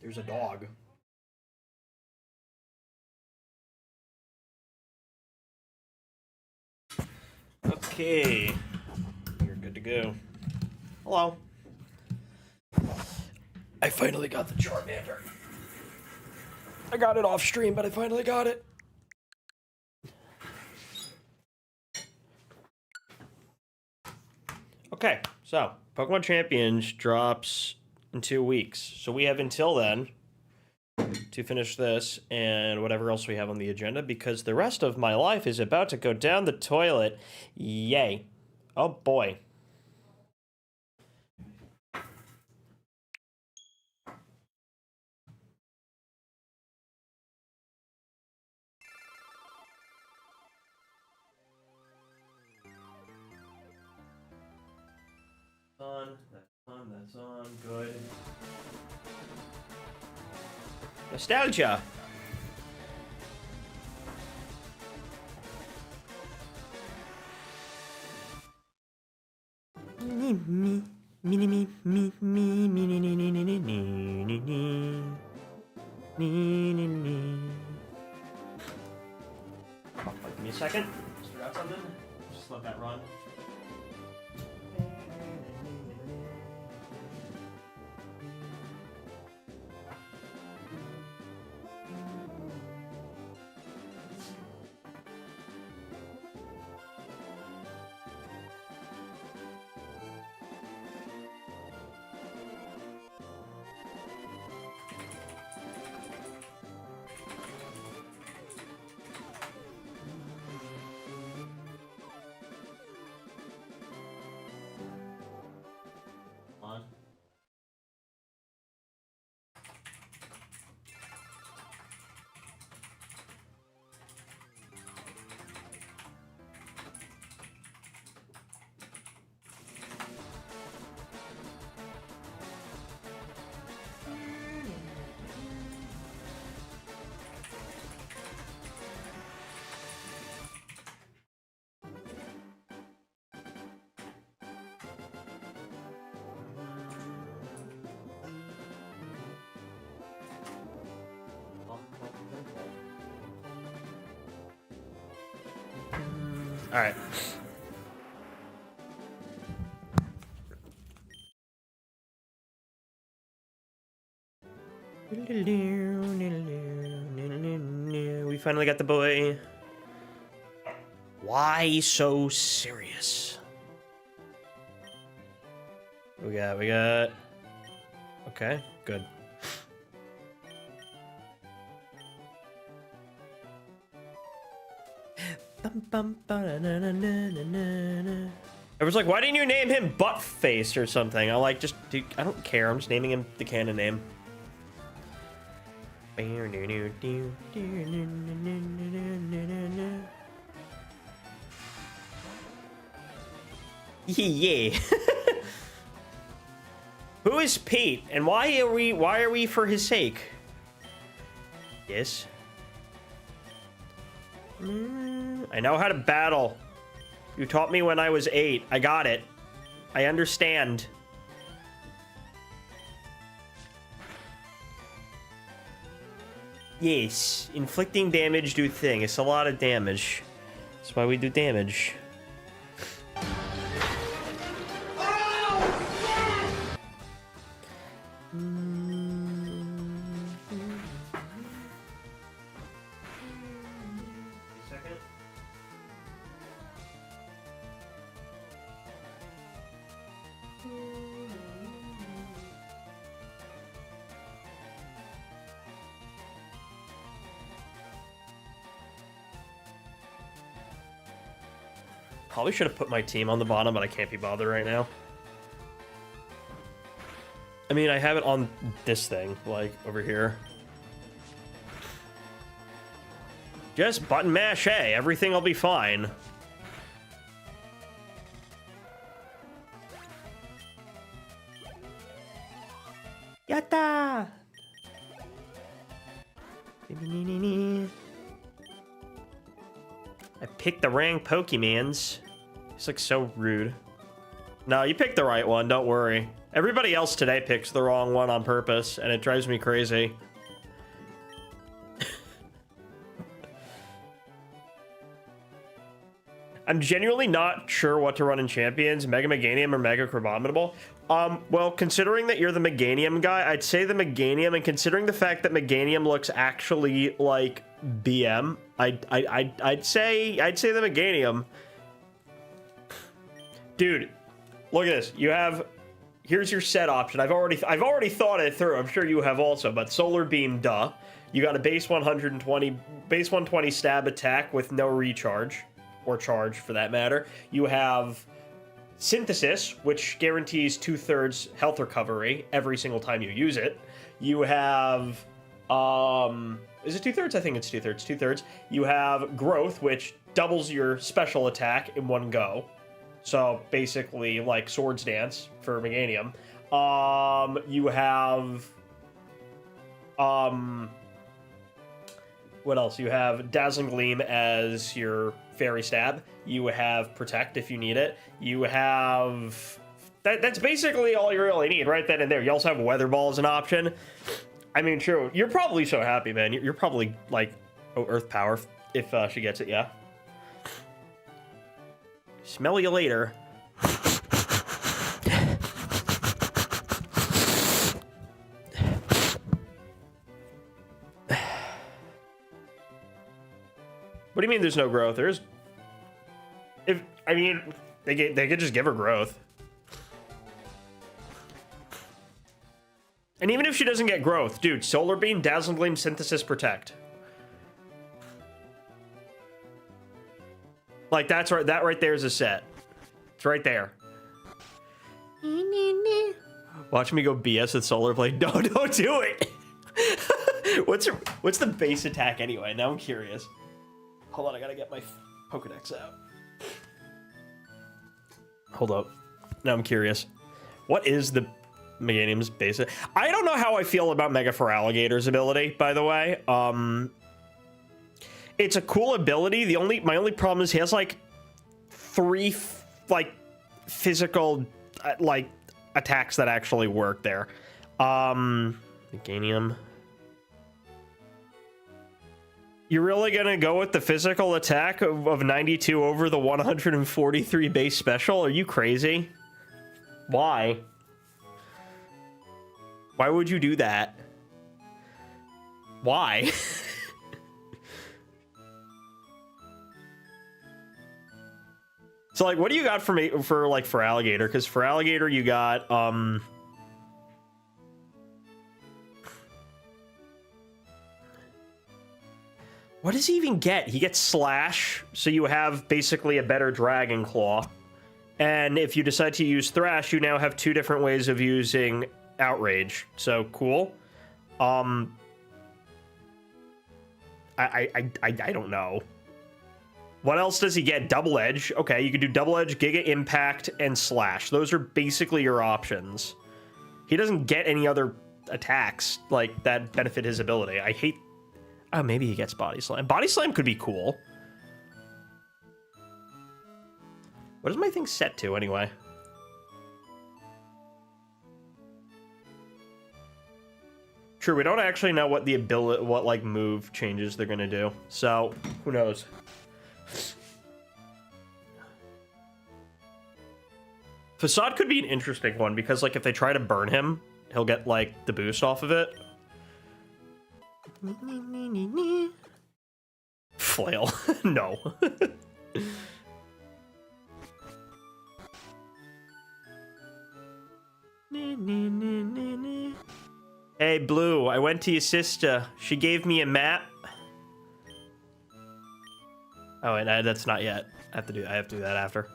There's a dog. Okay. You're good to go. Hello. I finally got the Charmander. I got it off stream, but I finally got it. Okay, so Pokemon Champions drops in 2 weeks. So we have until then to finish this and whatever else we have on the agenda, because the rest of my life is about to go down the toilet. Yay. Oh boy. That's on, good. Nostalgia. Give me a second. Just forgot something. Just let that run. All right. We finally got the boy. Why so serious? We got. Okay, good. I was like, why didn't you name him Buttface or something? I'm like, just, dude, I don't care. I'm just naming him the canon name. Yeah. Who is Pete, and why are we for his sake? Yes. I know how to battle. You taught me when I was 8. I got it. I understand. Yes, inflicting damage do thing. It's a lot of damage. That's why we do damage. Probably should have put my team on the bottom, but I can't be bothered right now. I mean, I have it on this thing, like, over here. Just button mash A. Everything will be fine. Yatta! I picked the wrong Pokemons. It's like so rude. No, you picked the right one. Don't worry. Everybody else today picks the wrong one on purpose, and it drives me crazy. I'm genuinely not sure what to run in Champions, Mega Meganium or Mega Crabominable. Well, considering that you're the Meganium guy, I'd say the Meganium, and considering the fact that Meganium looks actually like BM, I'd say the Meganium. Dude, look at this. You have, here's your set option. I've already thought it through. I'm sure you have also, but Solar Beam, duh. You got a base 120 stab attack with no recharge. Or charge, for that matter. You have Synthesis, which guarantees 2/3 health recovery every single time you use it. You have, is it 2/3? I think it's 2/3. 2/3. You have Growth, which doubles your special attack in one go. So basically, like Swords Dance for Meganium. You have, what else? You have Dazzling Gleam as your Fairy Stab. You have Protect if you need it. You have... That's basically all you really need right then and there. You also have Weather Ball as an option. I mean, true. You're probably so happy, man. You're probably like, oh, Earth Power if she gets it, yeah. Smell you later. What do you mean there's no growth? There's... I mean, they could just give her growth. And even if she doesn't get growth, dude, Solar Beam, Dazzling Gleam, Synthesis, Protect. Like, that's right, that right there is a set. It's right there. Watch me go BS with Solar Blade. No, don't do it! What's the base attack anyway? Now I'm curious. Hold on, I gotta get my Pokedex out. Hold up. Now I'm curious. What is the Meganium's basic? I don't know how I feel about Mega Feraligator's ability, by the way. It's a cool ability. My only problem is he has like 3 physical attacks that actually work there. Meganium. You're really gonna go with the physical attack of 92 over the 143 base special? Are you crazy? Why? Why would you do that? Why? So, like, what do you got for me for Alligator? Because for Alligator, you got what does he even get? He gets Slash, so you have basically a better Dragon Claw. And if you decide to use Thrash, you now have 2 different ways of using Outrage. So, cool. I don't know. What else does he get? Double Edge. Okay, you can do Double Edge, Giga Impact, and Slash. Those are basically your options. He doesn't get any other attacks, like, that benefit his ability. I hate... Oh, maybe he gets Body Slam. Body Slam could be cool. What is my thing set to, anyway? True, we don't actually know what the ability, like, move changes they're gonna do. So, who knows? Facade could be an interesting one, because, like, if they try to burn him, he'll get, like, the boost off of it. Flail. No. Hey, Blue, I went to your sister. She gave me a map. Oh, and that's not yet. I have to do that after.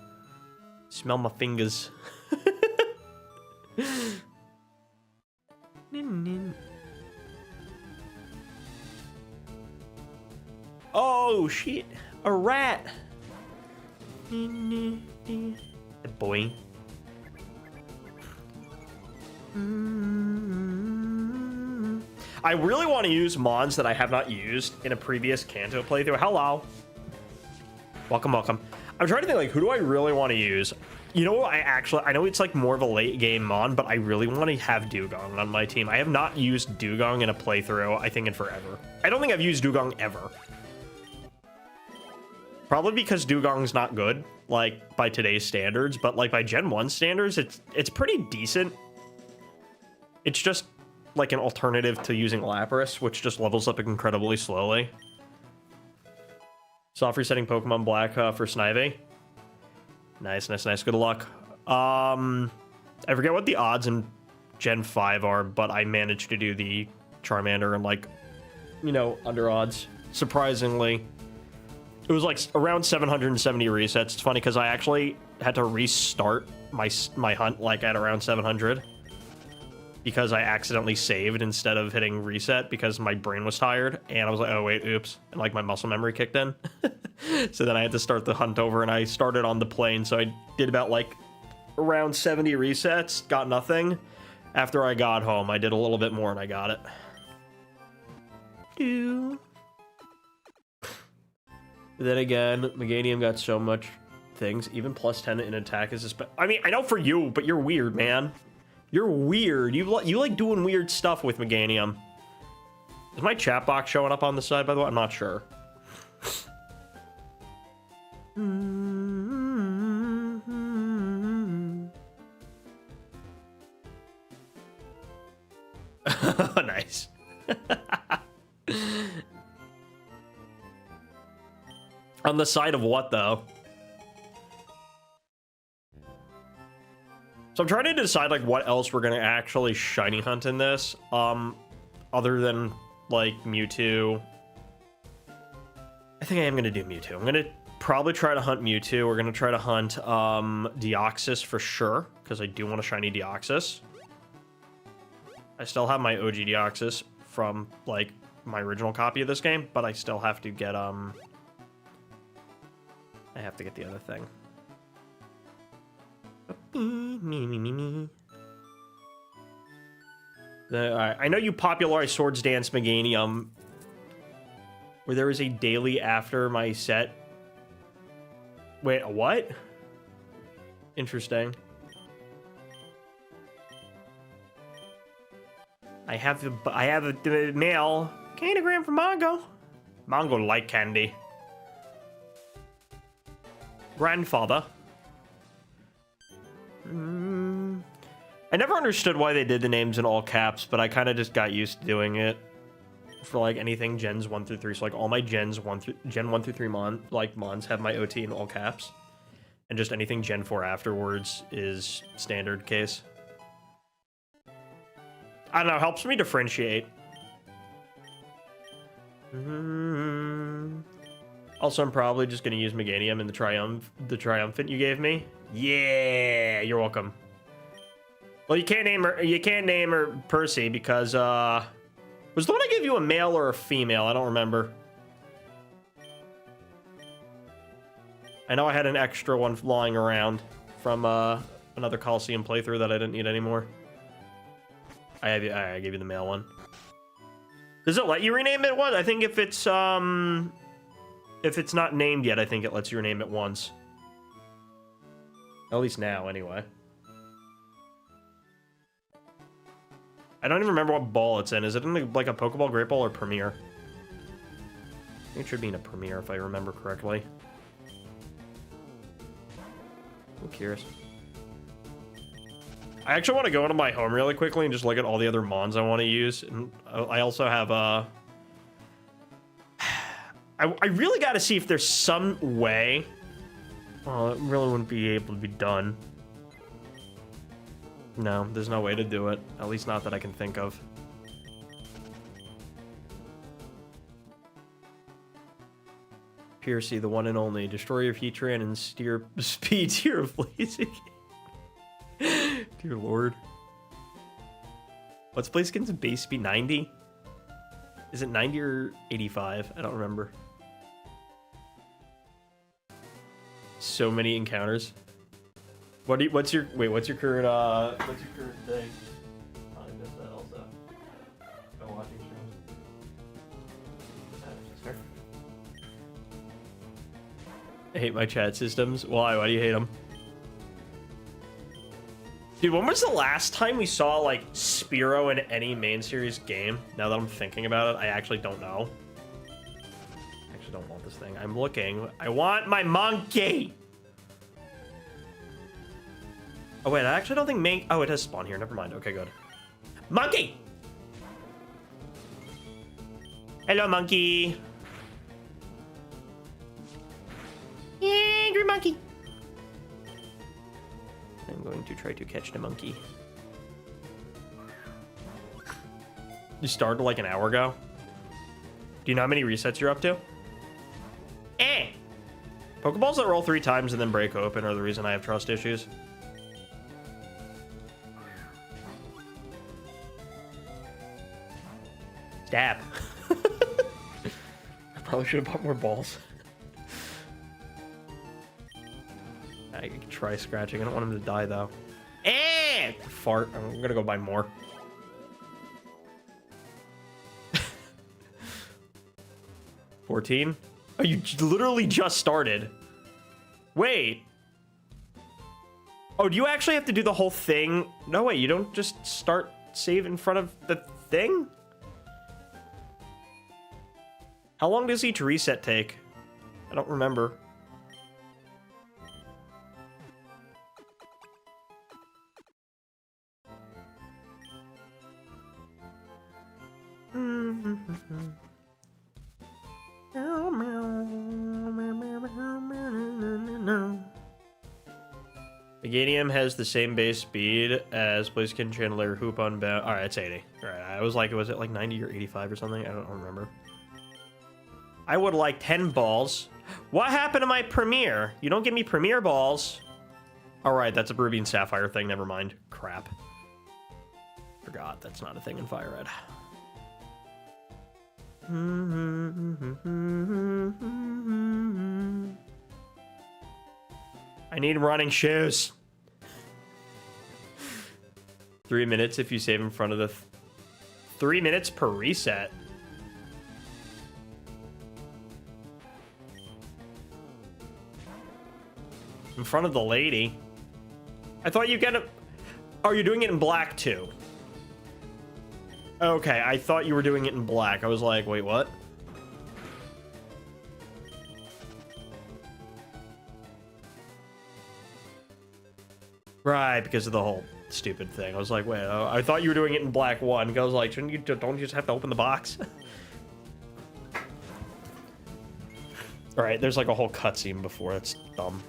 Smell my fingers. Oh, shit. A rat. Boy. I really want to use Mons that I have not used in a previous Kanto playthrough. Hello. Welcome, welcome. I'm trying to think, like, who do I really want to use? You know what? I know it's like more of a late game mon, but I really want to have Dugong on my team. I have not used Dugong in a playthrough, I think, in forever. I don't think I've used Dugong ever. Probably because Dugong's not good, like, by today's standards, but, like, by Gen 1 standards, it's pretty decent. It's just, like, an alternative to using Lapras, which just levels up incredibly slowly. Soft resetting Pokemon Black for Snivy. Nice, nice, nice. Good luck. I forget what the odds in Gen 5 are, but I managed to do the Charmander in, like, you know, under odds. Surprisingly. It was like around 770 resets. It's funny because I actually had to restart my hunt like at around 700 because I accidentally saved instead of hitting reset because my brain was tired and I was like, oh wait, oops, and like my muscle memory kicked in. So then I had to start the hunt over and I started on the plane. So I did about like around 70 resets, got nothing. After I got home, I did a little bit more and I got it. But then again, Meganium got so much things. Even plus 10 in attack is I mean, I know for you, but you're weird, man. You're weird. You like doing weird stuff with Meganium. Is my chat box showing up on the side, by the way? I'm not sure. Nice. On the side of what, though? So I'm trying to decide, like, what else we're gonna actually shiny hunt in this. Other than, like, Mewtwo. I think I am gonna do Mewtwo. I'm gonna probably try to hunt Mewtwo. We're gonna try to hunt, Deoxys for sure, because I do want a shiny Deoxys. I still have my OG Deoxys from, like, my original copy of this game, but I still have to get, I have to get the other thing. I know you popularized Swords Dance Meganium, where there was a daily after my set. Wait, a what? Interesting. I have the mail. Candygram from Mongo. Mongo like candy. Grandfather. I never understood why they did the names in all caps, but I kind of just got used to doing it for like anything gens 1 through 3. So like all my Gen 1 through 3 mons have my OT in all caps, and just anything Gen 4 afterwards is standard case. I don't know, helps me differentiate. Also, I'm probably just gonna use Meganium in the Triumphant you gave me. Yeah, you're welcome. Well, you can't name her Percy because was the one I gave you a male or a female? I don't remember. I know I had an extra one lying around from another Coliseum playthrough that I didn't need anymore. I gave you the male one. Does it let you rename it once? I think if it's not named yet, I think it lets you rename it once. At least now, anyway. I don't even remember what ball it's in. Is it in like a Pokeball, Great Ball, or Premier? I think it should be in a Premier if I remember correctly. I'm curious. I actually want to go into my home really quickly and just look at all the other mons I want to use. And I also have I really got to see if there's some way. Well, it really wouldn't be able to be done. No, there's no way to do it. At least not that I can think of. Piercy, the one and only. Destroy your Heatran and steer speed to your Blaziken. Dear Lord. What's Blaziken's base speed? 90? Is it 90 or 85? I don't remember. So many encounters. What's your current thing? Oh, I missed that also. Been watching streams. I hate my chat systems. Why? Why do you hate them? Dude, when was the last time we saw, like, Spearow in any main series game? Now that I'm thinking about it, I actually don't know. I actually don't want this thing. I'm looking. I want my monkey! Oh, wait, I actually don't think main... Oh, it has spawn here. Never mind. Okay, good. Monkey! Hello, monkey. Angry monkey. I'm going to try to catch the monkey. You started like an hour ago? Do you know how many resets you're up to? Pokeballs that roll 3 times and then break open are the reason I have trust issues. Stab. I probably should have bought more balls. I could try scratching. I don't want him to die, though. Fart. I'm gonna go buy more. $14? Oh, you literally just started. Wait. Oh, do you actually have to do the whole thing? No, wait, you don't just start save in front of the thing? How long does each reset take? I don't remember. Meganium has the same base speed as Blaziken, Chandler, Hoop Unbound. Alright, it's 80. Alright, I was like, was it like 90 or 85 or something? I don't remember. I would like 10 balls. What happened to my Premier? You don't give me Premier balls. Alright, that's a Ruby and Sapphire thing. Never mind. Crap. Forgot. That's not a thing in FireRed. I need running shoes. 3 minutes if you save in front of the... 3 minutes per reset. In front of the lady. I thought you get a... Oh, you're doing it in black too. Okay, I thought you were doing it in black. I was like, wait, what? Right, because of the whole stupid thing. I was like, wait, I thought you were doing it in black 1. I was like, shouldn't you, don't you just have to open the box? Alright, there's like a whole cutscene before. That's dumb.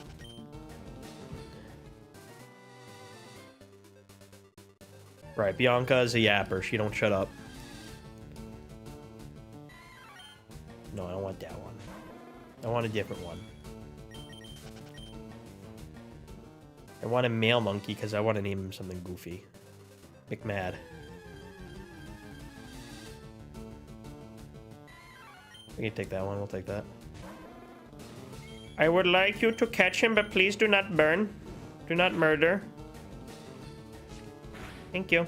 Right, Bianca is a yapper. She don't shut up. No, I don't want that one. I want a different one. I want a male monkey because I want to name him something goofy. McMad. We can take that one. We'll take that. I would like you to catch him, but please do not burn. Do not murder. Thank you.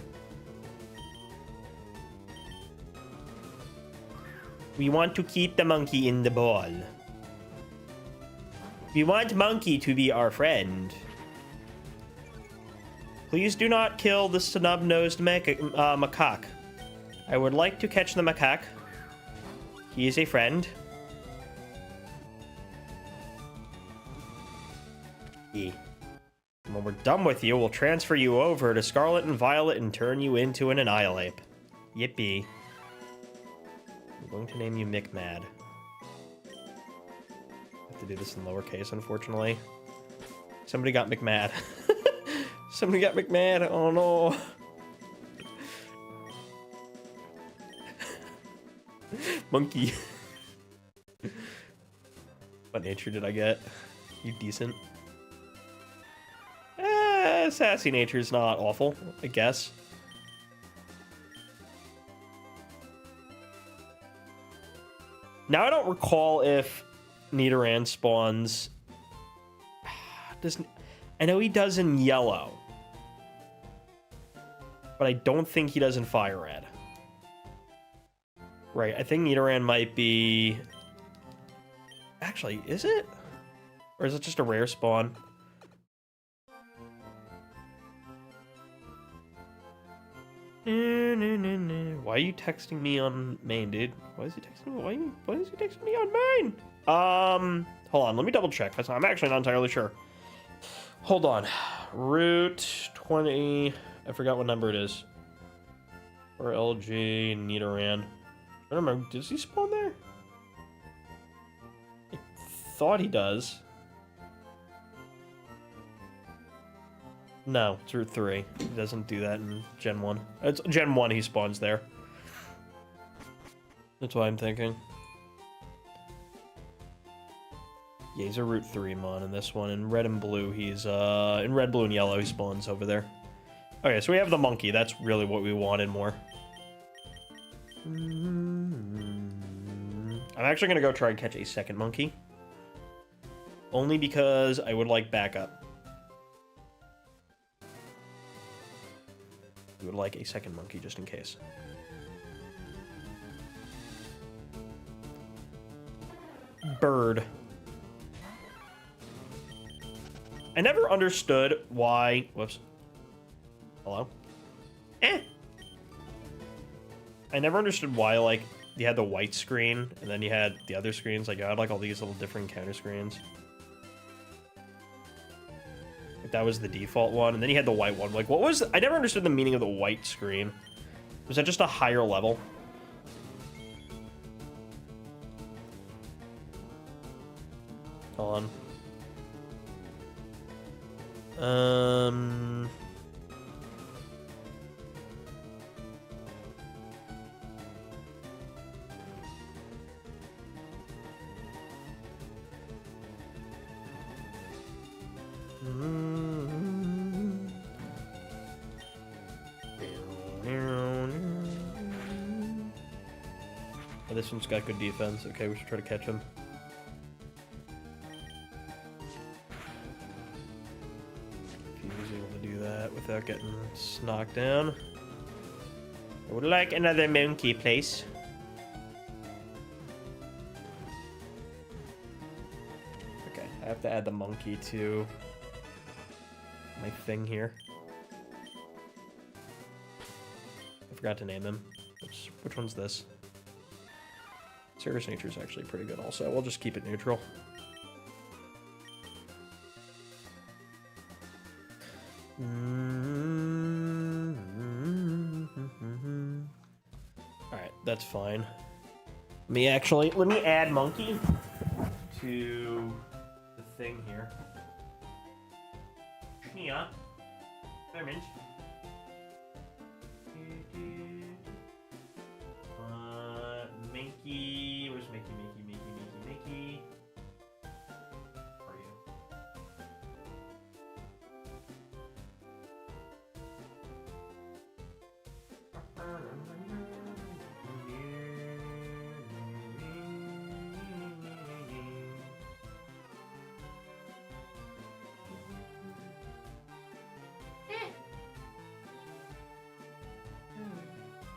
We want to keep the monkey in the ball. We want monkey to be our friend. Please do not kill the snub-nosed macaque. I would like to catch the macaque. He is a friend. E. When we're done with you, we'll transfer you over to Scarlet and Violet and turn you into an Annihilape. Yippee. I'm going to name you McMad. I have to do this in lowercase, unfortunately. Somebody got McMad. Somebody got McMad. Oh no. Monkey. What nature did I get? You decent. Sassy nature's not awful, I guess. Now I don't recall if Nidoran spawns. I know he does in yellow, but I don't think he does in FireRed. Right, I think Nidoran might be... Actually, is it? Or is it just a rare spawn? Why are you texting me on main, dude? Why is he texting me? Why is he texting me on main? Hold on. Let me double check. I'm actually not entirely sure. Hold on. Route 20. I forgot what number it is. Or LG Nidoran. I don't remember. Does he spawn there? I thought he does. No, it's Route 3. He doesn't do that in Gen 1. It's Gen 1 he spawns there. That's what I'm thinking. Yeah, he's a Route 3 mon in this one. In red and blue, he's in red, blue, and yellow, he spawns over there. Okay, so we have the monkey. That's really what we wanted more. I'm actually gonna go try and catch a second monkey. Only because I would like backup. We would like a second monkey just in case. Bird. I never understood why... Whoops. Hello? I never understood why, like, you had the white screen, and then you had the other screens. Like, you had, like, all these little different counter screens. Like, that was the default one, and then you had the white one. Like, what was... I never understood the meaning of the white screen. Was that just a higher level? Hold on. Oh, this one's got good defense. Okay, we should try to catch him. If he was able to do that without getting knocked down. I would like another monkey, please. Okay, I have to add the monkey to my thing here. I forgot to name him. Oops. Which one's this? Serious Nature is actually pretty good also. We'll just keep it neutral. Alright, that's fine. Let me add monkey to the thing here. Yeah. Diamonds. Minky. Where's Minky? Minky. Where are you?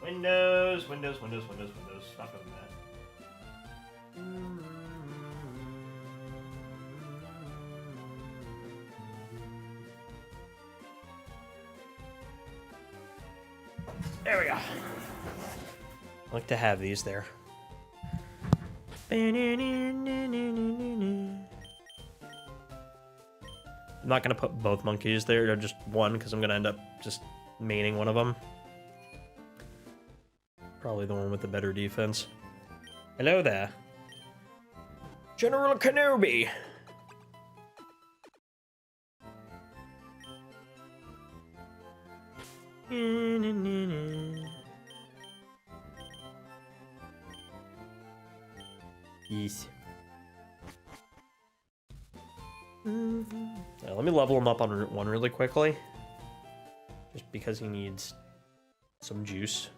Windows. Stop doing that. There we go. I like to have these there. I'm not going to put both monkeys there, or just one, because I'm going to end up just maining one of them. Probably the one with the better defense. Hello there. General Kenobi! Yes. Now, let me level him up on Route 1 really quickly. Just because he needs some juice.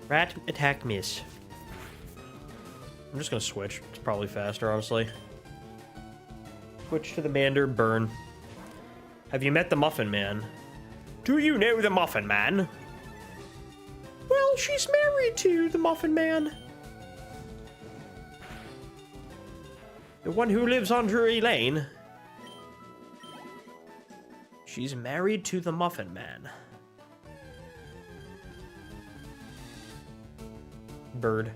Rat attack miss. I'm just gonna switch. It's probably faster, honestly. Switch to the Mander, burn. Have you met the Muffin Man? Do you know the Muffin Man? Well, she's married to the Muffin Man. The one who lives on Drury Lane. She's married to the Muffin Man. Bird.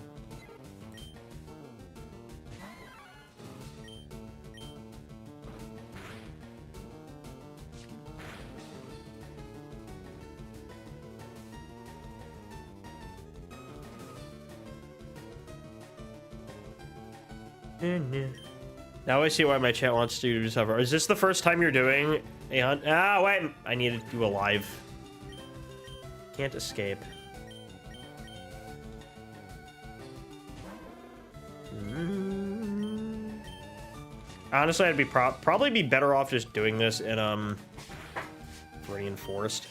Now I see why my chat wants to do stuff. Is this the first time you're doing a hunt? Ah, wait. I need to do a live. Can't escape. Honestly, I'd be probably be better off just doing this in Viridian Forest.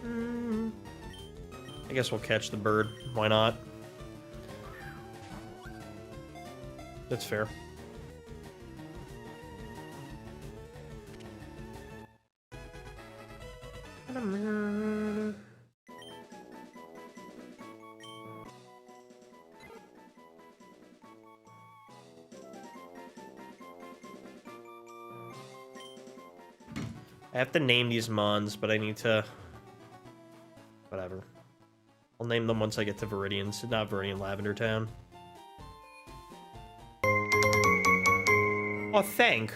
I guess we'll catch the bird. Why not? That's fair. I have to name these mons, but I need to... Whatever. I'll name them once I get to Viridian, not Viridian, Lavender Town. Oh, thank.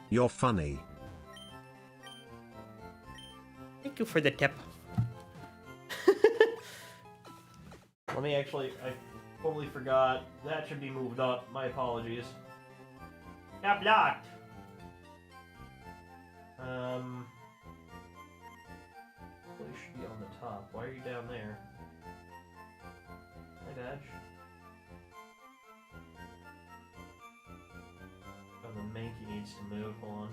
You're funny. Thank you for the tip. Let me actually... I totally forgot. That should be moved up. My apologies. Got blocked. It should be on the top. Why are you down there? Hi, Dodge. Oh, the Mankey needs to move. Hold on.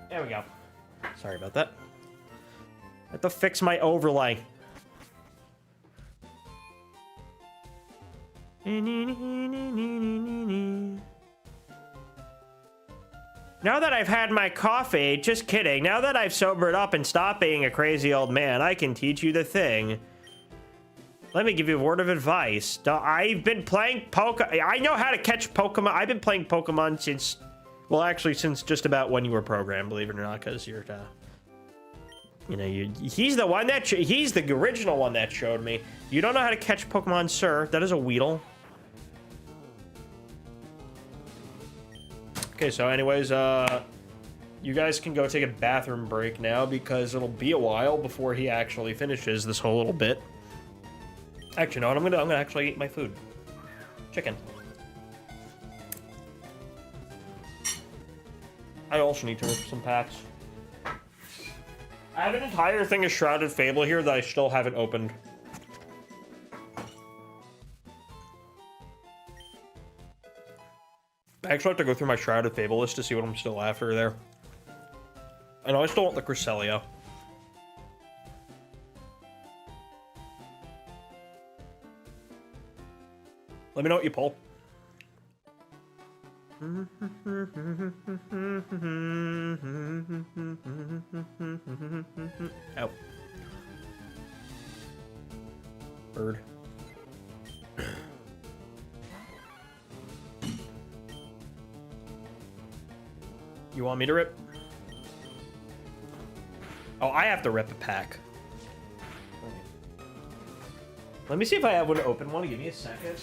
There we go. Sorry about that. I have to fix my overlay. Now that I've had my coffee, just kidding, now that I've sobered up and stopped being a crazy old man, I can teach you the thing. Let me give you a word of advice. I've been playing I know how to catch Pokemon. I've been playing Pokemon since, well, actually since just about when you were programmed, believe it or not, because you're, you know, he's the one that, he's the original one that showed me. You don't know how to catch Pokemon, sir. That is a Weedle. Okay, so anyways, you guys can go take a bathroom break now because it'll be a while before he actually finishes this whole little bit. Actually, no, I'm gonna actually eat my food. Chicken. I also need to rip some packs. I have an entire thing of Shrouded Fable here that I still haven't opened. I actually have to go through my Shrouded Fable list to see what I'm still after there. I know I still want the Cresselia. Let me know what you pull. Oh. Bird. You want me to rip? Oh, I have to rip a pack. Let me see if I have one to open one. Give me a second.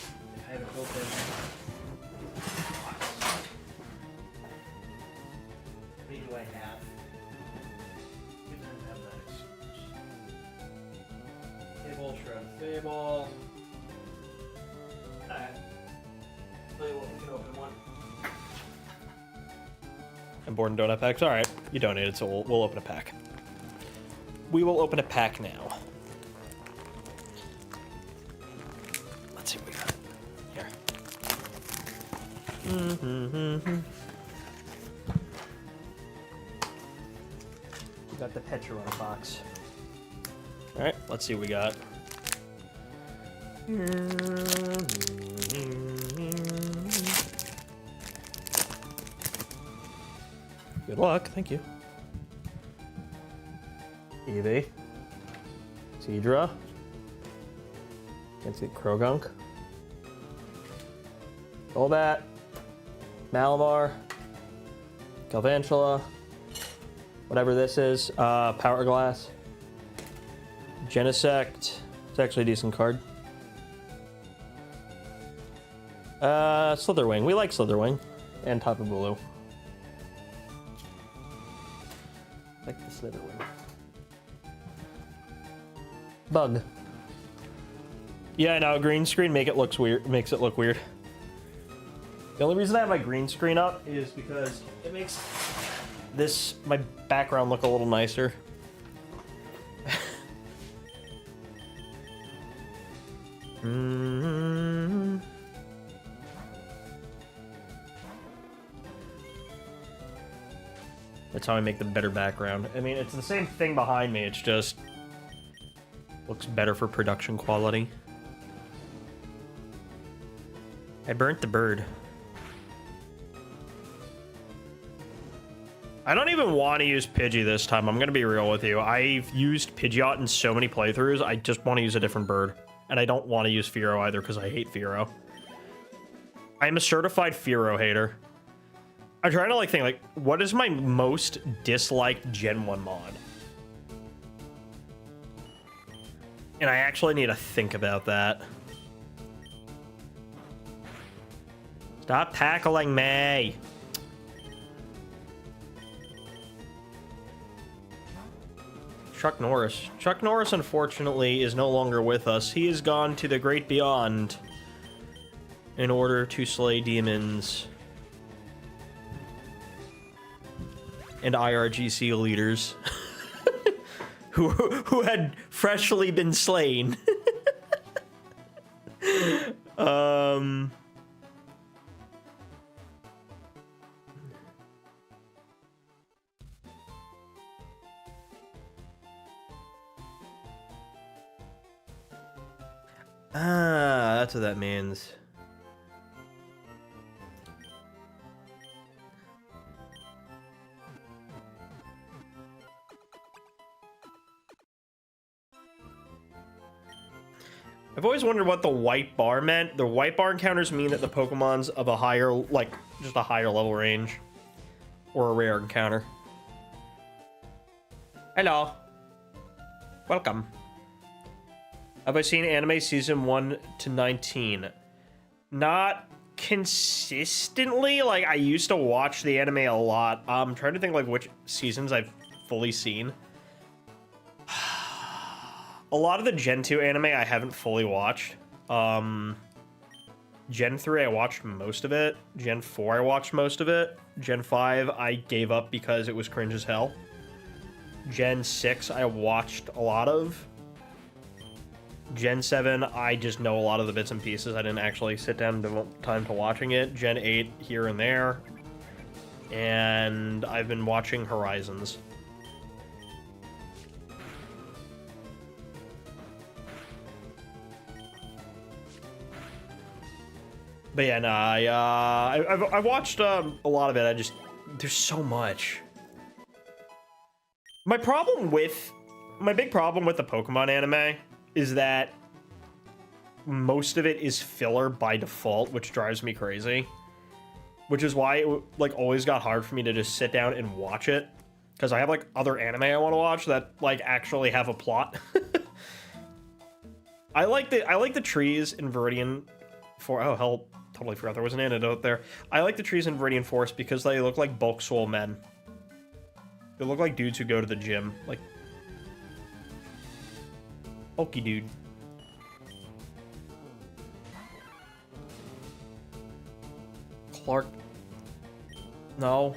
I have it open. What do I have? I don't have that. Fable, Shroud, Fable. Alright. Tell you what, we can open one. And Born Donut packs. Alright, you donated, so we'll open a pack. We will open a pack now. Let's see what we got. Here. We got the Petrona box. Alright, let's see what we got. Good luck, thank you. Eevee. Seadra. Can't see Krogunk. Golbat. Malamar. Galvantula. Whatever this is. Power Glass. Genesect. It's actually a decent card. Slitherwing. We like Slitherwing. And Tapu Bulu. Like the Slitherwing. Bug. Yeah, I know. Green screen makes it look weird. The only reason I have my green screen up is because it makes my background look a little nicer. That's how I make the better background. I mean, it's the same thing behind me. It's just looks better for production quality. I burnt the bird. I don't even want to use Pidgey this time. I'm going to be real with you. I've used Pidgeot in so many playthroughs. I just want to use a different bird. And I don't want to use Fearow either because I hate Fearow. I'm a certified Fearow hater. I'm trying to think what is my most disliked Gen 1 mod? And I actually need to think about that. Stop tackling me. Chuck Norris. Chuck Norris, unfortunately, is no longer with us. He has gone to the great beyond in order to slay demons and IRGC leaders who had freshly been slain. That's what that means. I've always wondered what the white bar meant. The white bar encounters mean that the Pokemon's of a higher, just a higher level range. Or a rare encounter. Hello. Welcome. Have I seen anime season 1 to 19? Not consistently. I used to watch the anime a lot. I'm trying to think which seasons I've fully seen. A lot of the Gen 2 anime I haven't fully watched. Gen 3 I watched most of it. Gen 4 I watched most of it. Gen 5 I gave up because it was cringe as hell. Gen 6 I watched a lot of. Gen 7 I just know a lot of the bits and pieces. I didn't actually sit down and devote time to watching it. Gen 8 here and there. And I've been watching Horizons. But yeah, no, I've watched a lot of it. There's so much. My big problem with the Pokemon anime is that most of it is filler by default, which drives me crazy. Which is why it always got hard for me to just sit down and watch it, because I have other anime I want to watch that actually have a plot. I like the trees in Viridian for oh hell. Totally forgot there was an antidote there. I like the trees in Viridian Forest because they look like bulk swole men. They look like dudes who go to the gym. Bulky dude. Clark. No.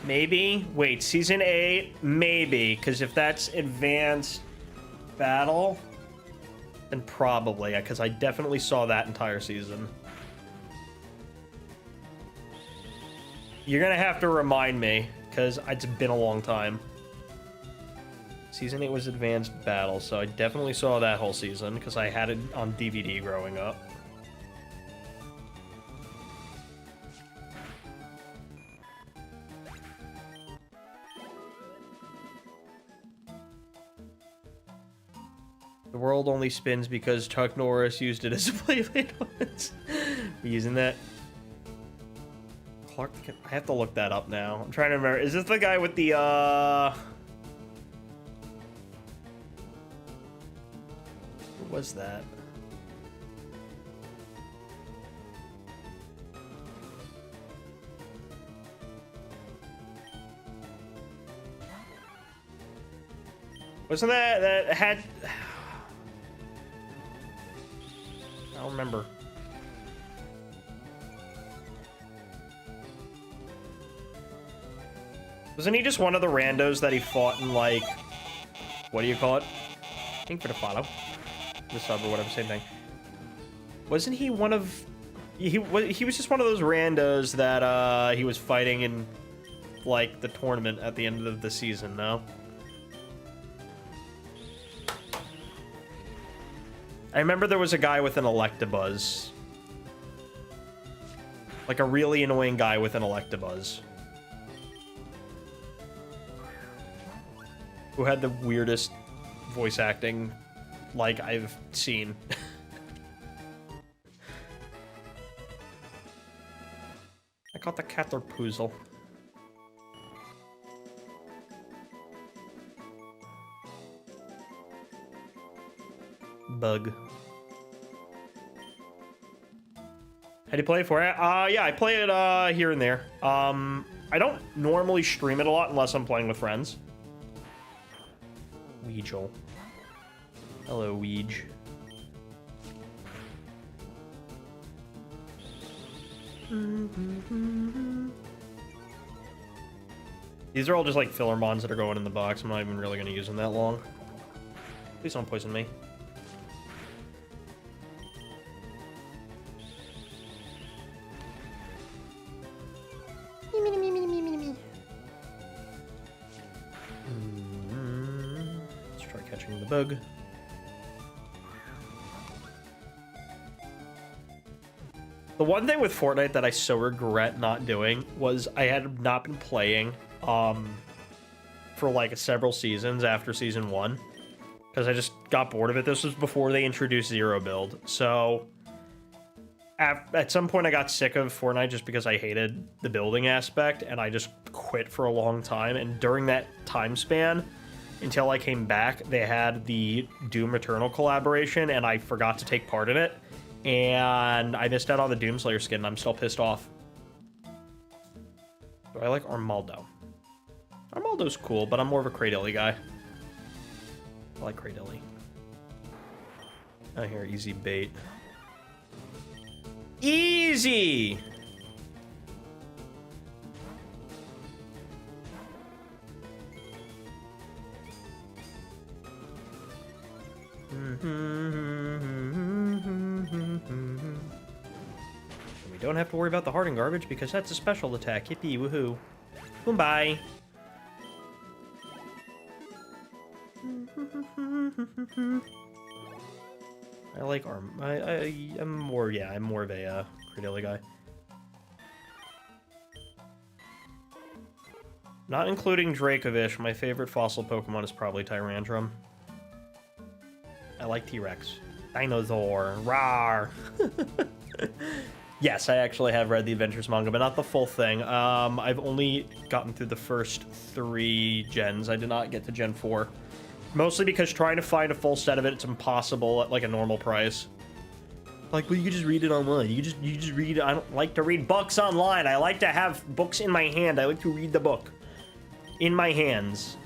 Maybe? Wait, Season 8? Maybe, because if that's Advanced Battle, then probably, because I definitely saw that entire season. You're gonna have to remind me, because it's been a long time. Season 8 was Advanced Battle, so I definitely saw that whole season, because I had it on DVD growing up. The world only spins because Chuck Norris used it as a Beyblade once. We're using that. Clark, I have to look that up now. I'm trying to remember. Is this the guy with the, What was that? Wasn't that had... I don't remember. Wasn't he just one of the randos that he fought in, like... What do you call it? King for the follow. The sub or whatever, same thing. Wasn't he one of... He was just one of those randos that he was fighting in, like, the tournament at the end of the season, no? I remember there was a guy with an Electabuzz. Like a really annoying guy with an Electabuzz. Who had the weirdest voice acting, like, I've seen. I caught the Caterpoozle. Bug. How do you play it for it? Yeah, I play it here and there. I don't normally stream it a lot unless I'm playing with friends. Weejel. Hello, Weej. These are all just like filler mons that are going in the box. I'm not even really going to use them that long. Please don't poison me. Let's try catching the bug. The one thing with Fortnite that I so regret not doing was I had not been playing for like several seasons after season 1 because I just got bored of it. This was before they introduced Zero Build. So at some point I got sick of Fortnite just because I hated the building aspect and I just quit for a long time. And during that time span, until I came back, they had the Doom Eternal collaboration and I forgot to take part in it. And I missed out on the Doomslayer skin, and I'm still pissed off. Do I like Armaldo? Armaldo's cool, but I'm more of a Cradilly guy. I like Cradilly. Oh, here, easy bait. Easy! We don't have to worry about the hardened garbage because that's a special attack. Yippee, woohoo. Goodbye. I like Arm. I'm more, yeah, I'm more of a Cradilly guy. Not including Dracovish, my favorite fossil Pokemon is probably Tyrantrum. I like T-Rex. Dinosaur. Rawr. Yes, I actually have read the Adventures manga, but not the full thing. I've only gotten through the first 3 gens. I did not get to Gen 4. Mostly because trying to find a full set of it, it's impossible at like a normal price. Like, well, you could just read it online. You just read. I don't like to read books online. I like to have books in my hand. I like to read the book in my hands.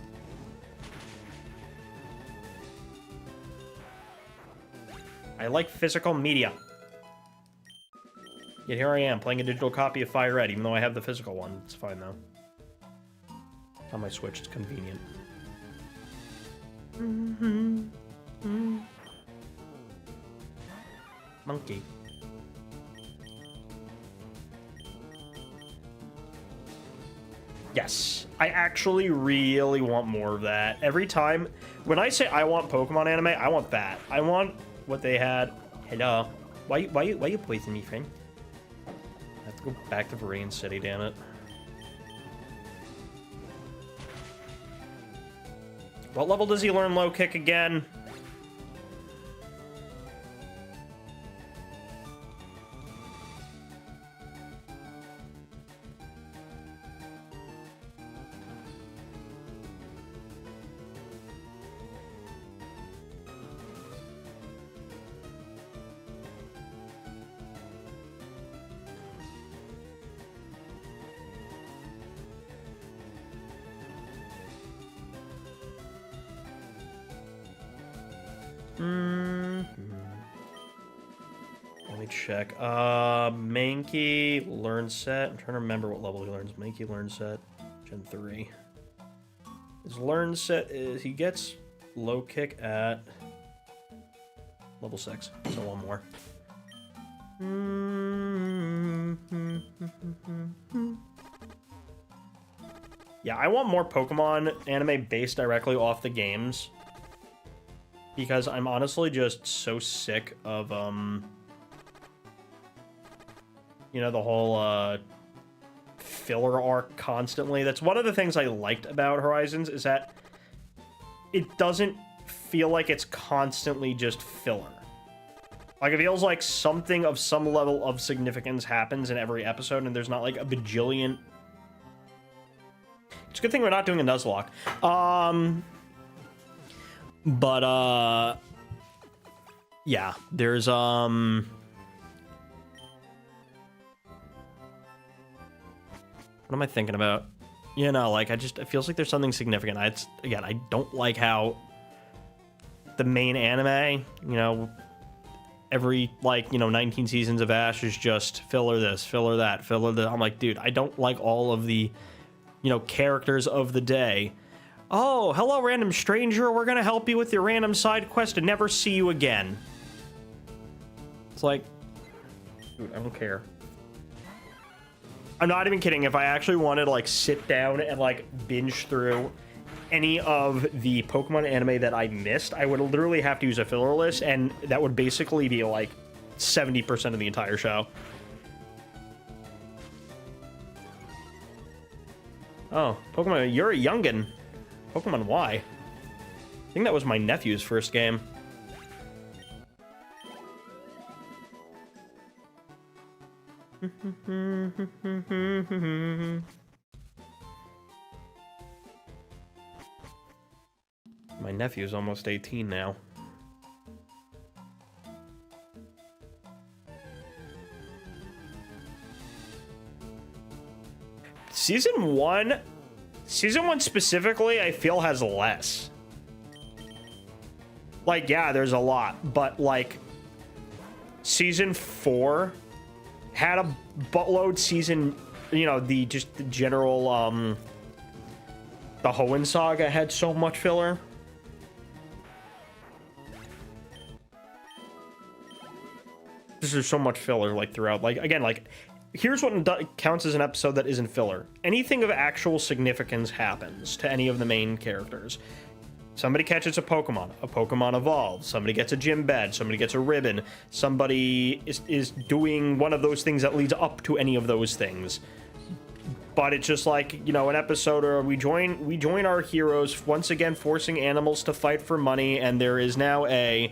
I like physical media. Yet here I am, playing a digital copy of FireRed, even though I have the physical one. It's fine, though. On my Switch, it's convenient. Monkey. Yes. I actually really want more of that. Every time, when I say I want Pokemon anime, I want that. I want what they had. Hello. Why you poison me, friend? I have to go back to Viridian City, damn it. What level does he learn low kick again? Let me check. Mankey learn set. I'm trying to remember what level he learns. Mankey learn set, Gen 3. His learn set is he gets low kick at level 6. So one more. Yeah, I want more Pokemon anime based directly off the games. Because I'm honestly just so sick of, you know, the whole, filler arc constantly. That's one of the things I liked about Horizons, is that it doesn't feel like it's constantly just filler. Like, it feels like something of some level of significance happens in every episode, and there's not, like, a bajillion... It's a good thing we're not doing a Nuzlocke. But, yeah, there's, What am I thinking about? You know, like, it feels like there's something significant. Again, I don't like how the main anime, you know, every, like, you know, 19 seasons of Ash is just filler this, filler that, filler that. I'm like, dude, I don't like all of the, you know, characters of the day. Oh, hello, random stranger. We're gonna help you with your random side quest and never see you again. It's like, dude, I don't care. I'm not even kidding. If I actually wanted to, like, sit down and, like, binge through any of the Pokemon anime that I missed, I would literally have to use a filler list, and that would basically be, like, 70% of the entire show. Oh, Pokemon, you're a youngin'. Pokemon Y. I think that was my nephew's first game. My nephew's almost 18 now. Season 1 specifically, I feel, has less. Like, yeah, there's a lot, but, like, Season 4 had a buttload. Season, you know, the general, the Hoenn Saga had so much filler. There's so much filler, like, throughout. Like, again, like, here's what counts as an episode that isn't filler. Anything of actual significance happens to any of the main characters. Somebody catches a Pokemon evolves, somebody gets a gym badge, somebody gets a ribbon, somebody is doing one of those things that leads up to any of those things. But it's just like, you know, an episode where we join our heroes, once again forcing animals to fight for money, and there is now a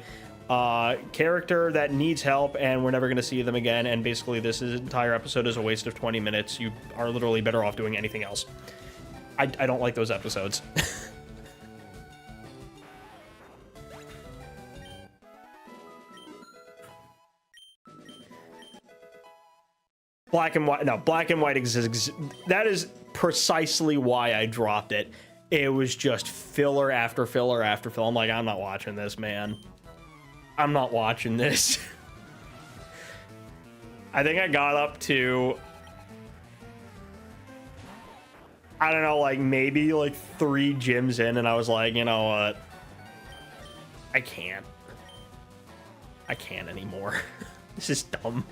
character that needs help, and we're never going to see them again, and basically this entire episode is a waste of 20 minutes. You are literally better off doing anything else. I don't like those episodes. Black and White, no, Black and White exists. That is precisely why I dropped it. It was just filler after filler after filler. I'm like, I'm not watching this, man. I'm not watching this. I think I got up to, I don't know, like maybe like 3 gyms in, and I was like, you know what? I can't anymore. This is dumb.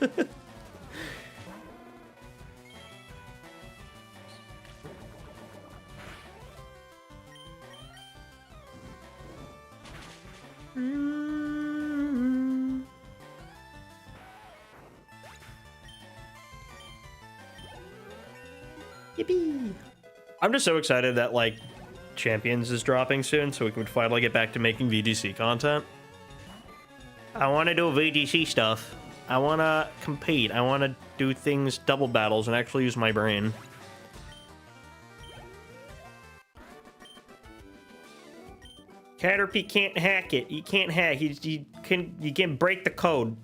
Yippee! I'm just so excited that, like, Champions is dropping soon, so we can finally get back to making VGC content. I want to do VGC stuff. I want to compete. I want to do things, double battles, and actually use my brain. Caterpie can't hack it. You can't hack. You can break the code.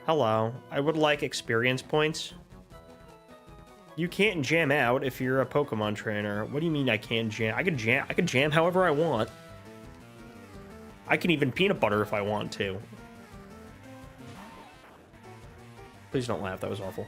Hello. I would like experience points. You can't jam out if you're a Pokemon trainer. What do you mean I can't jam? I can jam however I want. I can even peanut butter if I want to. Please don't laugh. That was awful.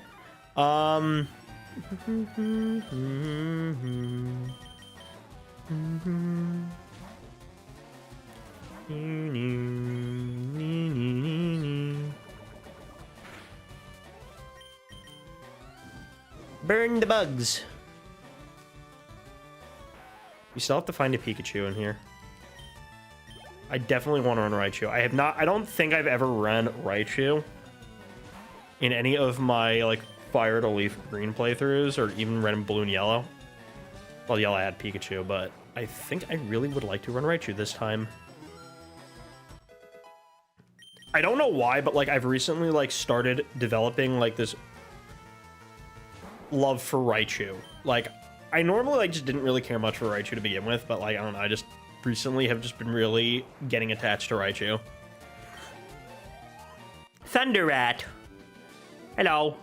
Burn the bugs. We still have to find a Pikachu in here. I definitely want to run Raichu. I have not. I don't think I've ever run Raichu in any of my like Fire to Leaf Green playthroughs, or even Red and Blue and Yellow. Well, Yellow I had Pikachu, but I think I really would like to run Raichu this time. I don't know why, but like I've recently like started developing like this love for Raichu. Like I normally like just didn't really care much for Raichu to begin with, but like I don't know, I just recently have just been really getting attached to Raichu. Thunder Rat. Hello.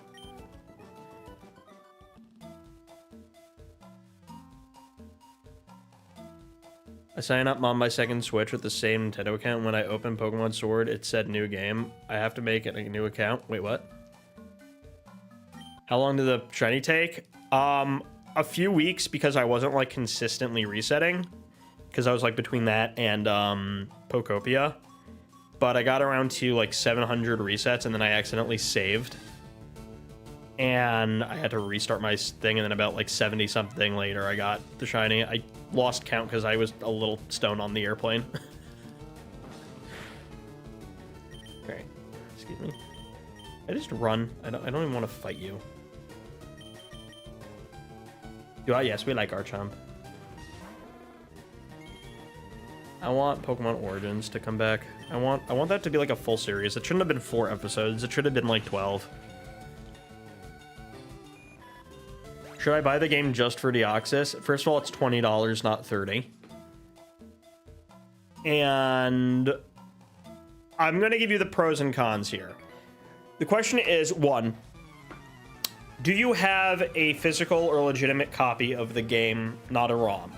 I sign up on my second Switch with the same Nintendo account. When I open Pokemon Sword, it said new game. I have to make it a new account. Wait, what? How long did the shiny take? A few weeks, because I wasn't like consistently resetting, because I was like between that and Pokopia. But I got around to like 700 resets, and then I accidentally saved, and I had to restart my thing, and then about like 70 something later I got the shiny. I lost count because I was a little stoned on the airplane. Okay, excuse me. I just run. I don't even want to fight you. Yes, we like Archomp. I want Pokemon Origins to come back. I want that to be like a full series. It shouldn't have been 4 episodes. It should have been like 12. Should I buy the game just for Deoxys? First of all, it's $20, not $30. And I'm going to give you the pros and cons here. The question is, 1, do you have a physical or legitimate copy of the game, not a ROM?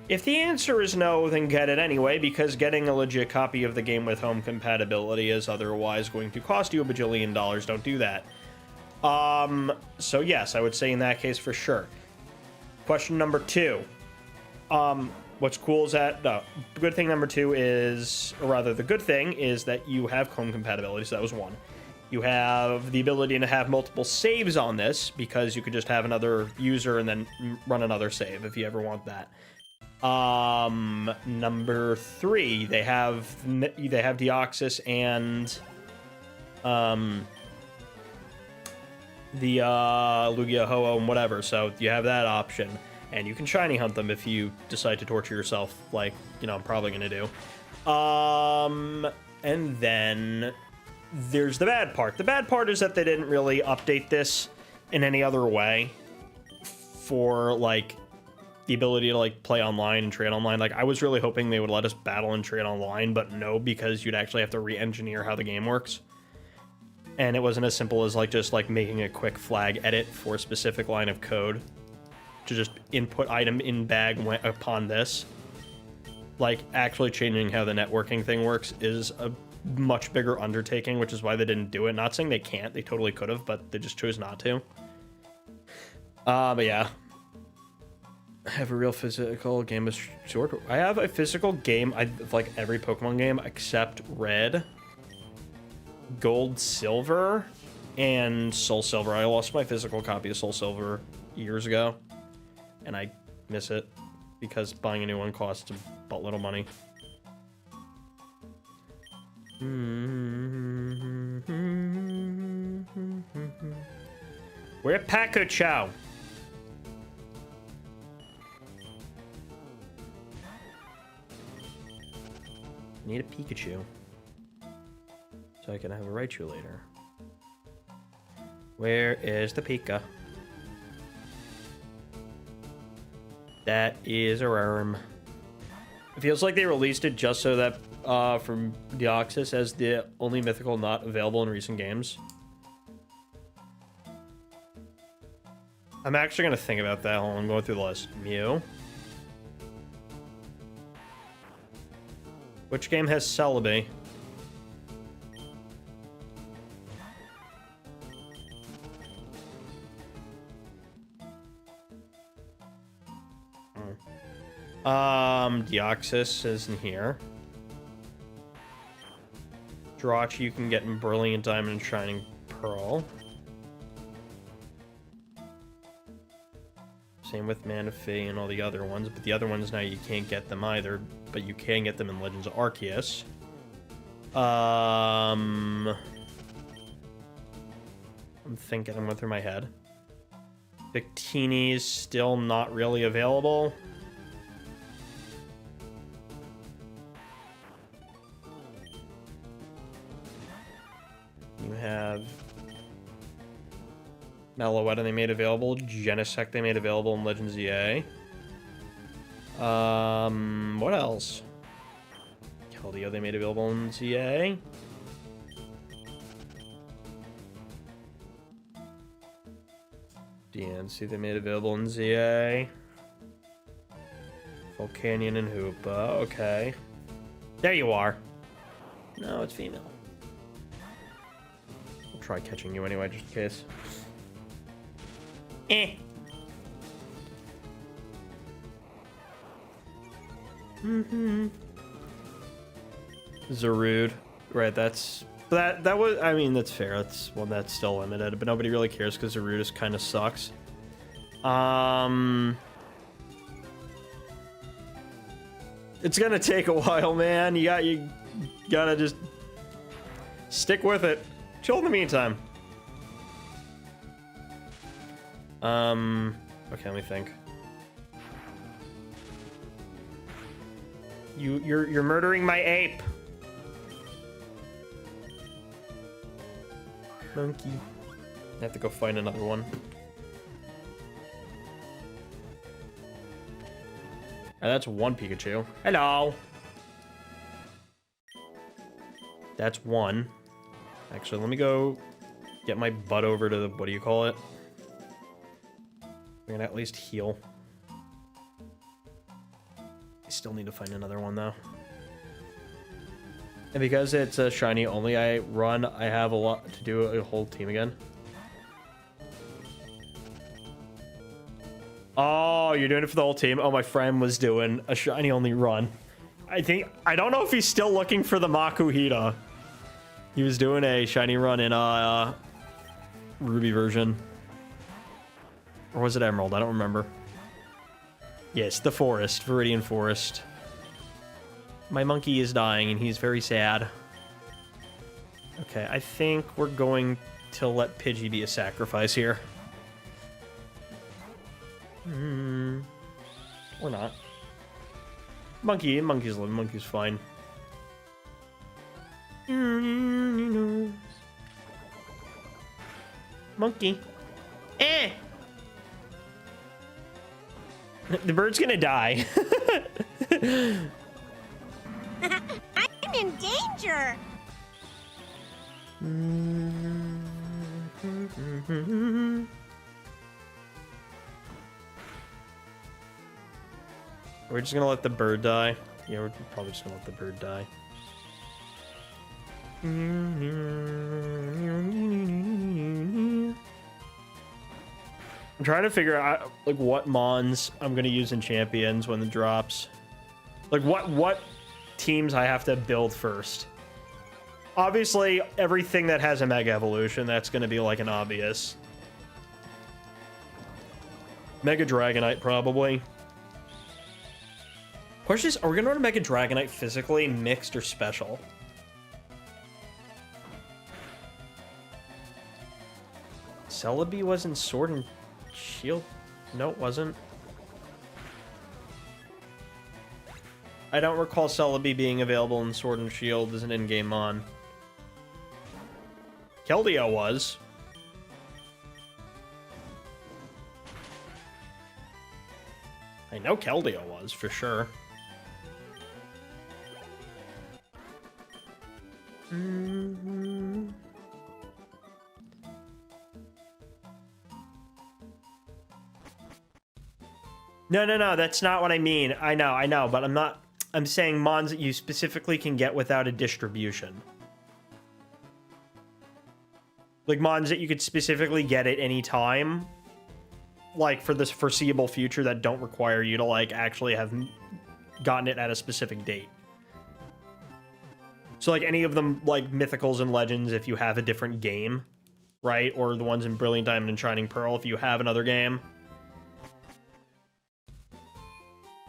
If the answer is no, then get it anyway, because getting a legit copy of the game with home compatibility is otherwise going to cost you $1 bajillion. Don't do that. So yes, I would say in that case for sure. Question number 2. What's cool is that, good thing number 2 is, or rather the good thing is that you have home compatibility, so that was 1. You have the ability to have multiple saves on this, because you could just have another user and then run another save if you ever want that. Number 3, they have Deoxys and the Lugia, Ho-Oh, and whatever, so you have that option, and you can shiny hunt them if you decide to torture yourself, like, you know, I'm probably gonna do. And then there's the bad part. The bad part is that they didn't really update this in any other way for, like, the ability to, like, play online and trade online. Like, I was really hoping they would let us battle and trade online, but no, because you'd actually have to re-engineer how the game works. And it wasn't as simple as, like, just, like, making a quick flag edit for a specific line of code to just input item in bag upon this. Like, actually changing how the networking thing works is a much bigger undertaking, which is why they didn't do it. Not saying they can't, they totally could have, but they just chose not to. But yeah. I have a real physical game of Sword. I have a physical game of like every Pokemon game except Red, Gold, Silver, and Soul Silver. I lost my physical copy of Soul Silver years ago, and I miss it because buying a new one costs a buttload of money. Where Paco Chow? Need a Pikachu so I can have a Raichu later. Where is the Pika? That is a worm. It feels like they released it just so that from Deoxys as the only mythical not available in recent games. I'm actually going to think about that. Hold on, I'm going through the list. Mew. Which game has Celebi? Deoxys isn't here. Jirachi you can get in Brilliant Diamond and Shining Pearl. Same with Manaphy and all the other ones, but the other ones now you can't get them either, but you can get them in Legends of Arceus. I'm thinking, I'm going through my head. Victini's still not really available. You have Meloetta they made available. Genesect they made available in Legends EA. What else? Keldeo they made available in ZA. DNC they made available in ZA. Volcanion and Hoopa. Okay. There you are. No, it's female. I'll try catching you anyway, just in case. Eh. Zarude. Right, that was, I mean, that's fair. That's one that's still limited, but nobody really cares because Zarude just kind of sucks. It's gonna take a while, man. You gotta just stick with it. Chill in the meantime. Okay, let me think. You're murdering my ape. Monkey. I have to go find another one. That's one Pikachu. Hello. That's one. Actually, let me go get my butt over to the, what do you call it? I'm gonna at least heal. I still need to find another one though. And because it's a shiny only I have a lot to do a whole team again. Oh, you're doing it for the whole team? Oh, my friend was doing a shiny only run. I don't know if he's still looking for the Makuhita. He was doing a shiny run in a Ruby version. Or was it Emerald? I don't remember. Yes, the forest, Viridian Forest. My monkey is dying and he's very sad. Okay, I think we're going to let Pidgey be a sacrifice here. Or not. Monkey's living, monkey's fine. Monkey. Eh! The bird's gonna die. I'm in danger. We're just gonna let the bird die. Yeah, we're probably just gonna let the bird die. I'm trying to figure out like what mons I'm gonna use in champions when it drops. Like what teams I have to build first. Obviously, everything that has a Mega Evolution, that's gonna be like an obvious. Mega Dragonite, probably. Question is, are we gonna run Mega Dragonite physically, mixed, or special? Celebi was in Sword and Shield? No, it wasn't. I don't recall Celebi being available in Sword and Shield as an in-game mon. Keldeo was. I know Keldeo was, for sure. No, that's not what I mean. I know, but I'm saying mons that you specifically can get without a distribution. Like mons that you could specifically get at any time, like for this foreseeable future, that don't require you to like actually have gotten it at a specific date. So like any of them, like Mythicals and Legends, if you have a different game, right? Or the ones in Brilliant Diamond and Shining Pearl, if you have another game.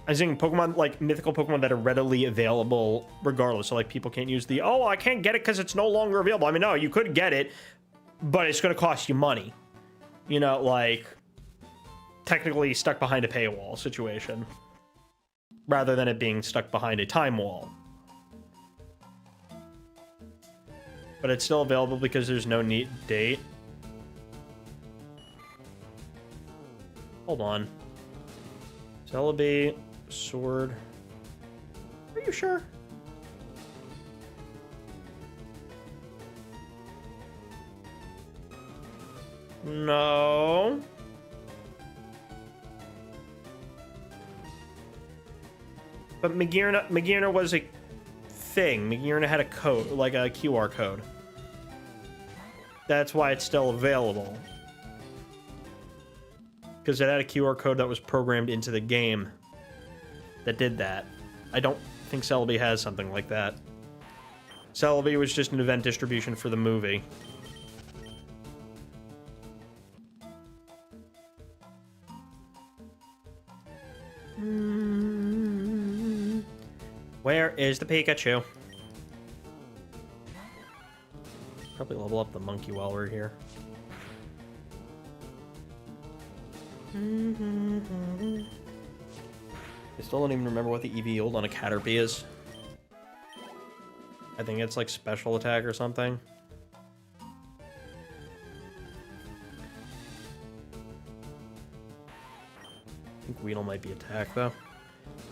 I'm saying Pokemon, like mythical Pokemon that are readily available regardless. So like people can't use the, oh, I can't get it because it's no longer available. I mean, no, you could get it, but it's going to cost you money. You know, like technically stuck behind a paywall situation rather than it being stuck behind a time wall. But it's still available because there's no neat date. Hold on. Celebi, Sword. Are you sure? No. But Magearna was a thing. Magearna had a code, like a QR code. That's why it's still available. Because it had a QR code that was programmed into the game that did that. I don't think Celebi has something like that. Celebi was just an event distribution for the movie. Where is the Pikachu? Probably level up the monkey while we're here. I still don't even remember what the EV yield on a Caterpie is. I think it's like special attack or something. I think Weedle might be attack though.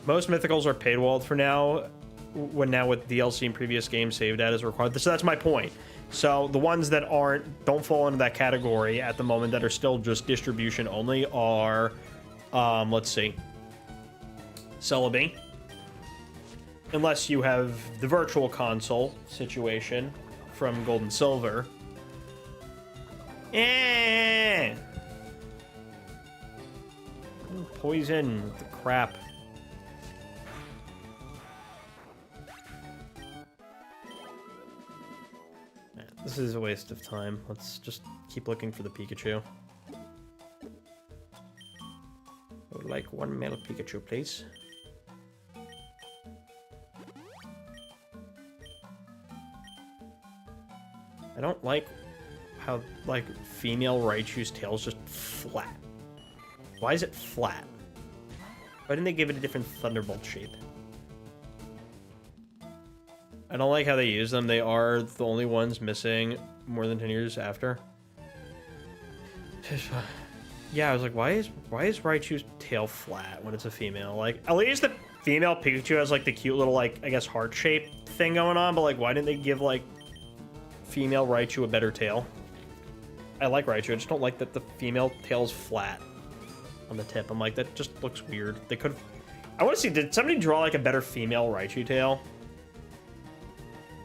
Most mythicals are paid walled for now, when now with DLC and previous games save data is required. So that's my point. So the ones that don't fall into that category at the moment that are still just distribution only are, let's see, Celebi. Unless you have the Virtual Console situation from Gold and Silver. Poison, the crap. This is a waste of time. Let's just keep looking for the Pikachu. I would like one male Pikachu, please. I don't like how, like, female Raichu's tail's just flat. Why is it flat? Why didn't they give it a different Thunderbolt shape? I don't like how they use them. They are the only ones missing more than 10 years after. Yeah, I was like, why is Raichu's tail flat when it's a female? Like, at least the female Pikachu has, like, the cute little, like, I guess, heart-shaped thing going on, but, like, why didn't they give, like, female Raichu a better tail? I like Raichu, I just don't like that the female tail's flat on the tip. I'm like, that just looks weird. They could... I want to see, did somebody draw, like, a better female Raichu tail?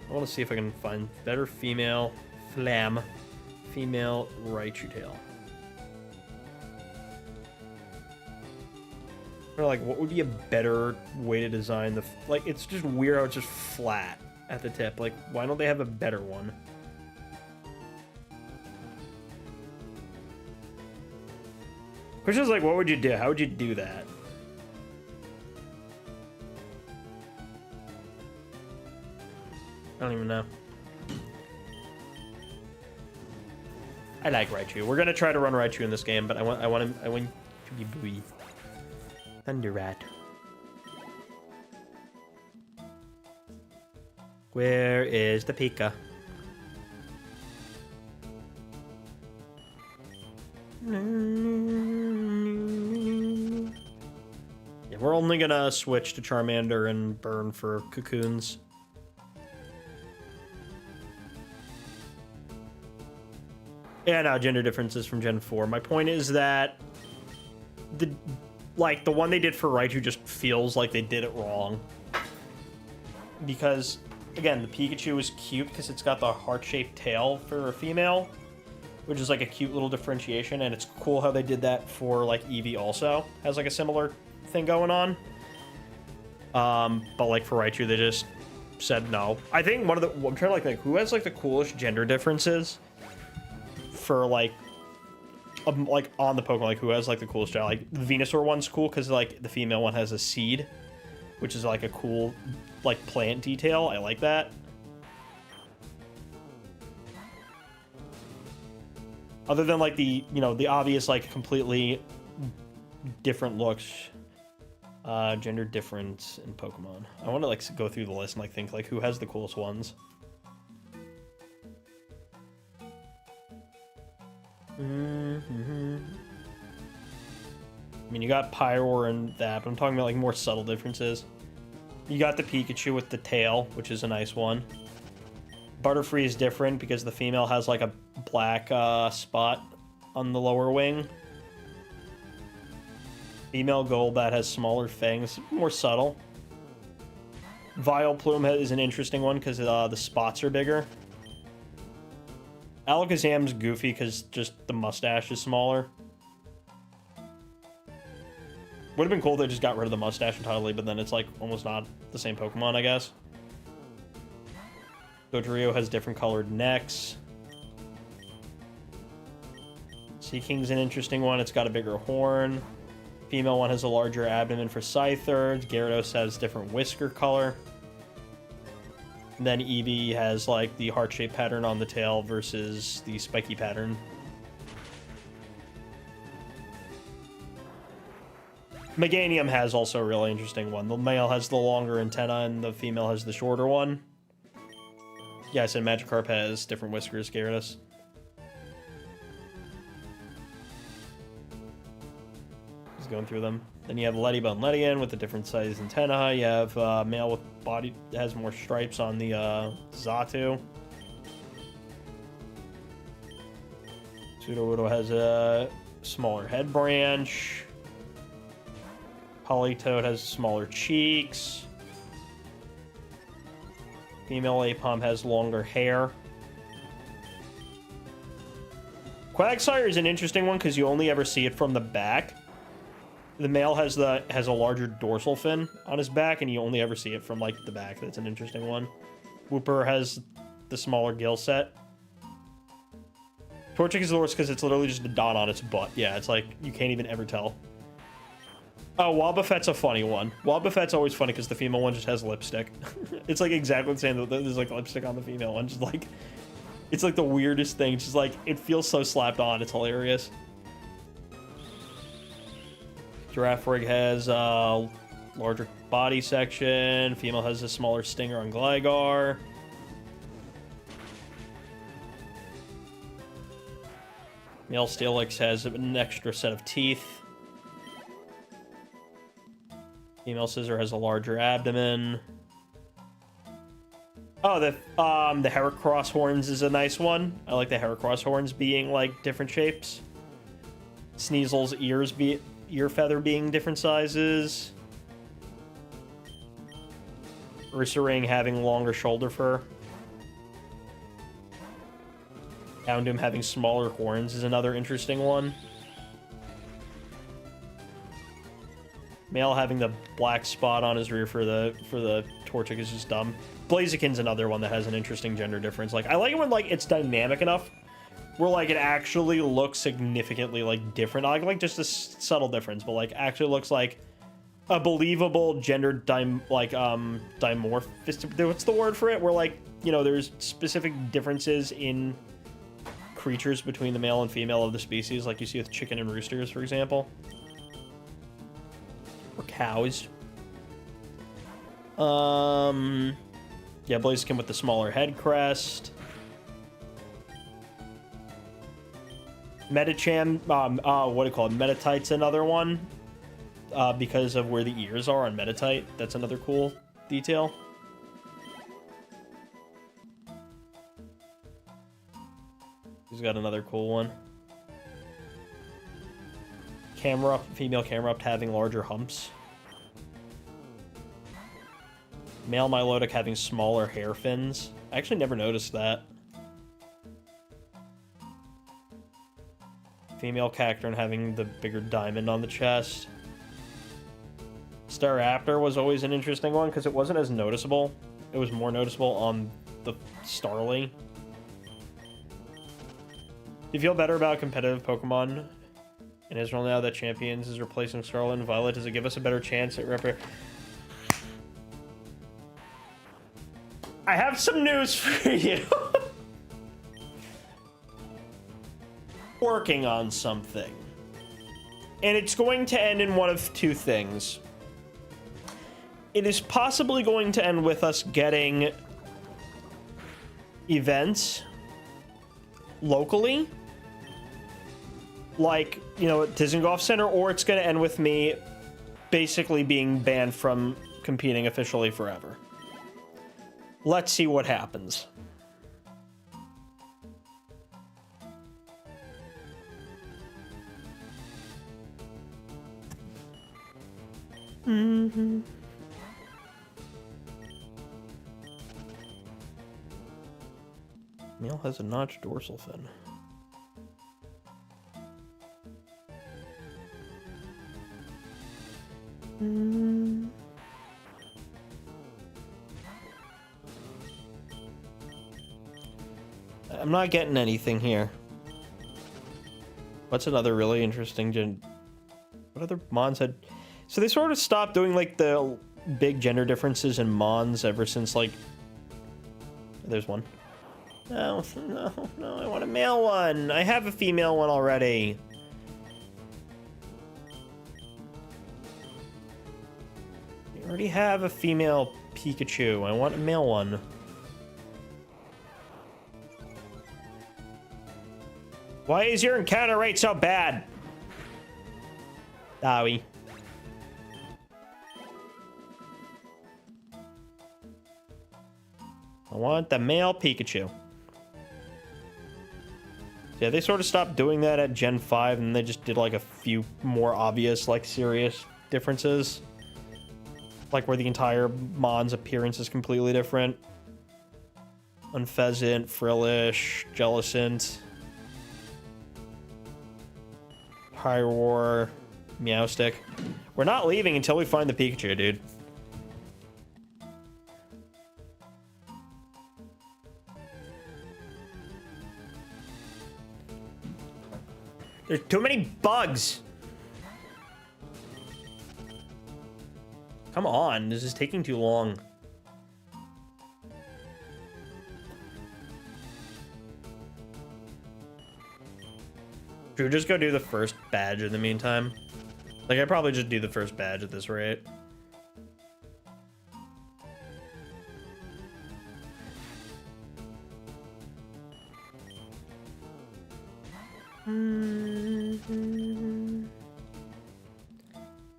I want to see if I can find better female female Raichu tail. Or like, what would be a better way to design the... Like, it's just weird how it's just flat at the tip. Like, why don't they have a better one? Question's like, what would you do? How would you do that? I don't even know. I like Raichu. We're gonna try to run Raichu in this game, but I want him to be Bui. Thunder Rat. Where is the Pika? Yeah, we're only gonna switch to Charmander and burn for cocoons. Yeah, no, gender differences from Gen 4. My point is that the like, the one they did for Raichu just feels like they did it wrong. Because, again, the Pikachu is cute because it's got the heart-shaped tail for a female, which is, like, a cute little differentiation, and it's cool how they did that for, like, Eevee also. Has, like, a similar thing going on. But, like, for Raichu, they just said no. I think one of the... I'm trying to, like, who has, like, the coolest gender differences for, like, on the Pokemon, like, who has, like, the coolest child? Like, the Venusaur one's cool because, like, the female one has a seed, which is, like, a cool, like, plant detail. I like that. Other than, like, the, you know, the obvious, like, completely different looks, gender difference in Pokemon. I want to, like, go through the list and, like, think, like, who has the coolest ones. I mean, you got Pyroar and that, but I'm talking about, like, more subtle differences. You got the Pikachu with the tail, which is a nice one. Butterfree is different because the female has, like, a black spot on the lower wing. Female Golbat has smaller fangs, more subtle. Vileplume is an interesting one because the spots are bigger. Alakazam's goofy because just the mustache is smaller. Would have been cool if they just got rid of the mustache entirely, but then it's, like, almost not the same Pokemon, I guess. Dodrio has different colored necks. Seaking's an interesting one. It's got a bigger horn. Female one has a larger abdomen for Scyther. Gyarados has different whisker color. And then Eevee has, like, the heart-shaped pattern on the tail versus the spiky pattern. Meganium has also a really interesting one. The male has the longer antenna and the female has the shorter one. Yeah, I said Magikarp has different whiskers, Gyarados. Just going through them. Then you have Ledybell and Ledian with a different size antenna. You have male with body has more stripes on the Xatu. Sudowoodo has a smaller head branch. Politoed has smaller cheeks. Female Apom has longer hair. Quagsire is an interesting one because you only ever see it from the back. The male has a larger dorsal fin on his back, and you only ever see it from, like, the back. That's an interesting one. Wooper has the smaller gill set. Torchic is the worst because it's literally just a dot on its butt. Yeah, it's like you can't even ever tell. Oh, Wobbuffet's a funny one. Wobbuffet's always funny because the female one just has lipstick. It's, like, exactly the same. There's, like, lipstick on the female one. Just, like, it's, like, the weirdest thing. It's just, like, it feels so slapped on. It's hilarious. Girafarig has a larger body section. Female has a smaller stinger on Gligar. Male Steelix has an extra set of teeth. Female Scizor has a larger abdomen. Oh, the Heracross horns is a nice one. I like the Heracross horns being, like, different shapes. Sneasel's ear feather being different sizes. Ursaring having longer shoulder fur. Houndoom having smaller horns is another interesting one. Male having the black spot on his rear for the Torchic is just dumb. Blaziken's another one that has an interesting gender difference. Like, I like it when, like, it's dynamic enough where, like, it actually looks significantly, like, different. I like just a subtle difference, but, like, actually looks like a believable gender dimorphism. What's the word for it? Where, like, you know, there's specific differences in creatures between the male and female of the species, like you see with chicken and roosters, for example. Or cows. Yeah, Blaziken with the smaller head crest. Metacham, what do you call it? Metatite's another one. Because of where the ears are on Metatite. That's another cool detail. He's got another cool one. female camera up having larger humps. Male Milotic having smaller hair fins. I actually never noticed that. Female Cacturn having the bigger diamond on the chest. Staraptor was always an interesting one because it wasn't as noticeable. It was more noticeable on the Starly. Do you feel better about competitive Pokemon in Israel now that Champions is replacing Scarlet and Violet? Does it give us a better chance at I have some news for you. Working on something. And it's going to end in one of two things. It is possibly going to end with us getting events locally, like, you know, at Dizengoff Center, or it's going to end with me basically being banned from competing officially forever. Let's see what happens. Mm-hmm. Male has a notched dorsal fin. I'm not getting anything here. What's another really interesting what other Mons had? So they sort of stopped doing like the big gender differences in Mons ever since like... There's one. No, I want a male one. I have a female one already. I already have a female Pikachu. I want a male one. Why is your encounter rate so bad? Dowie. I want the male Pikachu. Yeah, they sort of stopped doing that at Gen 5, and they just did like a few more obvious, like, serious differences. Like where the entire Mon's appearance is completely different. Unpheasant, Frillish, Jellicent, Pyroar, Meowstic. We're not leaving until we find the Pikachu, dude. There's too many bugs. Come on, this is taking too long. Should we just go do the first badge in the meantime? Like, I'd probably just do the first badge at this rate.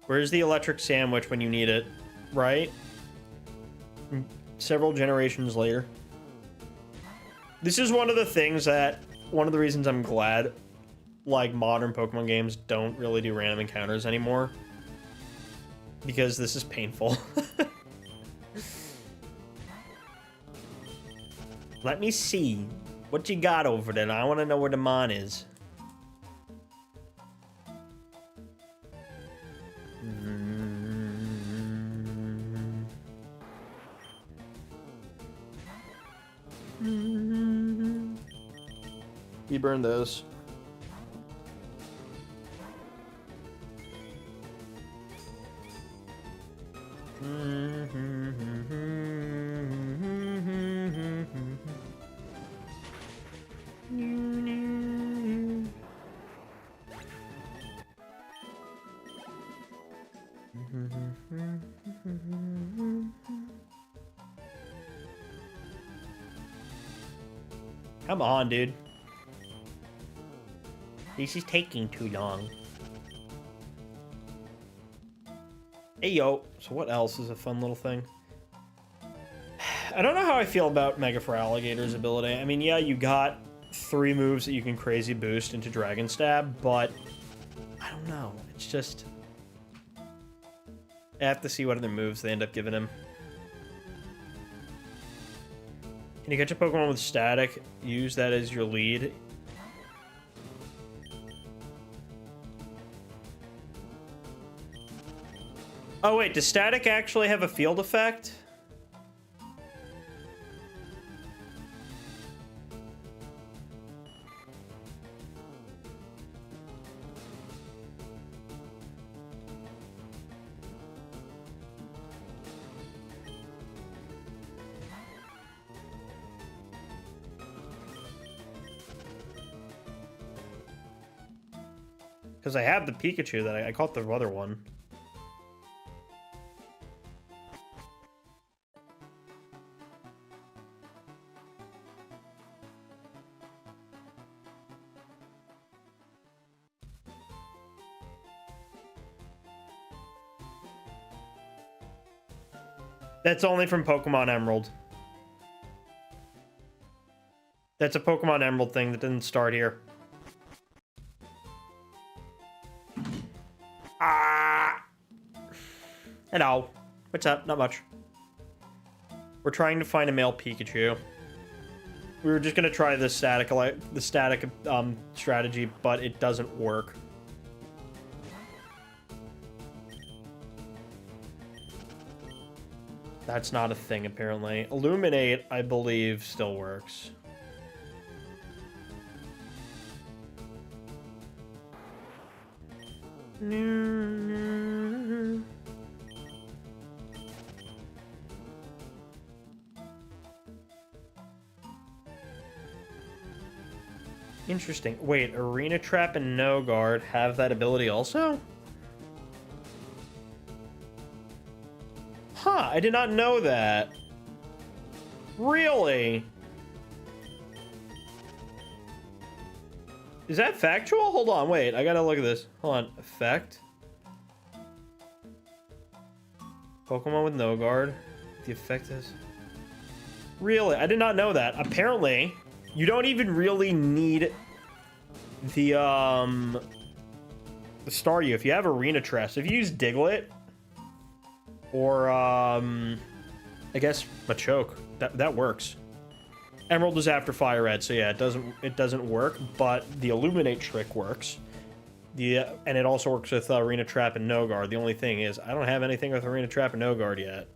Where's the electric sandwich when you need it, right? Several generations later. This is one of the things that, one of the reasons I'm glad, like, modern Pokemon games don't really do random encounters anymore. Because this is painful. Let me see. What you got over there? I want to know where the Mon is. You burn those. Come on, dude. This is taking too long. Hey, yo. So what else is a fun little thing? I don't know how I feel about Mega Feraligator's ability. I mean, yeah, you got 3 moves that you can crazy boost into Dragon Stab, but I don't know. It's just... I have to see what other moves they end up giving him. Can you catch a Pokemon with static? Use that as your lead. Oh wait, does static actually have a field effect? Because I have the Pikachu that I caught the other one. That's only from Pokemon Emerald. That's a Pokemon Emerald thing that didn't start here. Ah! Hello. What's up? Not much. We're trying to find a male Pikachu. We were just gonna try the static strategy, but it doesn't work. That's not a thing, apparently. Illuminate, I believe, still works. Interesting. Wait, Arena Trap and No Guard have that ability also? Huh, I did not know that. Really? Is that factual? Hold on, wait. I gotta look at this. Hold on. Effect. Pokemon with no guard. The effect is... Really? I did not know that. Apparently, you don't even really need the Staryu. If you have Arena Trap, if you use Diglett, or, I guess Machoke, that works. Emerald is after FireRed, so yeah, it doesn't work, but the Illuminate trick works. And it also works with Arena Trap and No Guard. The only thing is, I don't have anything with Arena Trap and No Guard yet.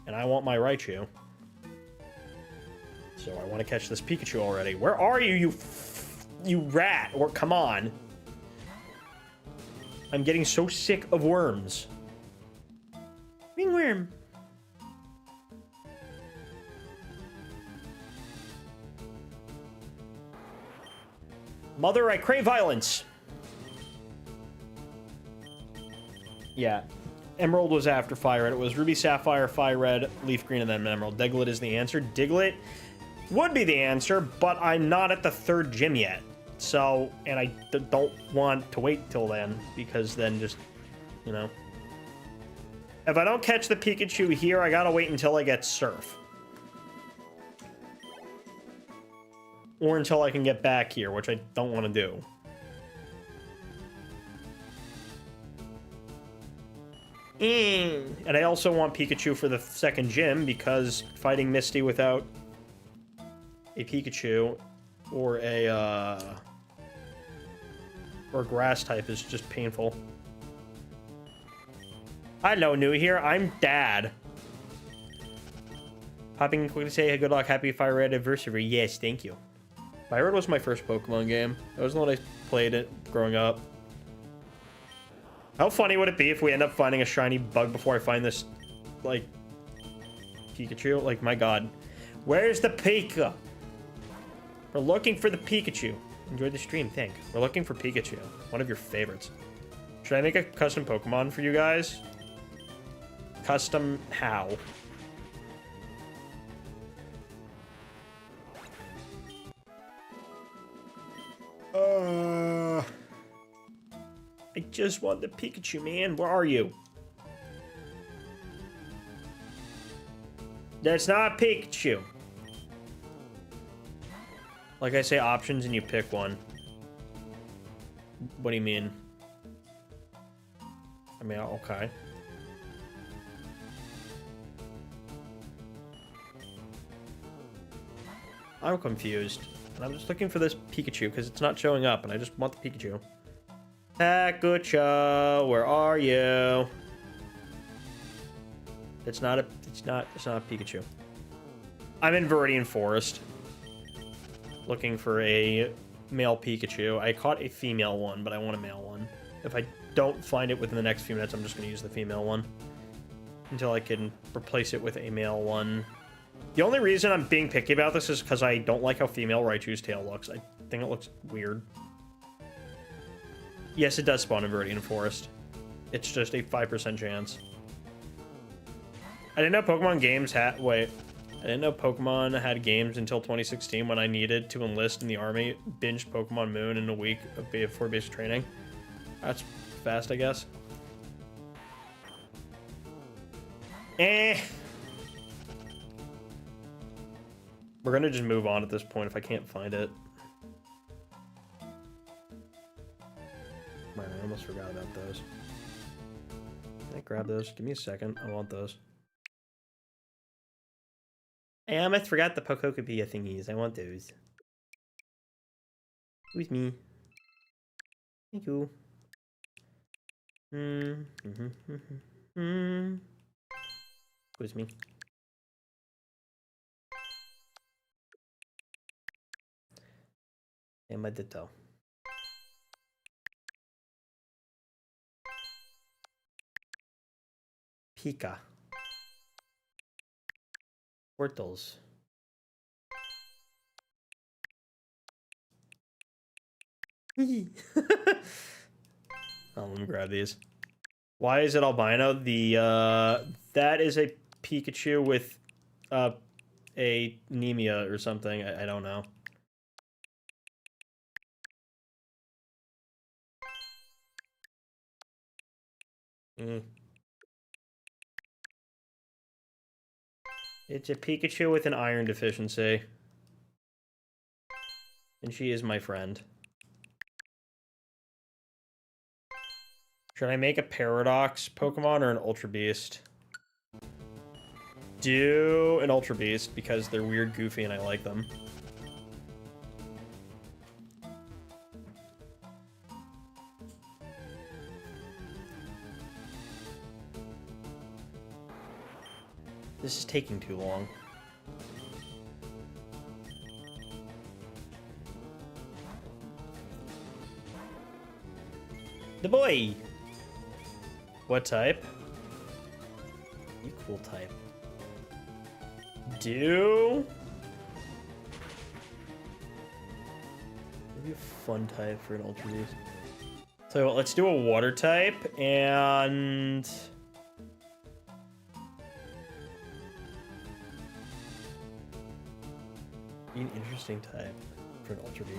And I want my Raichu. So I want to catch this Pikachu already. Where are you, you rat? Or come on. I'm getting so sick of worms. Ringworm. Mother, I crave violence. Yeah. Emerald was after FireRed. It was Ruby, Sapphire, FireRed, Leaf Green, and then Emerald. Diglett is the answer. Diglett would be the answer, but I'm not at the 3rd gym yet. So, and I don't want to wait till then, because then just, you know. If I don't catch the Pikachu here, I gotta wait until I get Surf. Or until I can get back here, which I don't want to do. And I also want Pikachu for the 2nd gym, because fighting Misty without a Pikachu or a grass type is just painful. Hello, new here. I'm Dad. Popping quickly to say good luck, happy FireRed anniversary. Yes, thank you. FireRed was my first Pokemon game. That was the one I played it growing up. How funny would it be if we end up finding a shiny bug before I find this, like, Pikachu? Like, my god. Where's the Pika? We're looking for the Pikachu. Enjoy the stream, thanks. We're looking for Pikachu. One of your favorites. Should I make a custom Pokemon for you guys? Custom how? I just want the Pikachu, man. Where are you? That's not Pikachu. Like I say, options and you pick one. What do you mean? I mean, okay. I'm confused. And I'm just looking for this Pikachu because it's not showing up and I just want the Pikachu. Hakucho, where are you? It's not a Pikachu. I'm in Viridian Forest looking for a male Pikachu. I caught a female one, but I want a male one. If I don't find it within the next few minutes, I'm just going to use the female one until I can replace it with a male one. The only reason I'm being picky about this is because I don't like how female Raichu's tail looks. I think it looks weird. Yes, it does spawn in Viridian Forest. It's just a 5% chance. I didn't know Pokemon games had... Wait. I didn't know Pokemon had games until 2016 when I needed to enlist in the army. Binged Pokemon Moon in a week before basic training. That's fast, I guess. We're gonna just move on at this point if I can't find it. Man, I almost forgot about those. Can I grab those? Give me a second. I want those. I almost forgot the Pokokopia thingies. I want those. Who's me? Thank you. Who's me? And my Ditto. Pika. Portals. Oh, let me grab these. Why is it albino? That is a Pikachu with a anemia or something. I don't know. It's a Pikachu with an iron deficiency. And she is my friend. Should I make a Paradox Pokemon or an Ultra Beast? Do an Ultra Beast because they're weird, goofy, and I like them. This is taking too long. The boy! What type? Equal type. Do... Maybe a fun type for an Ultra Beast. So let's do a water type and... Be an interesting type for an Ultra Beast.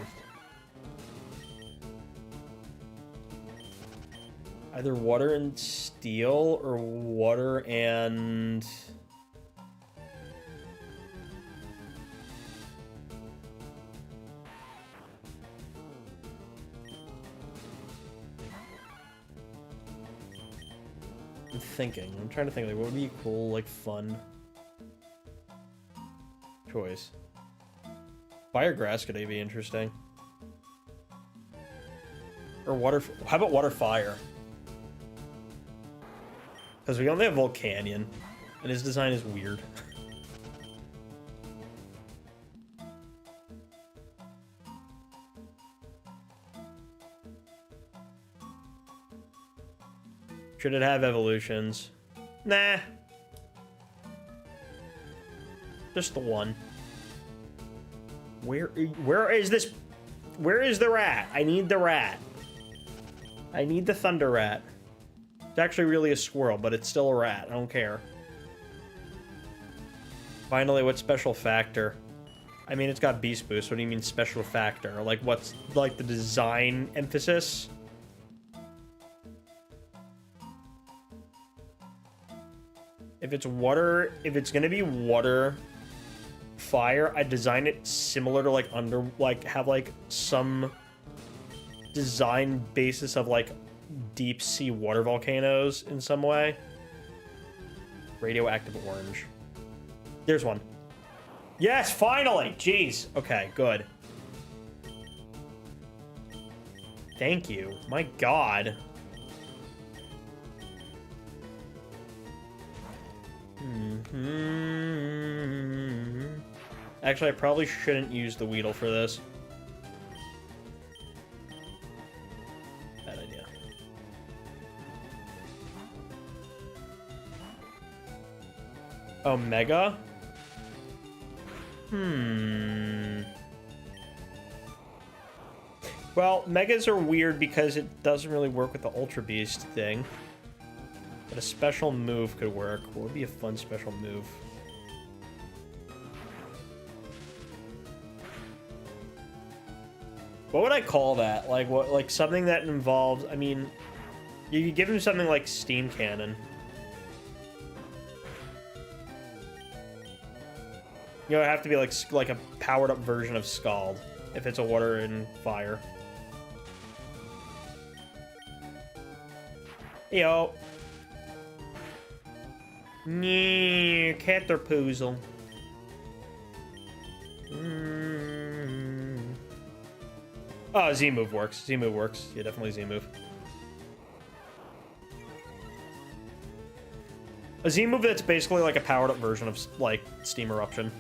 Either water and steel or water and... I'm thinking. I'm trying to think, like, what would be a cool, like, fun choice? Fire grass could be interesting. Or water... How about water fire? Because we only have Volcanion, and his design is weird. Should it have evolutions? Nah. Just the one. Where is this? Where is the rat? I need the rat. I need the Thunder Rat. It's actually really a squirrel, but it's still a rat. I don't care. Finally, what special factor? I mean, it's got Beast Boost. What do you mean special factor? Like, what's, like, the design emphasis? If it's water, if it's gonna be water, fire, I design it similar to, like, have, like, some design basis of, like, deep sea water volcanoes in some way. Radioactive orange. There's one. Yes, finally! Jeez. Okay, good. Thank you. My god. Actually, I probably shouldn't use the Weedle for this. Bad idea. Omega? Well, Megas are weird because it doesn't really work with the Ultra Beast thing. But a special move could work. What would be a fun special move? What would I call that? Like what? Like something that involves. I mean, you could give him something like Steam Cannon. You know, it'd have to be like a powered up version of Scald if it's a water and fire. Yo. Nee, Caterpoozle. Oh, Z-move works. Z-move works. Yeah, definitely Z-move. A Z-move that's basically like a powered-up version of, like, Steam Eruption.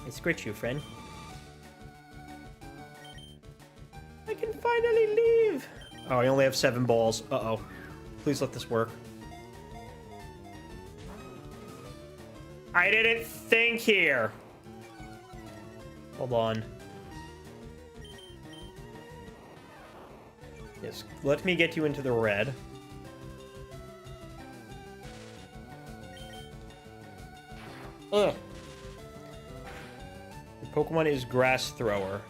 I scritch you, friend. I can finally leave! Oh, I only have 7 balls. Uh-oh. Please let this work. I didn't think here. Hold on. Yes, let me get you into the red. Ugh. The Pokemon is Grass Thrower.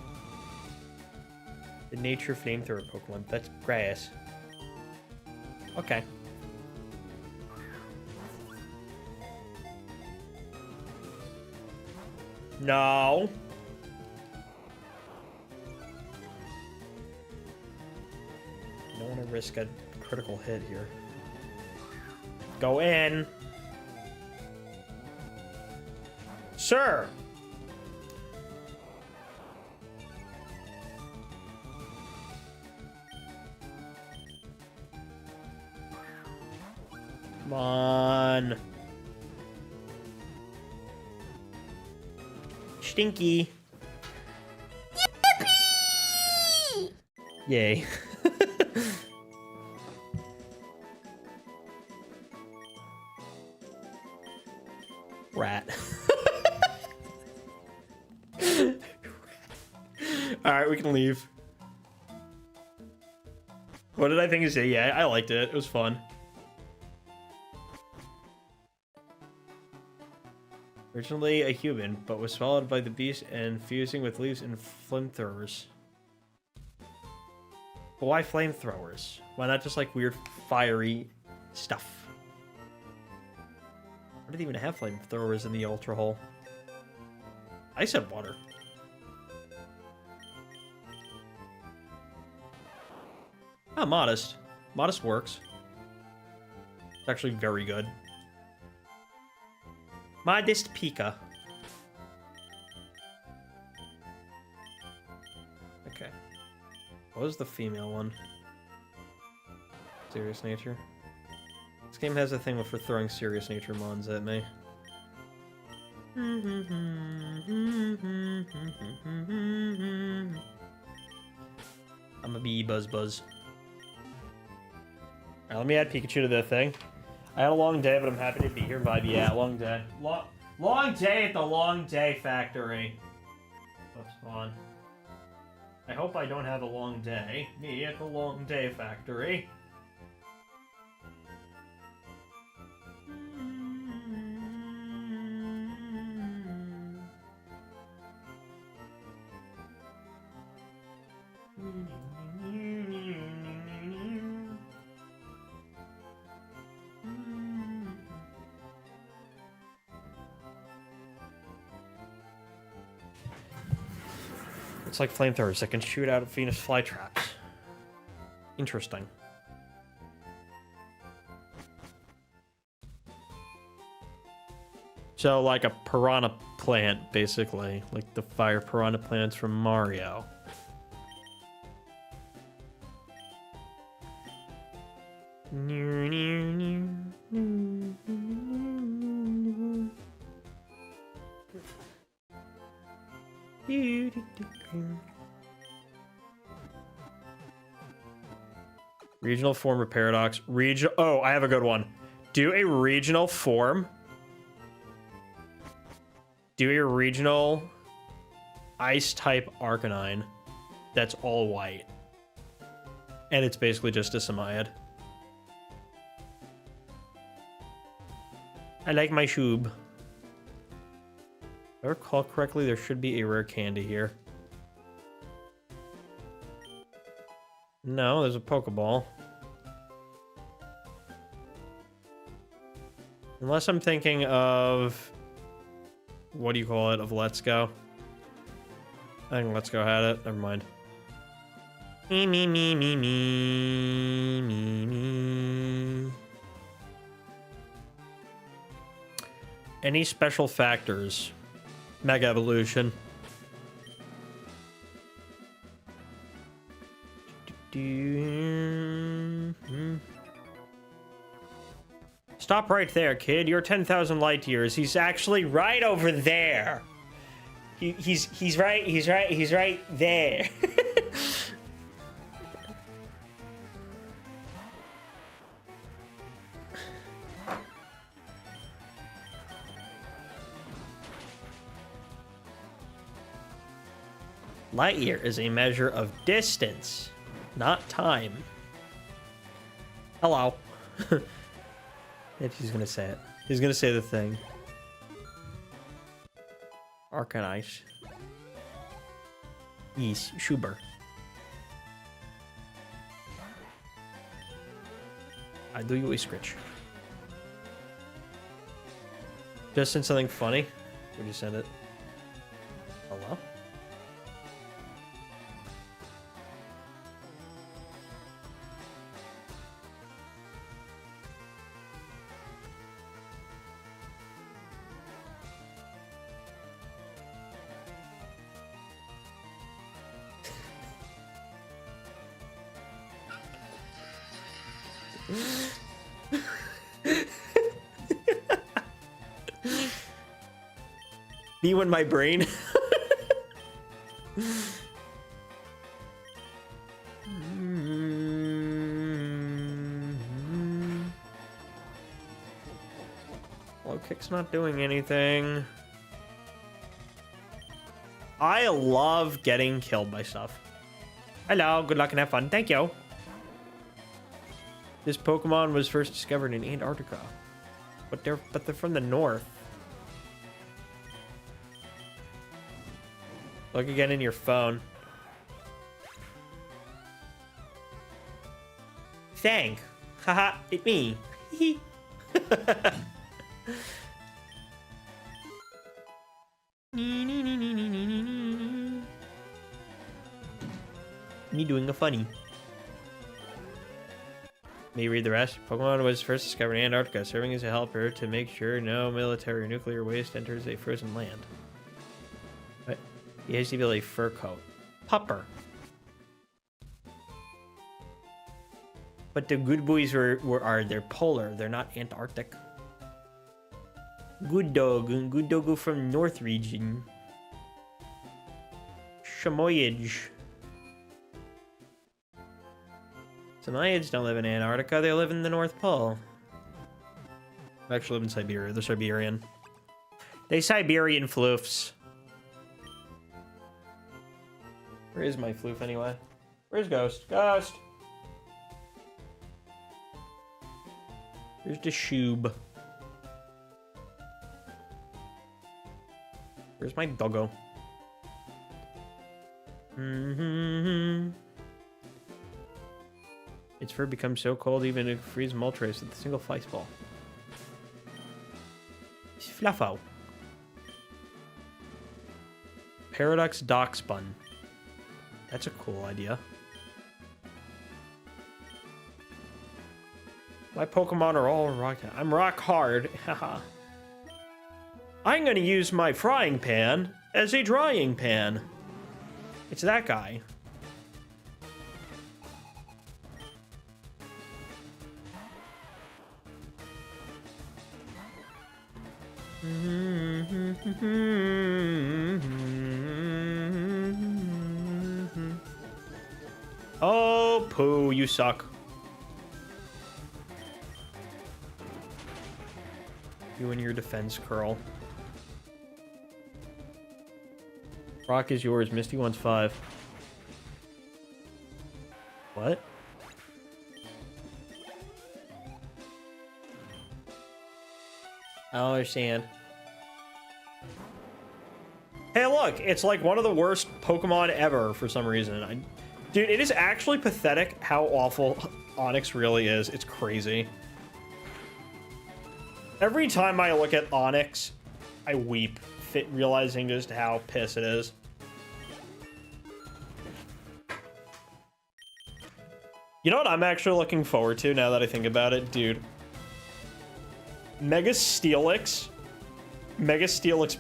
The Nature Flamethrower Pokemon. That's grass. Okay. No. I don't want to risk a critical hit here. Go in. Sir. Come on. Stinky. Yippee! Yay. Rat. Alright, we can leave. What did I think of it? Yeah, I liked it. It was fun. Originally a human, but was swallowed by the beast and fusing with leaves and flamethrowers. But why flamethrowers? Why not just like weird fiery stuff? I didn't even have flamethrowers in the Ultra Hole. I said water. Ah, Modest. Modest works. It's actually very good. Modest Pika. Okay. What was the female one? Serious Nature. This game has a thing for throwing Serious Nature mons at me. I'm a bee buzz. Alright, let me add Pikachu to the thing. I had a long day, but I'm happy to be here. Vibe, yeah, long day. Long day at the Long Day Factory. That's fun. I hope I don't have a long day. Me at the Long Day Factory. It's like flamethrowers that can shoot out of Venus flytraps. Interesting. So, like a piranha plant, basically. Like the fire piranha plants from Mario. Regional form of paradox. Oh, I have a good one. Do a regional form. Do a regional ice type Arcanine that's all white. And it's basically just a Samayad. I like my Shoob. If I recall correctly, there should be a rare candy here. No, there's a Pokeball. Unless I'm thinking of... What do you call it? Of Let's Go? I think Let's Go had it. Never mind. Me, me, me, me, me, me, me. Any special factors? Mega Evolution. Stop right there, kid. You're 10,000 light years. He's actually right over there. He's right there. Light year is a measure of distance, not time. Hello. If he's gonna say it. He's gonna say the thing. Arcanine. Yes, Schuber. I do you a scritch. Just send something funny. Would you send it? Hello? You in my brain. Low kick's not doing anything. I love getting killed by stuff. Hello, good luck and have fun. Thank you. This Pokemon was first discovered in Antarctica, but they're from the north. Look again in your phone. Thank. Haha, it me. Me doing a funny. May read the rest. Pokemon was first discovered in Antarctica, serving as a helper to make sure no military or nuclear waste enters a frozen land. What? He has the ability fur coat. Pupper. But the good boys they're polar, they're not Antarctic. Good dog, and good doggo from North region. Shamoyage. Samoyeds don't live in Antarctica, they live in the North Pole. They actually live in Siberia, they're Siberian. They Siberian floofs. Where is my floof anyway? Where's Ghost? Ghost! Here's the Shoob. Where's my doggo? Its fur becomes so cold even if it freezes Moltres with a single flight ball. Fluffo. Paradox Dockspun. That's a cool idea. My Pokemon are all rock. I'm rock hard. Haha. I'm gonna use my frying pan as a drying pan. It's that guy. Oh, Pooh, you suck. You and your defense curl. Rock is yours. Misty wants 5. What? I don't understand. Hey, look, it's like one of the worst Pokemon ever for some reason. Dude, it is actually pathetic how awful Onix really is. It's crazy. Every time I look at Onix, I weep, realizing just how pissed it is. You know what I'm actually looking forward to now that I think about it? Dude. Mega Steelix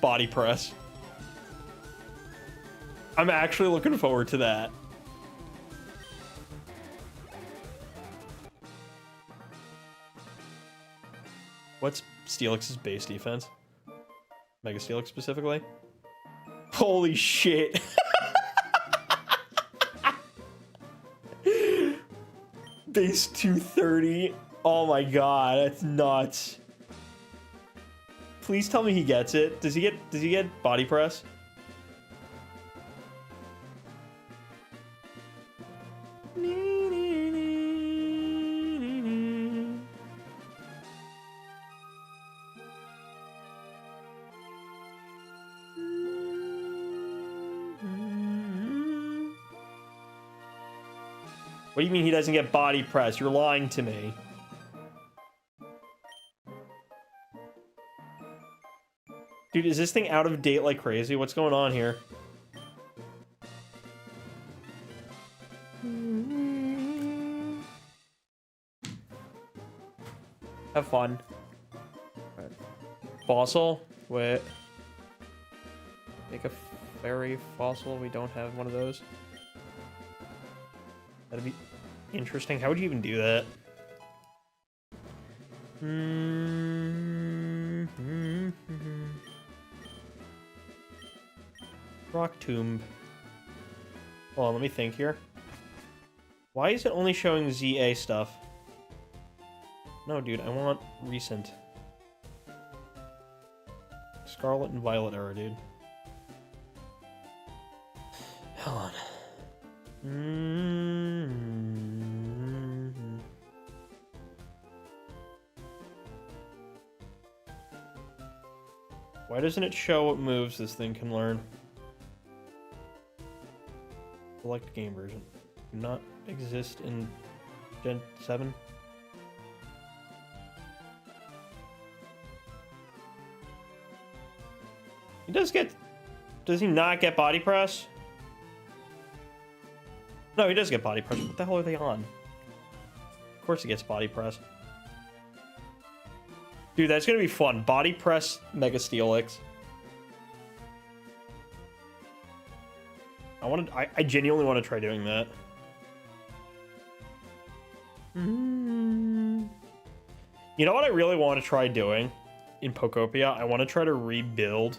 body press. I'm actually looking forward to that. What's Steelix's base defense? Mega Steelix specifically? Holy shit. Base 230. Oh my god, that's nuts. Please tell me he gets it. Does he get body press? What do you mean he doesn't get body press? You're lying to me. Dude, is this thing out of date like crazy? What's going on here? Have fun. Right. Fossil? Wait. Make a fairy fossil. We don't have one of those. That'd be interesting. How would you even do that? Rock tomb. Hold on, let me think here. Why is it only showing ZA stuff? No, dude, I want recent. Scarlet and Violet era, dude. Hold on. Why doesn't it show what moves this thing can learn? Select game version. Do not exist in Gen 7. He does get... Does he not get body press? No, he does get body press. What the hell are they on? Of course he gets body press. Dude, that's gonna be fun. Body press Mega Steelix. I genuinely want to try doing that. You know what I really want to try doing in Pokopia? I want to try to rebuild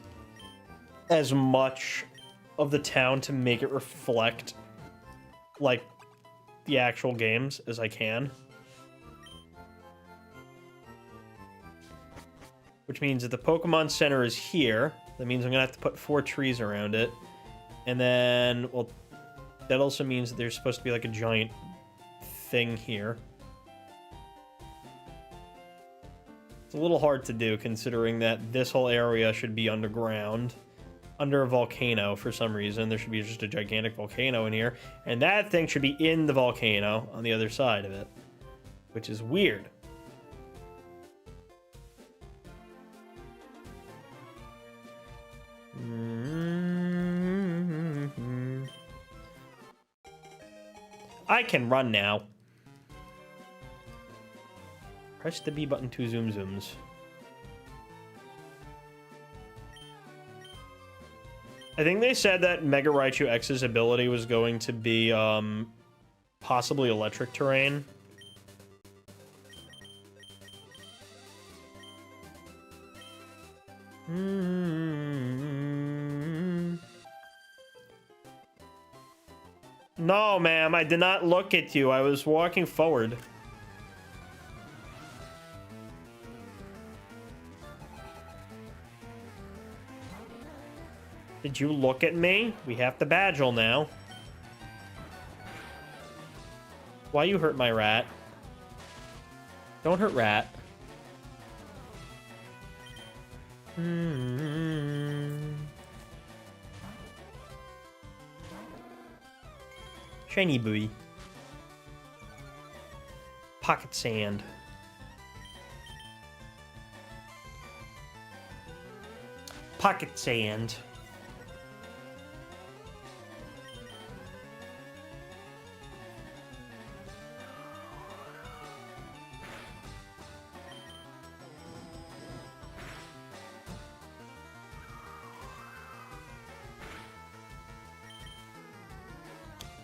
as much of the town to make it reflect like the actual games as I can. Which means that the Pokemon Center is here. That means I'm gonna have to put 4 trees around it. And then, well, that also means that there's supposed to be like a giant thing here. It's a little hard to do considering that this whole area should be underground, under a volcano for some reason. There should be just a gigantic volcano in here, and that thing should be in the volcano on the other side of it, which is weird. I can run now. Press the B button to zoom zooms. I think they said that Mega Raichu X's ability was going to be possibly electric terrain. No, ma'am, I did not look at you. I was walking forward. Did you look at me? We have to badgel now. Why you hurt my rat? Don't hurt rat. Shiny buoy. Pocket sand. Pocket sand.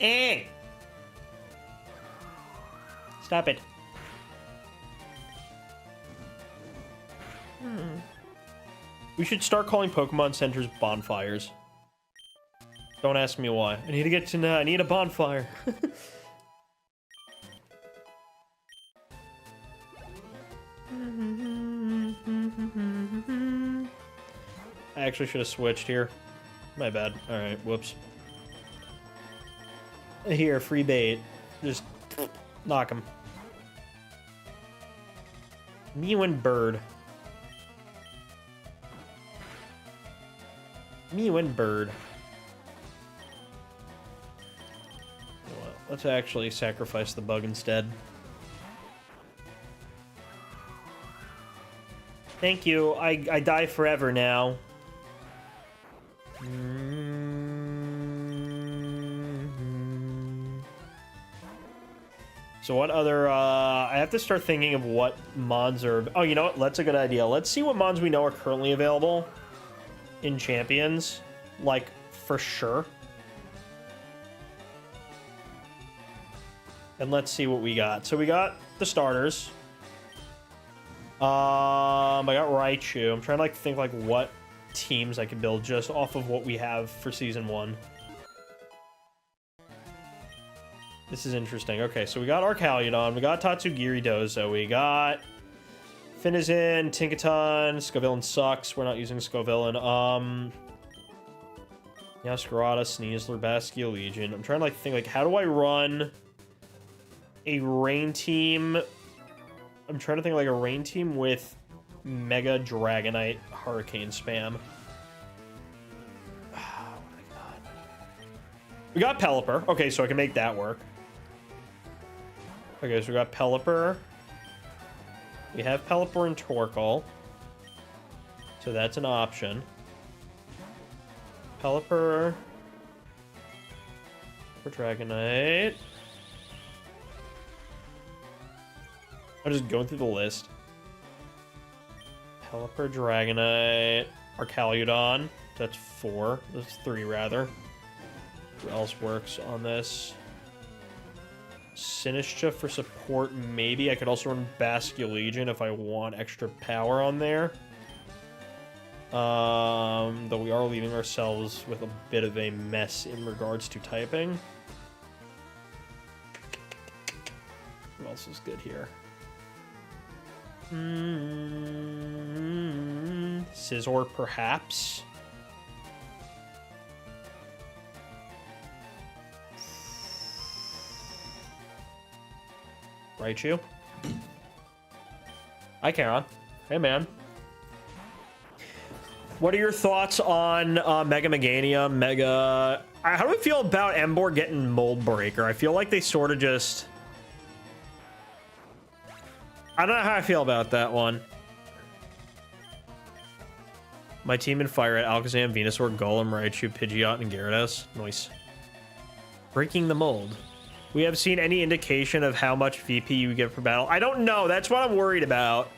Eh! Stop it. We should start calling Pokemon centers bonfires. Don't ask me why. I need to get to know. I need a bonfire. I actually should have switched here. My bad. Alright, whoops. Here, free bait. Just knock him. Mew and Bird. Mew and Bird. You know what? Let's actually sacrifice the bug instead. Thank you. I die forever now. So what other, I have to start thinking of what mons are, oh, you know what, that's a good idea. Let's see what mons we know are currently available in Champions, like, for sure. And let's see what we got. So we got the starters. I got Raichu. I'm trying to, like, think, like, what teams I could build just off of what we have for Season 1. This is interesting. Okay, so we got Arcaludon, we got Tatsugiri Dozo, we got Finizen, Tinkaton, Scovillain sucks. We're not using Scovillain. Yaskarada, Sneasler, Baskia, Legion. I'm trying to like think like how do I run a rain team? I'm trying to think like a rain team with Mega Dragonite Hurricane spam. Oh my god. We got Pelipper. Okay, so I can make that work. Okay, so we got Pelipper. We have Pelipper and Torkoal. So that's an option. Pelipper. For Dragonite. I'm just going through the list. Pelipper, Dragonite, Arcaludon. That's 4. That's 3, rather. Who else works on this? Sinistcha for support, maybe. I could also run Baskia Legion if I want extra power on there. Though we are leaving ourselves with a bit of a mess in regards to typing. Who else is good here? Scizor, perhaps. Raichu. Hi, Karen. Hey, man. What are your thoughts on Mega Meganium, Mega... How do we feel about Emboar getting Mold Breaker? I feel like they sort of just... I don't know how I feel about that one. My team in FireRed, Alakazam, Venusaur, Golem, Raichu, Pidgeot, and Gyarados. Nice. Breaking the mold. We have seen any indication of how much VP you get per battle. I don't know. That's what I'm worried about.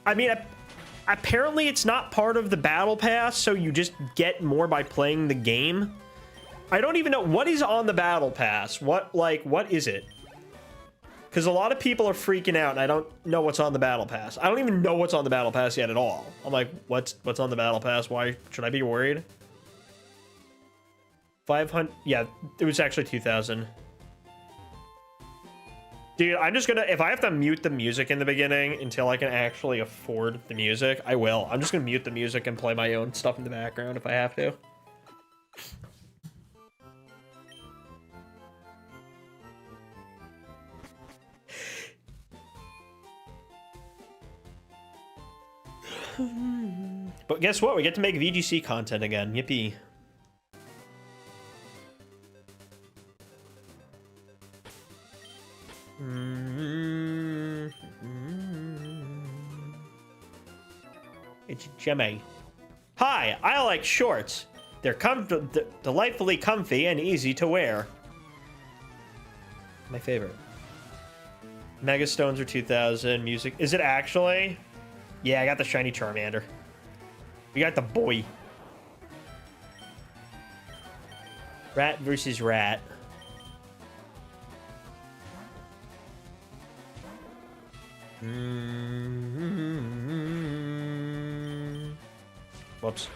I mean, apparently it's not part of the battle pass, so you just get more by playing the game. I don't even know what is on the battle pass. What is it? Because a lot of people are freaking out, and I don't know what's on the battle pass. I don't even know what's on the battle pass yet at all. I'm like, what's on the battle pass? Why should I be worried? 500. Yeah, it was actually 2,000. Dude, I'm just gonna, if I have to mute the music in the beginning until I can actually afford the music, I will. I'm just gonna mute the music and play my own stuff in the background if I have to. But guess what? We get to make VGC content again. Yippee. It's Jemmy. Hi, I like shorts. They're delightfully comfy and easy to wear. My favorite. Mega Stones are 2,000. Music. Is it actually? Yeah, I got the shiny Charmander. We got the boy. Rat versus rat. Whoops.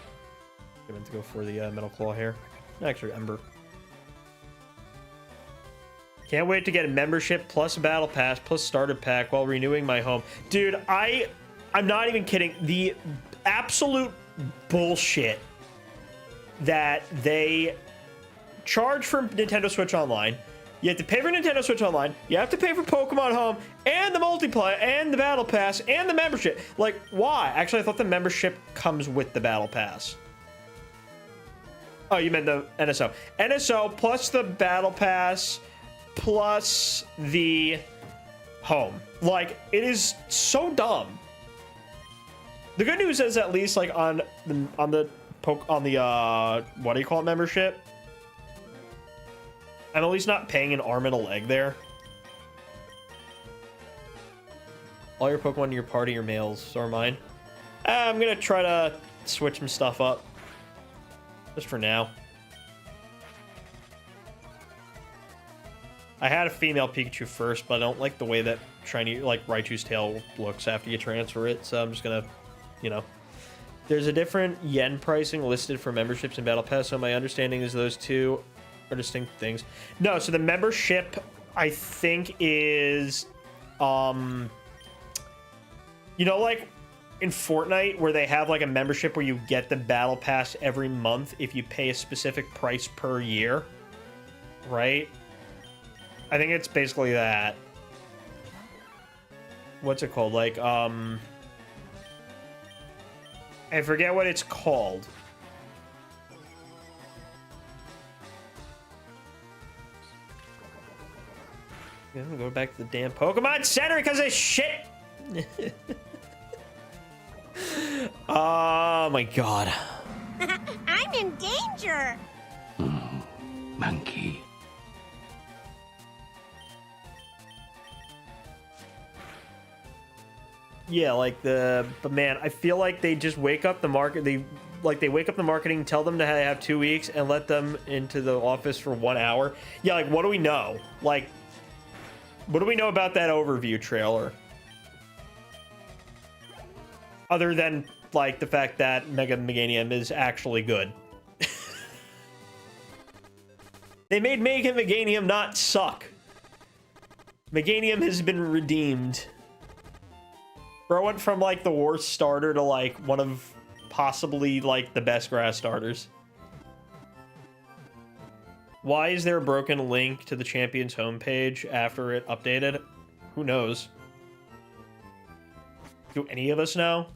I meant to go for the Metal Claw here. Actually, Ember. Can't wait to get a membership plus a battle pass plus starter pack while renewing my home. Dude, I'm not even kidding. The absolute bullshit that they charge for Nintendo Switch Online. You have to pay for Nintendo Switch Online. You have to pay for Pokemon Home and the multiplayer and the Battle Pass and the membership. Like, why? Actually, I thought the membership comes with the Battle Pass. Oh, you meant the NSO. NSO plus the Battle Pass plus the Home. Like, it is so dumb. The good news is at least like on the what do you call it, membership? I'm at least not paying an arm and a leg there. All your Pokemon in your party are males, so are mine. I'm gonna try to switch some stuff up. Just for now. I had a female Pikachu first, but I don't like the way that shiny, like, Raichu's tail looks after you transfer it, so I'm just gonna, you know. There's a different yen pricing listed for memberships and Battle Pass, so my understanding is those two are distinct things. No, so the membership, I think, is, you know, like in Fortnite, where they have like a membership where you get the Battle Pass every month if you pay a specific price per year, right? I think it's basically that. What's it called? Like, I forget what it's called. I'm gonna go back to the damn Pokemon Center because of shit. Oh my god. I'm in danger. Monkey. Yeah, like but man, I feel like they just wake up the market. They wake up the marketing, tell them to have 2 weeks, and let them into the office for 1 hour. Yeah, like what do we know? Like, what do we know about that overview trailer? Other than, like, the fact that Mega Meganium is actually good. They made Mega Meganium not suck. Meganium has been redeemed. Bro went from, like, the worst starter to, like, one of possibly, like, the best grass starters. Why is there a broken link to the Champions homepage after it updated? Who knows? Do any of us know?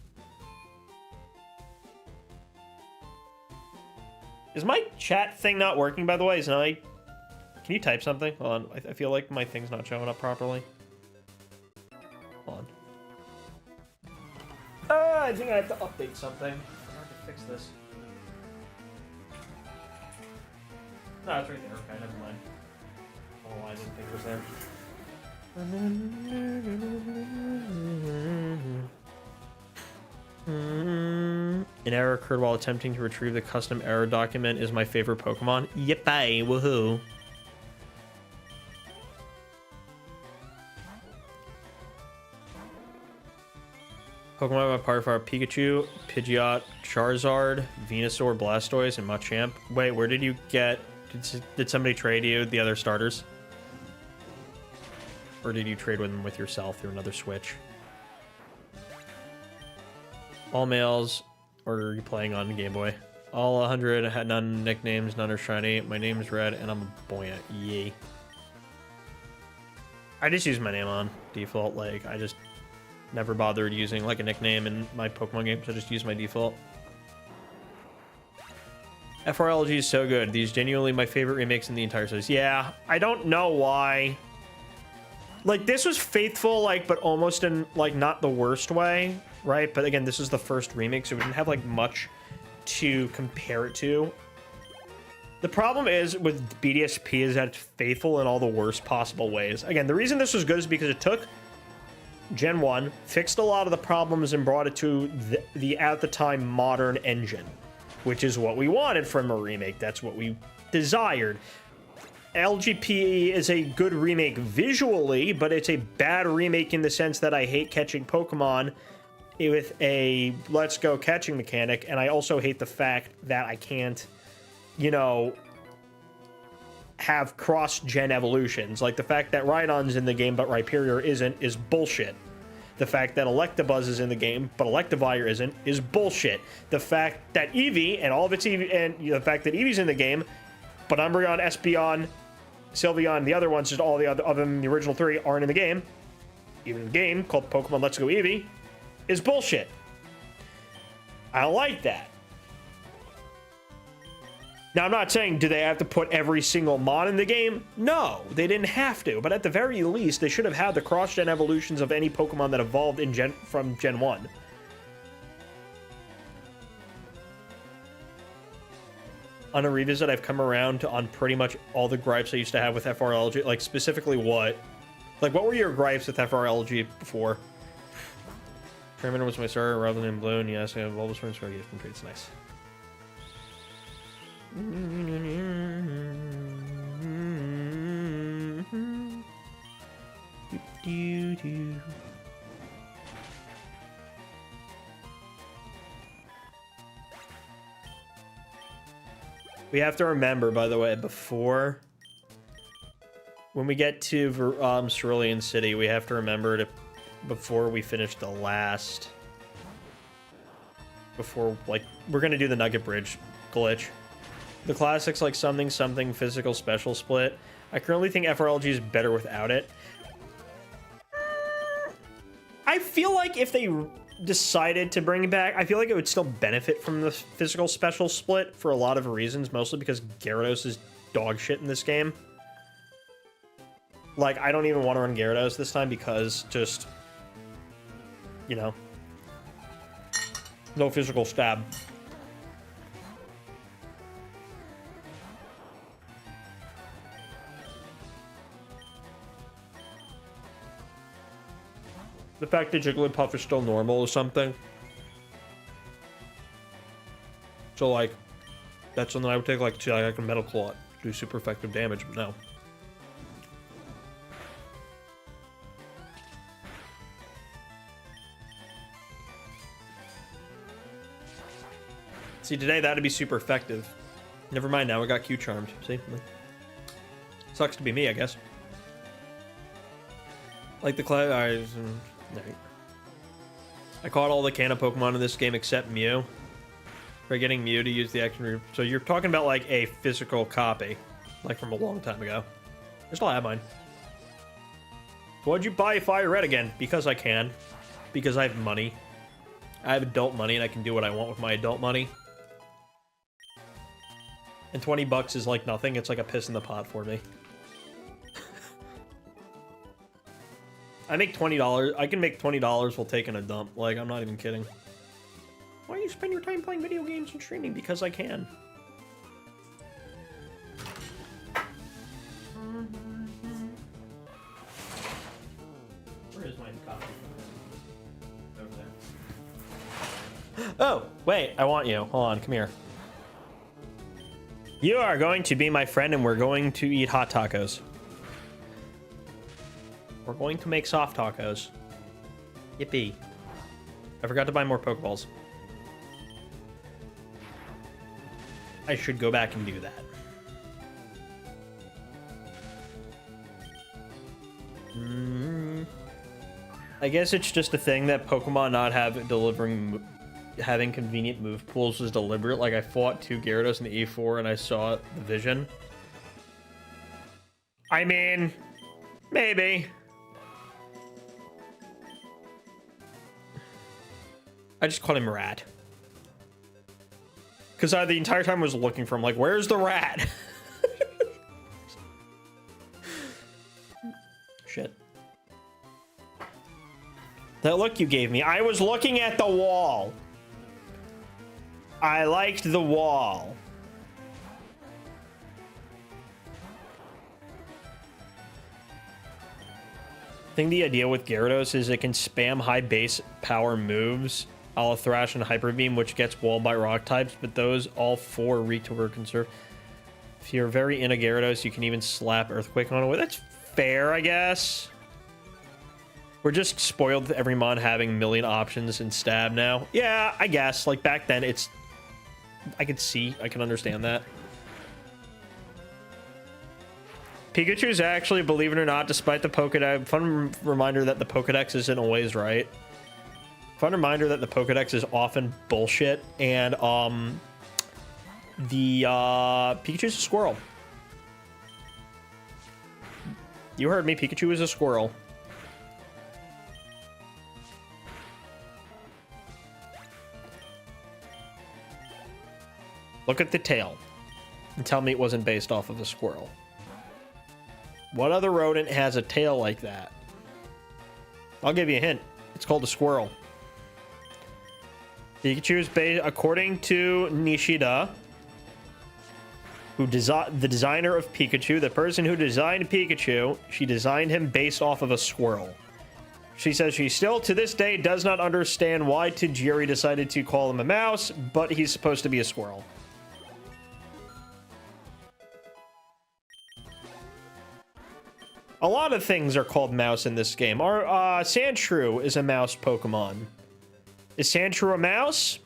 Is my chat thing not working, by the way? Can you type something? Hold on. I feel like my thing's not showing up properly. Hold on. I think I have to update something. I have to fix this. No, it's right there. Okay, never mind. Oh, I didn't think it was there. An error occurred while attempting to retrieve the custom error document is my favorite Pokemon. Yippee, woohoo. Pokemon by Fire Pikachu, Pidgeot, Charizard, Venusaur, Blastoise, and Machamp. Wait, where did you get... Did somebody trade you the other starters? Or did you trade with them with yourself through another Switch? All males, or are you playing on Game Boy? All 100 had none nicknames, none are shiny. My name is Red, and I'm a buoyant. Yay. I just use my name on default. Like, I just never bothered using like a nickname in my Pokemon games. I just use my default. FRLG is so good. These genuinely my favorite remakes in the entire series. Yeah, I don't know why. Like, this was faithful, like, but almost in, like, not the worst way, right? But again, this is the first remake, so we didn't have, like, much to compare it to. The problem is with BDSP is that it's faithful in all the worst possible ways. Again, the reason this was good is because it took Gen 1, fixed a lot of the problems, and brought it to the at the time, modern engine, which is what we wanted from a remake. That's what we desired. LGP is a good remake visually, but it's a bad remake in the sense that I hate catching Pokemon with a let's go catching mechanic, and I also hate the fact that I can't, you know, have cross-gen evolutions. Like, the fact that Rhydon's in the game but Rhyperior isn't is bullshit. The fact that Electabuzz is in the game but Electivire isn't is bullshit. The fact that Eevee and all of its Eevee, and the fact that Eevee's in the game but Umbreon, Espeon, Sylveon, the other ones, just all the other than the original three, aren't in the game. Even the game called Pokemon Let's Go Eevee is bullshit. I don't like that. Now, I'm not saying do they have to put every single mod in the game? No, they didn't have to. But at the very least, they should have had the cross-gen evolutions of any Pokemon that evolved in from Gen 1. On a revisit, I've come around on pretty much all the gripes I used to have with FRLG. Like, specifically what? Like, what were your gripes with FRLG before? Charmander was my starter rather than Balloon. Yes, I have Bulbasaur, so gift and traits. Nice. We have to remember, by the way, before... When we get to Cerulean City, we have to remember to... Before we finish the last... Before, like... We're gonna do the Nugget Bridge glitch. The classics like something something physical special split. I currently think FRLG is better without it. I feel like if they decided to bring it back, I feel like it would still benefit from the physical special split for a lot of reasons, mostly because Gyarados is dog shit in this game. Like, I don't even want to run Gyarados this time because just, you know, no physical stab. The fact that Jigglypuff is still normal or something. So, like, that's something I would take, like, to like a Metal Claw, do super effective damage, but no. See, today that'd be super effective. Never mind, now I got Q-Charmed. See? Sucks to be me, I guess. Like the I caught all the Kanna Pokemon in this game except Mew. By getting Mew to use the action route. So you're talking about like a physical copy, like from a long time ago. I still have mine. Why'd you buy FireRed again? Because I can. Because I have money. I have adult money and I can do what I want with my adult money. And 20 bucks is like nothing. It's like a piss in the pot for me. I make $20. I can make $20 while taking a dump. Like, I'm not even kidding. Why do you spend your time playing video games and streaming? Because I can. Oh, wait, I want you. Hold on, come here. You are going to be my friend and we're going to eat hot tacos. We're going to make soft tacos. Yippee. I forgot to buy more Pokeballs. I should go back and do that. I guess it's just a thing that Pokemon not having convenient move pools was deliberate. Like, I fought 2 Gyarados in the E4 and I saw the vision. I mean, maybe. I just called him Rat. Because I the entire time was looking for him, like, where's the rat? Shit. That look you gave me. I was looking at the wall. I liked the wall. I think the idea with Gyarados is it can spam high base power moves, a la Thrash and Hyper Beam, which gets walled by rock types, but those all 4 Retort conserve. If you're very into Gyarados, you can even slap Earthquake on it. Well, that's fair, I guess. We're just spoiled with every mon having a million options in stab now. Yeah, I guess. Like, back then, it's... I can understand that. Pikachu's actually, believe it or not, despite the Pokedex... Fun reminder that the Pokedex isn't always right. Fun reminder that the Pokedex is often bullshit. And, Pikachu's a squirrel. You heard me. Pikachu is a squirrel. Look at the tail and tell me it wasn't based off of a squirrel. What other rodent has a tail like that? I'll give you a hint. It's called a squirrel. Pikachu is based, according to Nishida, the designer of Pikachu, the person who designed Pikachu, she designed him based off of a squirrel. She says she still, to this day, does not understand why Tajiri decided to call him a mouse, but he's supposed to be a squirrel. A lot of things are called mouse in this game. Sandshrew is a mouse Pokemon. Is Sandshrew a mouse?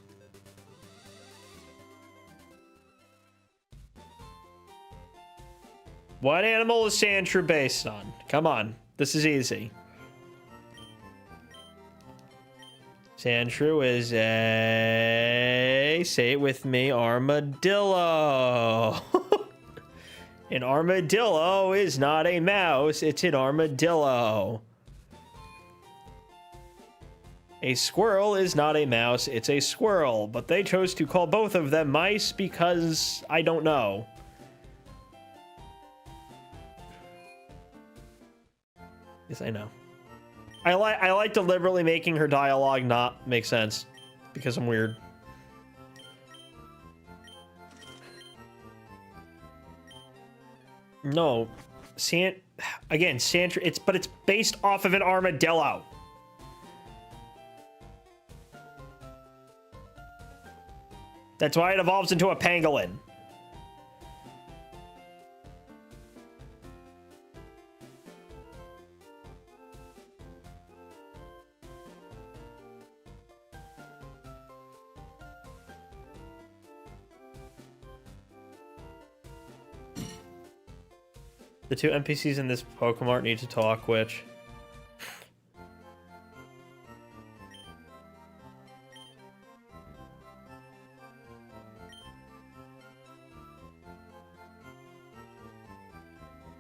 What animal is Sandshrew based on? Come on, this is easy. Sandshrew is a... Say it with me, armadillo. An armadillo is not a mouse, it's an armadillo. A squirrel is not a mouse, it's a squirrel. But they chose to call both of them mice because I don't know. Yes, I know. I like deliberately making her dialogue not make sense because I'm weird. No, again, Sandshrew, but it's based off of an armadillo. That's why it evolves into a pangolin. The 2 NPCs in this Pokemon need to talk, which...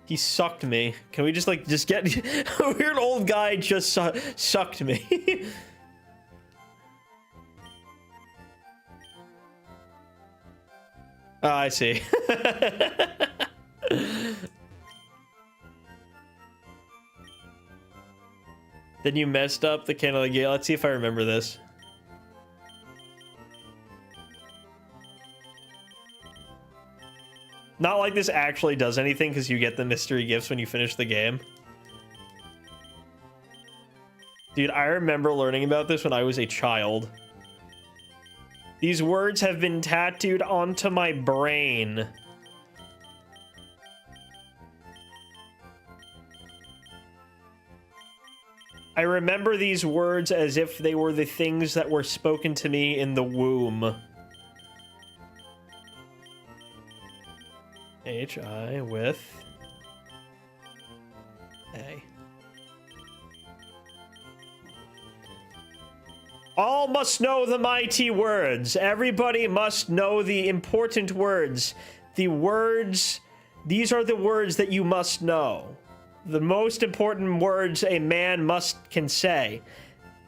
He sucked me. Can we just, like, just get... A weird old guy just sucked me. Oh, I see. Then you messed up the candle. Yeah, let's see if I remember this. Not like this actually does anything because you get the mystery gifts when you finish the game. Dude, I remember learning about this when I was a child. These words have been tattooed onto my brain. I remember these words as if they were the things that were spoken to me in the womb. H-I with A. All must know the mighty words. Everybody must know the important words. The words, these are the words that you must know. The most important words a man can say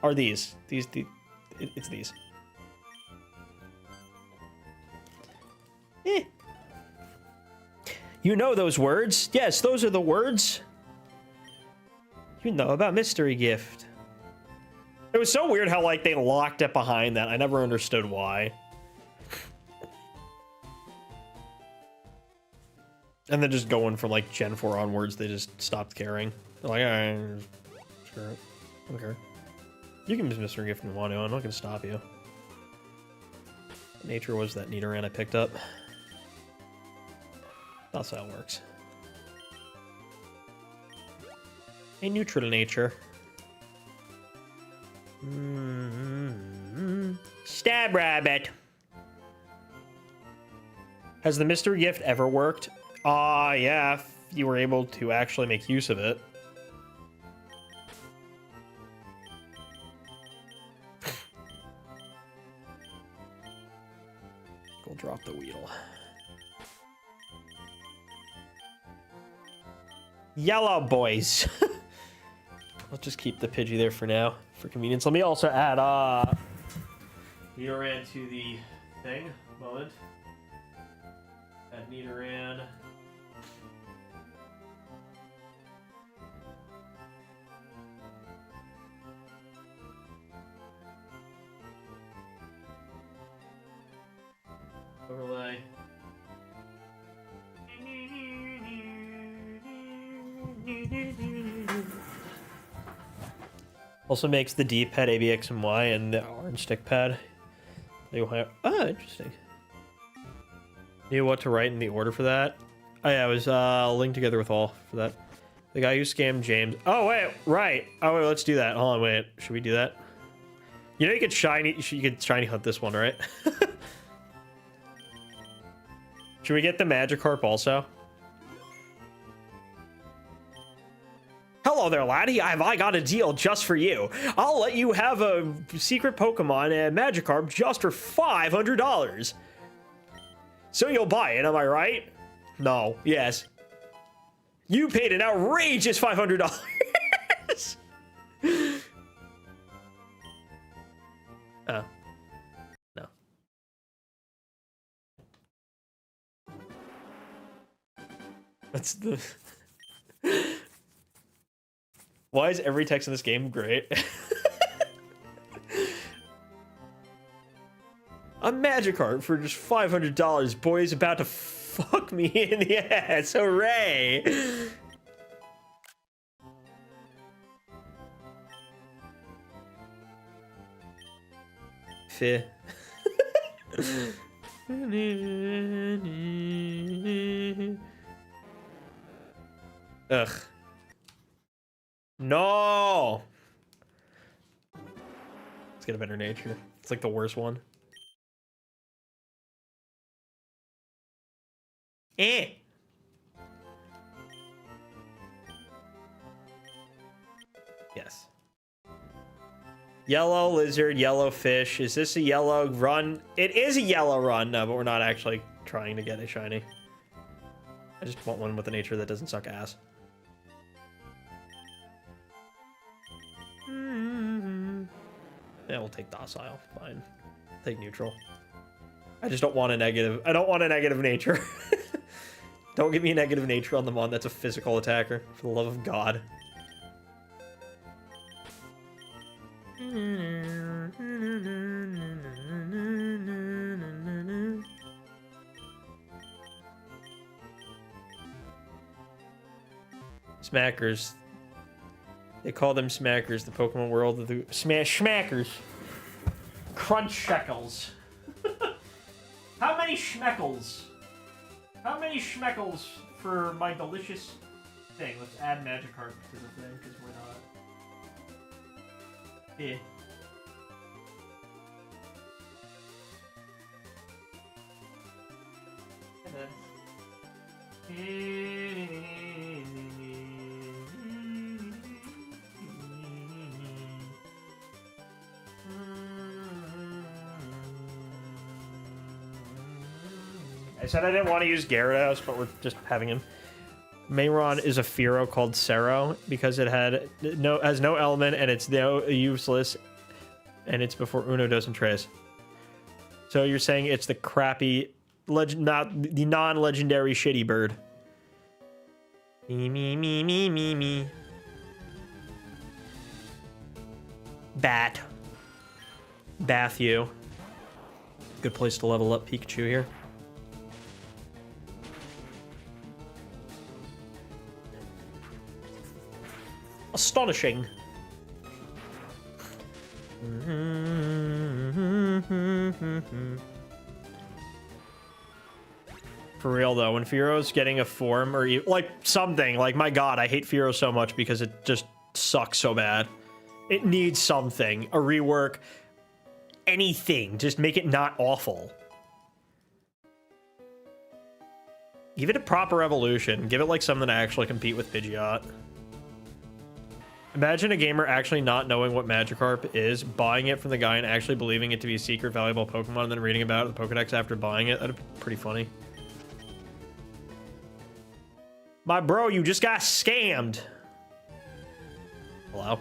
are these. It's these. You know those words? Yes, those are the words. You know about mystery gift. It was so weird how, like, they locked it behind that. I never understood why. And then just going from, like, Gen 4 onwards, they just stopped caring. They're like, alright, sure. I don't care. You can use mystery gift if you want to. I'm not going to stop you. Nature was that Nidoran I picked up. That's how it works. A neutral nature. Stab rabbit. Has the mystery gift ever worked? Yeah, if you were able to actually make use of it. We'll drop the Weedle. Yellow boys. Let's just keep the Pidgey there for now, for convenience. Let me also add Nidoran to the thing. Moment. Add Nidoran. Overlay. Also makes the D pad ABX and Y and the orange stick pad. Oh, interesting. Knew what to write in the order for that. Oh yeah, I was linked together with all for that. The guy who scammed James. Oh wait, right. Oh wait, let's do that. Hold on, wait. Should we do that? You know you could shiny hunt this one, right? Should we get the Magikarp also? Hello there, laddie. I got a deal just for you. I'll let you have a secret Pokemon and Magikarp just for $500. So you'll buy it, am I right? No. Yes. You paid an outrageous $500. Oh. No. That's the... Why is every text in this game great? A Magikarp for just $500. Boy's about to fuck me in the ass. Hooray! Fih. Ugh. No! Let's get a better nature. It's like the worst one. Eh. Yes. Yellow lizard, yellow fish. Is this a yellow run? It is a yellow run. No, but we're not actually trying to get a shiny. I just want one with a nature that doesn't suck ass. Yeah, we'll take docile. Fine. Take neutral. I just don't want a negative. I don't want a negative nature. Don't give me a negative nature on the Mon. That's a physical attacker. For the love of God. Smackers. They call them smackers, the Pokemon world of the schmackers. Crunch shekels. How many schmeckles? How many schmeckles for my delicious thing? Let's add Magikarp to the thing, because we're not. Yeah. I said I didn't want to use Gyarados, but we're just having him. Mayron is a Fearow called Sero because it has no element and it's useless, and it's before Uno, Dos, and Tres. So you're saying it's the crappy, not the non-legendary shitty bird. Me. Bat. Bath you. Good place to level up Pikachu here. Astonishing. For real though, when Fearo's getting a form or like something, like my god, I hate Fearow so much because it just sucks so bad. It needs something, a rework, anything, just make it not awful. Give it a proper evolution. Give it like something to actually compete with Pidgeot. Imagine a gamer actually not knowing what Magikarp is, buying it from the guy and actually believing it to be a secret valuable Pokemon and then reading about it in the Pokedex after buying it. That'd be pretty funny. My bro, you just got scammed. Hello?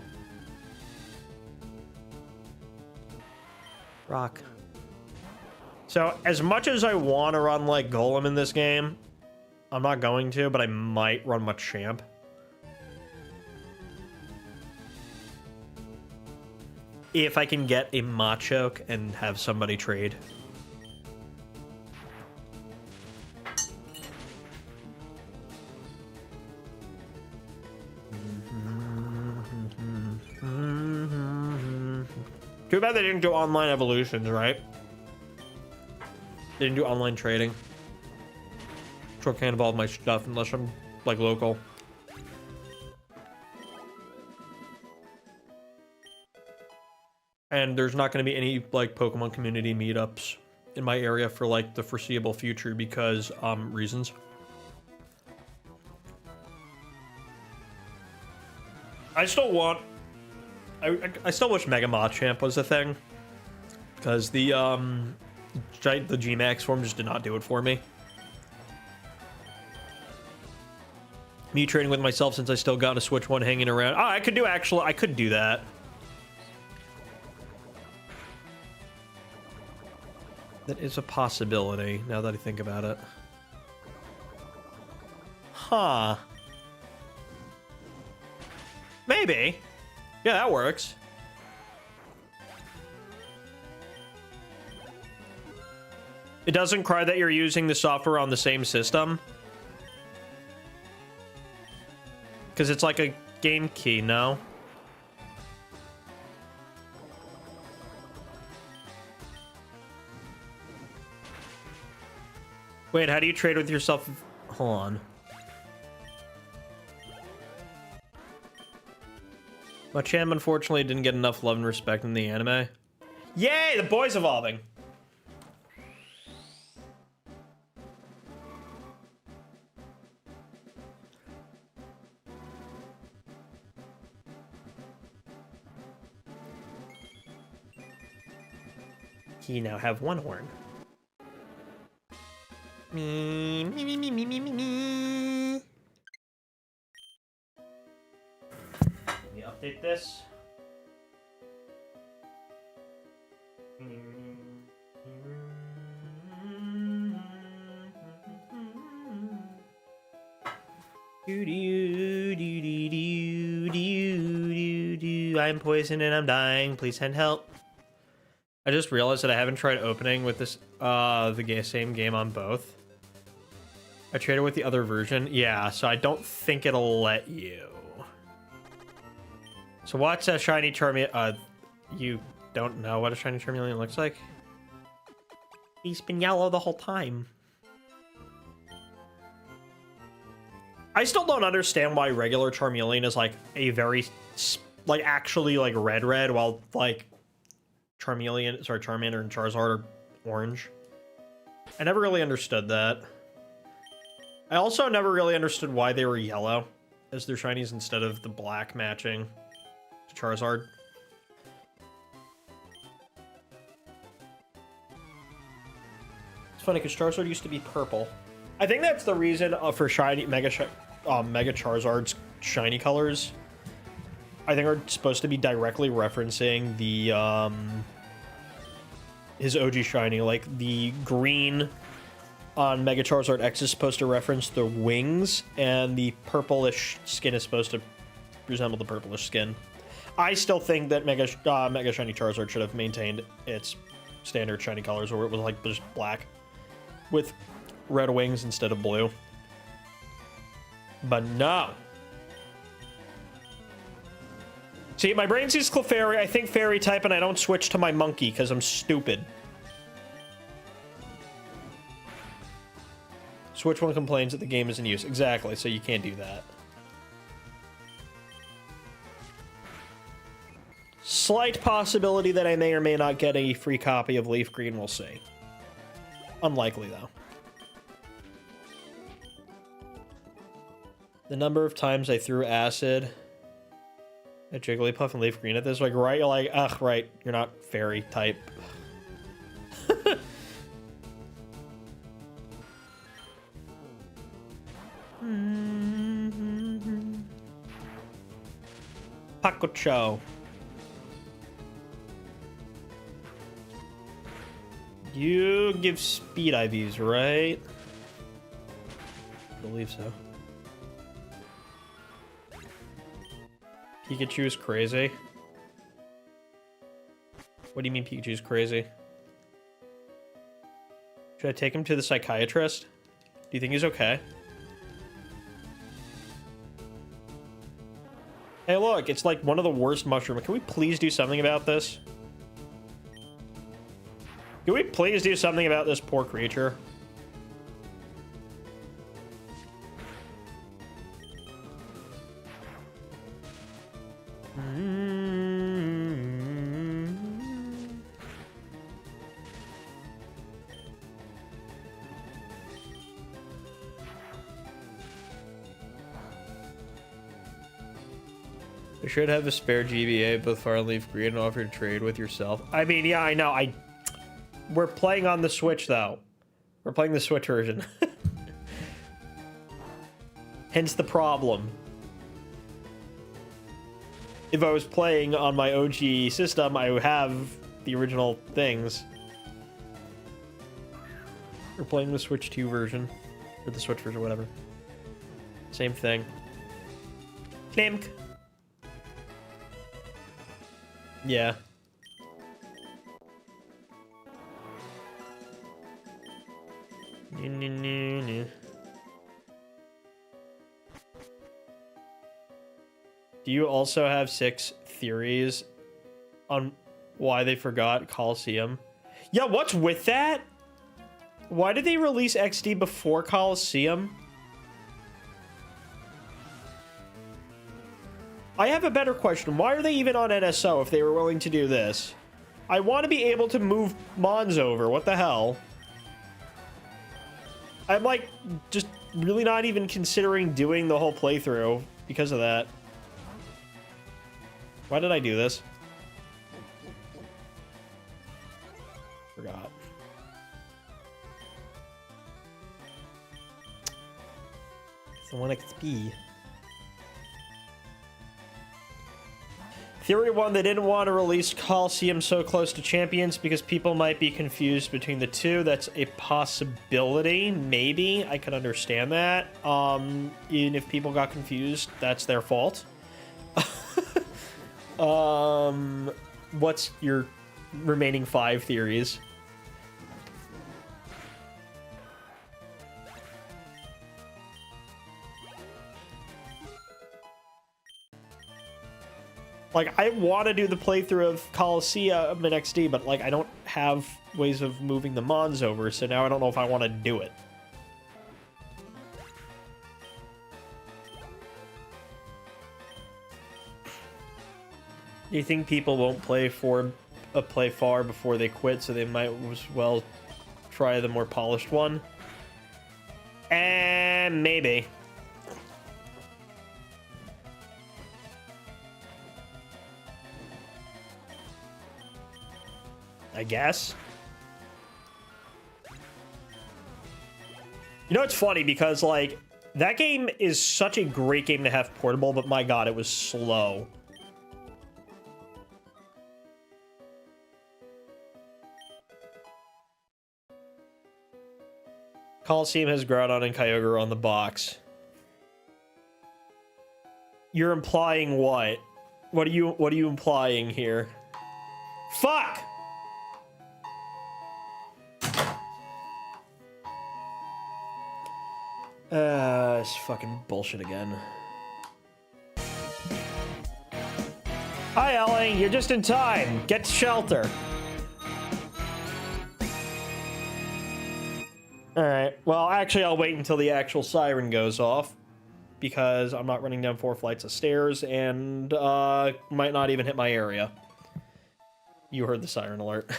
Rock. So, as much as I want to run like Golem in this game, I'm not going to, but I might run Machamp. If I can get a Machoke and have somebody trade. Too bad they didn't do online evolutions, right? They didn't do online trading. So I can't evolve my stuff unless I'm like local. And there's not going to be any like Pokemon community meetups in my area for like the foreseeable future because reasons. I still want I still wish Mega Machamp was a thing because the G-Max form just did not do it for me. Me trading with myself since I still got a Switch 1 hanging around. Oh, I could do that. That is a possibility, now that I think about it. Huh. Maybe. Yeah, that works. It doesn't cry that you're using the software on the same system? Because it's like a game key, no? Wait, how do you trade with yourself? Hold on. Machamp unfortunately didn't get enough love and respect in the anime. Yay, the boy's evolving. He now have one horn. Me. Let me update this. I'm poisoned and I'm dying. Please send help. I just realized that I haven't tried opening with this same game on both. I traded with the other version. Yeah, so I don't think it'll let you. So what's a shiny Charmeleon? You don't know what a shiny Charmeleon looks like? He's been yellow the whole time. I still don't understand why regular Charmeleon is like a very, like actually like red, while like Charmeleon, sorry, Charmander and Charizard are orange. I never really understood that. I also never really understood why they were yellow as their shinies instead of the black matching to Charizard. It's funny because Charizard used to be purple. I think that's the reason for shiny Mega Charizard's shiny colors. I think are supposed to be directly referencing the his OG shiny, like the green on Mega Charizard X is supposed to reference the wings, and the purplish skin is supposed to resemble the purplish skin. I still think that Mega Shiny Charizard should have maintained its standard shiny colors, where it was like just black with red wings instead of blue. But no. See, my brain sees Clefairy, I think Fairy type, and I don't switch to my monkey because I'm stupid. Switch one complains that the game is in use. Exactly, so you can't do that. Slight possibility that I may or may not get a free copy of Leaf Green, we'll see. Unlikely, though. The number of times I threw acid at Jigglypuff and Leaf Green at this, like, right? You're like, ugh, right, you're not fairy type. Pacocho. You give speed IVs, right? I believe so. Pikachu is crazy. What do you mean Pikachu is crazy? Should I take him to the psychiatrist? Do you think he's okay? Hey, look, it's like one of the worst mushrooms. Can we please do something about this? Can we please do something about this poor creature? You should have a spare GBA, both Fire and Leaf Green, and offer to trade with yourself. I mean, yeah, I know. We're playing on the Switch, though. We're playing the Switch version. Hence the problem. If I was playing on my OG system, I would have the original things. We're playing the Switch 2 version. Or the Switch version, whatever. Same thing. Clink. Yeah. Do you also have 6 theories on why they forgot Coliseum? Yeah, what's with that? Why did they release XD before Coliseum? I have a better question. Why are they even on NSO if they were willing to do this? I want to be able to move Mons over. What the hell? I'm like just really not even considering doing the whole playthrough because of that. Why did I do this? Forgot. So 1 XP. Theory 1, they didn't want to release Coliseum so close to Champions because people might be confused between the two. That's a possibility. Maybe. I could understand that. Even if people got confused, that's their fault. What's your remaining 5 theories? Like, I want to do the playthrough of Coliseum in XD, but, like, I don't have ways of moving the Mons over, so now I don't know if I want to do it. Do you think people won't play far before they quit, so they might as well try the more polished one? And maybe. I guess. You know, it's funny because, like, that game is such a great game to have portable, but my god, it was slow. Coliseum has Groudon and Kyogre on the box. You're implying what? What are you implying here? Fuck! It's fucking bullshit again. Hi, Ellie. You're just in time. Get to shelter. Alright, well, actually, I'll wait until the actual siren goes off, because I'm not running down 4 flights of stairs, and, might not even hit my area. You heard the siren alert.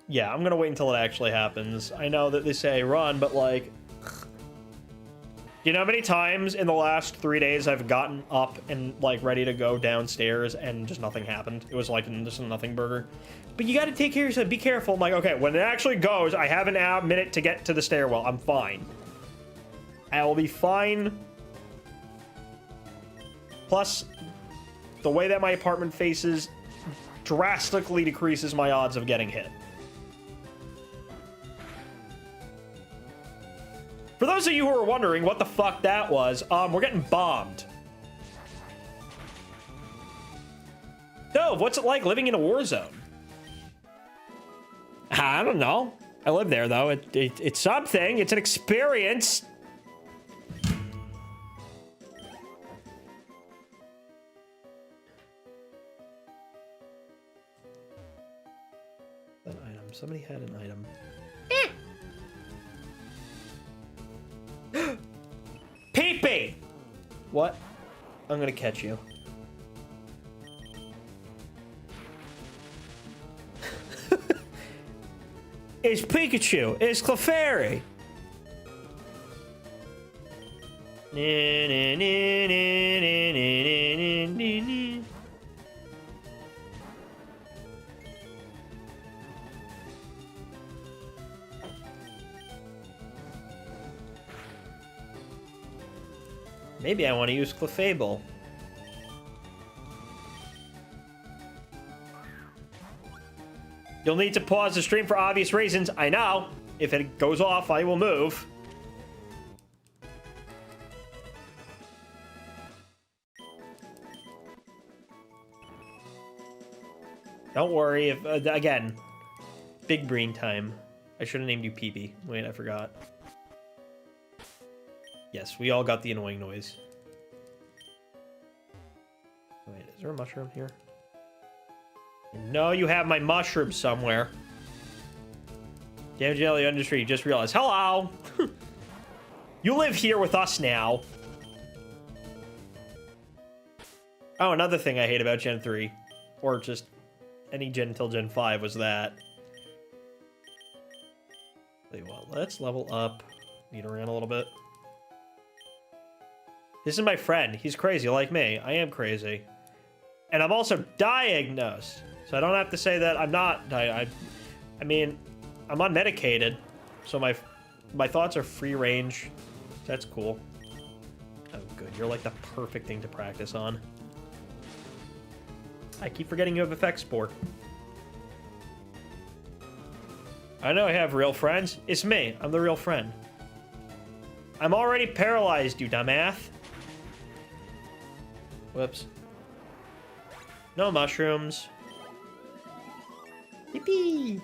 Yeah, I'm gonna wait until it actually happens. I know that they say run, but, like... You know how many times in the last 3 days I've gotten up and, like, ready to go downstairs and just nothing happened? It was, like, just a nothing burger. But you gotta take care of yourself. Be careful. I'm like, okay, when it actually goes, I have a minute to get to the stairwell. I'm fine. I will be fine. Plus, the way that my apartment faces drastically decreases my odds of getting hit. For those of you who are wondering what the fuck that was, we're getting bombed. No, what's it like living in a war zone? I don't know. I live there, though. It's something. It's an experience. An item. Somebody had an item. Pee-pee! What? I'm gonna catch you. It's Pikachu. It's Clefairy. Maybe I want to use Clefable. You'll need to pause the stream for obvious reasons. I know. If it goes off, I will move. Don't worry. If again, big brain time. I should have named you Peepee. Wait, I forgot. Yes, we all got the annoying noise. Wait, is there a mushroom here? No, you have my mushroom somewhere. Damn Jelly Industry, you just realized. Hello! You live here with us now. Oh, another thing I hate about Gen 3. Or just any gen until Gen 5 was that. Tell you what, let's level up. Beat around a little bit. This is my friend. He's crazy like me. I am crazy. And I'm also diagnosed. So I don't have to say that I'm not. I mean, I'm unmedicated. So my thoughts are free range. That's cool. Oh, good. You're like the perfect thing to practice on. I keep forgetting you have effect sport. I know I have real friends. It's me. I'm the real friend. I'm already paralyzed, you dumbass. Whoops. No mushrooms. Yippee!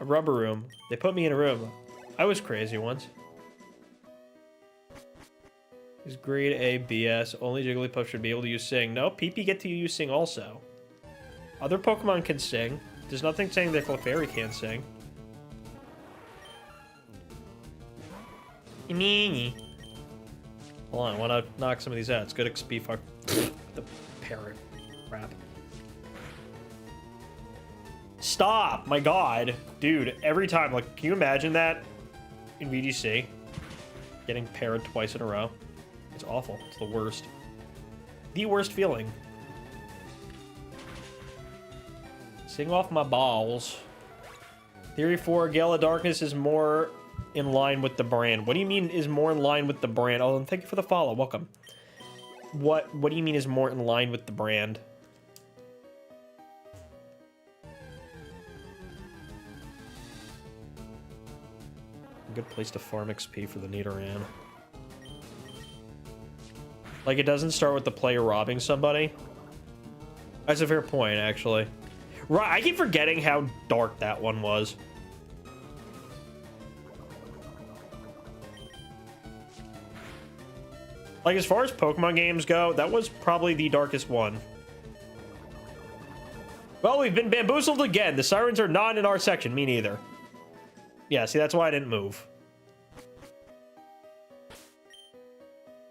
A rubber room. They put me in a room. I was crazy once. Is grade A BS. Only Jigglypuff should be able to use Sing. No, PP get to use Sing also. Other Pokemon can sing. There's nothing saying that Clefairy can't sing. Hold on, I want to knock some of these out. It's good XP for the parrot crap. Stop! My god. Dude, every time, like, can you imagine that in VGC? Getting parrot twice in a row. It's awful. It's the worst. The worst feeling. Sing off my balls. Theory 4, Gale of Darkness is more in line with the brand. What do you mean is more in line with the brand? Oh, and thank you for the follow. Welcome. What do you mean is more in line with the brand? A good place to farm XP for the Nidoran. Like, it doesn't start with the player robbing somebody. That's a fair point, actually. Right, I keep forgetting how dark that one was. Like, as far as Pokemon games go, that was probably the darkest one. Well, we've been bamboozled again. The sirens are not in our section. Me neither. Yeah, see, that's why I didn't move.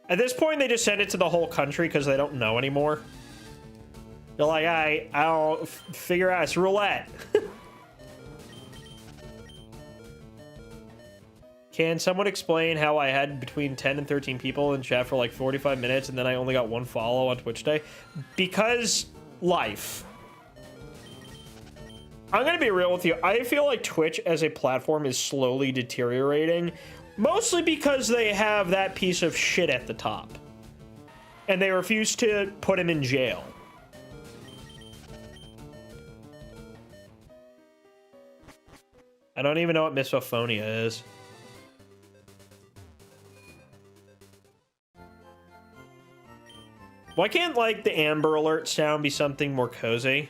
At this point, they just send it to the whole country because they don't know anymore. They're like, I don't figure out, it's roulette. Can someone explain how I had between 10 and 13 people in chat for like 45 minutes and then I only got one follow on Twitch Day? Because life. I'm gonna be real with you. I feel like Twitch as a platform is slowly deteriorating, mostly because they have that piece of shit at the top. And they refuse to put him in jail. I don't even know what misophonia is. Why can't, like, the Amber Alert sound be something more cozy?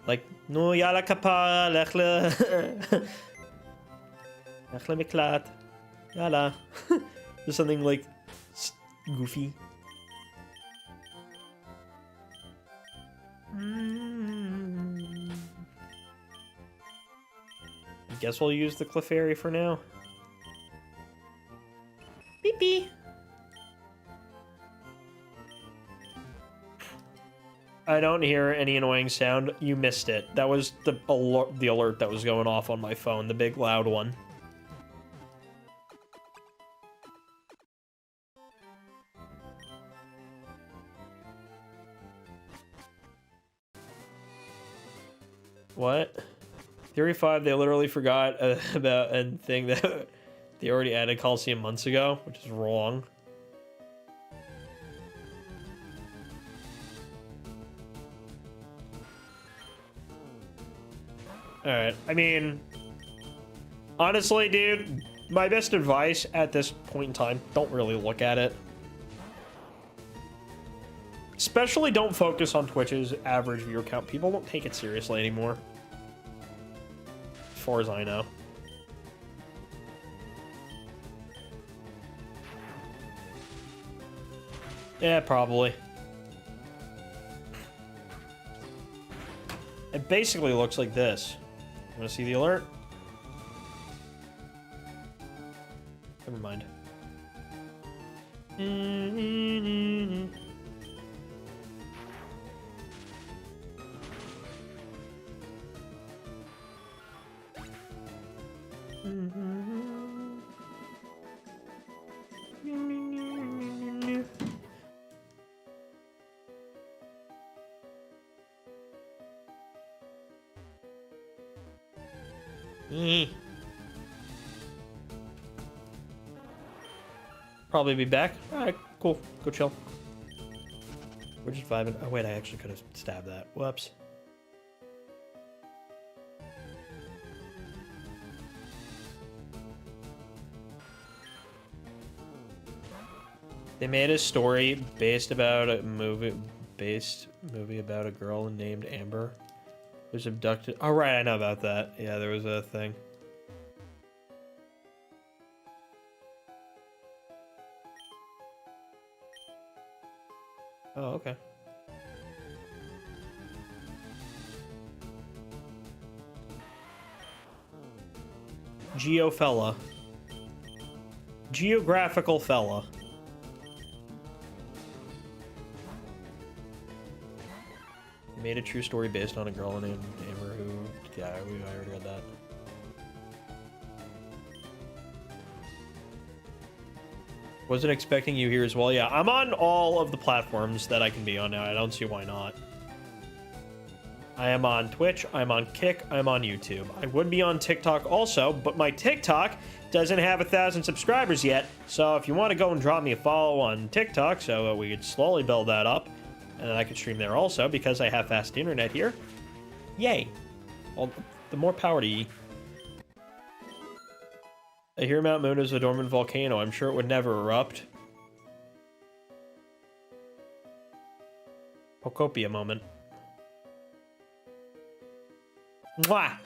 Like, no yala kapa, lechle. Lechle miklat. Yala. Just something, like, goofy. I guess we'll use the Clefairy for now. Beep beep. I don't hear any annoying sound. You missed it. That was the alert that was going off on my phone, the big loud one. What? Theory 5, they literally forgot about a thing that they already added Coliseum months ago, which is wrong. Alright, I mean, honestly, dude, my best advice at this point in time, don't really look at it. Especially don't focus on Twitch's average viewer count. People don't take it seriously anymore. As far as I know. Yeah, probably. It basically looks like this. Want to see the alert? Never mind. Probably be back. Alright, cool. Go chill. We're just vibing. Oh, wait, I actually could have stabbed that. Whoops. They made a story based about a movie about a girl named Amber who was abducted. Oh, right, I know about that. Yeah, there was a thing. Oh, okay. Geo fella. Geographical fella. Made a true story based on a girl named Amber who... Yeah, I already read that. Wasn't expecting you here as well. Yeah, I'm on all of the platforms that I can be on now. I don't see why not. I am on Twitch, I'm on Kick, I'm on YouTube. I would be on TikTok also, but my TikTok doesn't have 1,000 subscribers yet. So if you want to go and drop me a follow on TikTok so we could slowly build that up, and then I could stream there also because I have fast internet here. Yay. Well, the more power to ye. I hear Mount Moon is a dormant volcano. I'm sure it would never erupt. Pokopia moment. Mwah!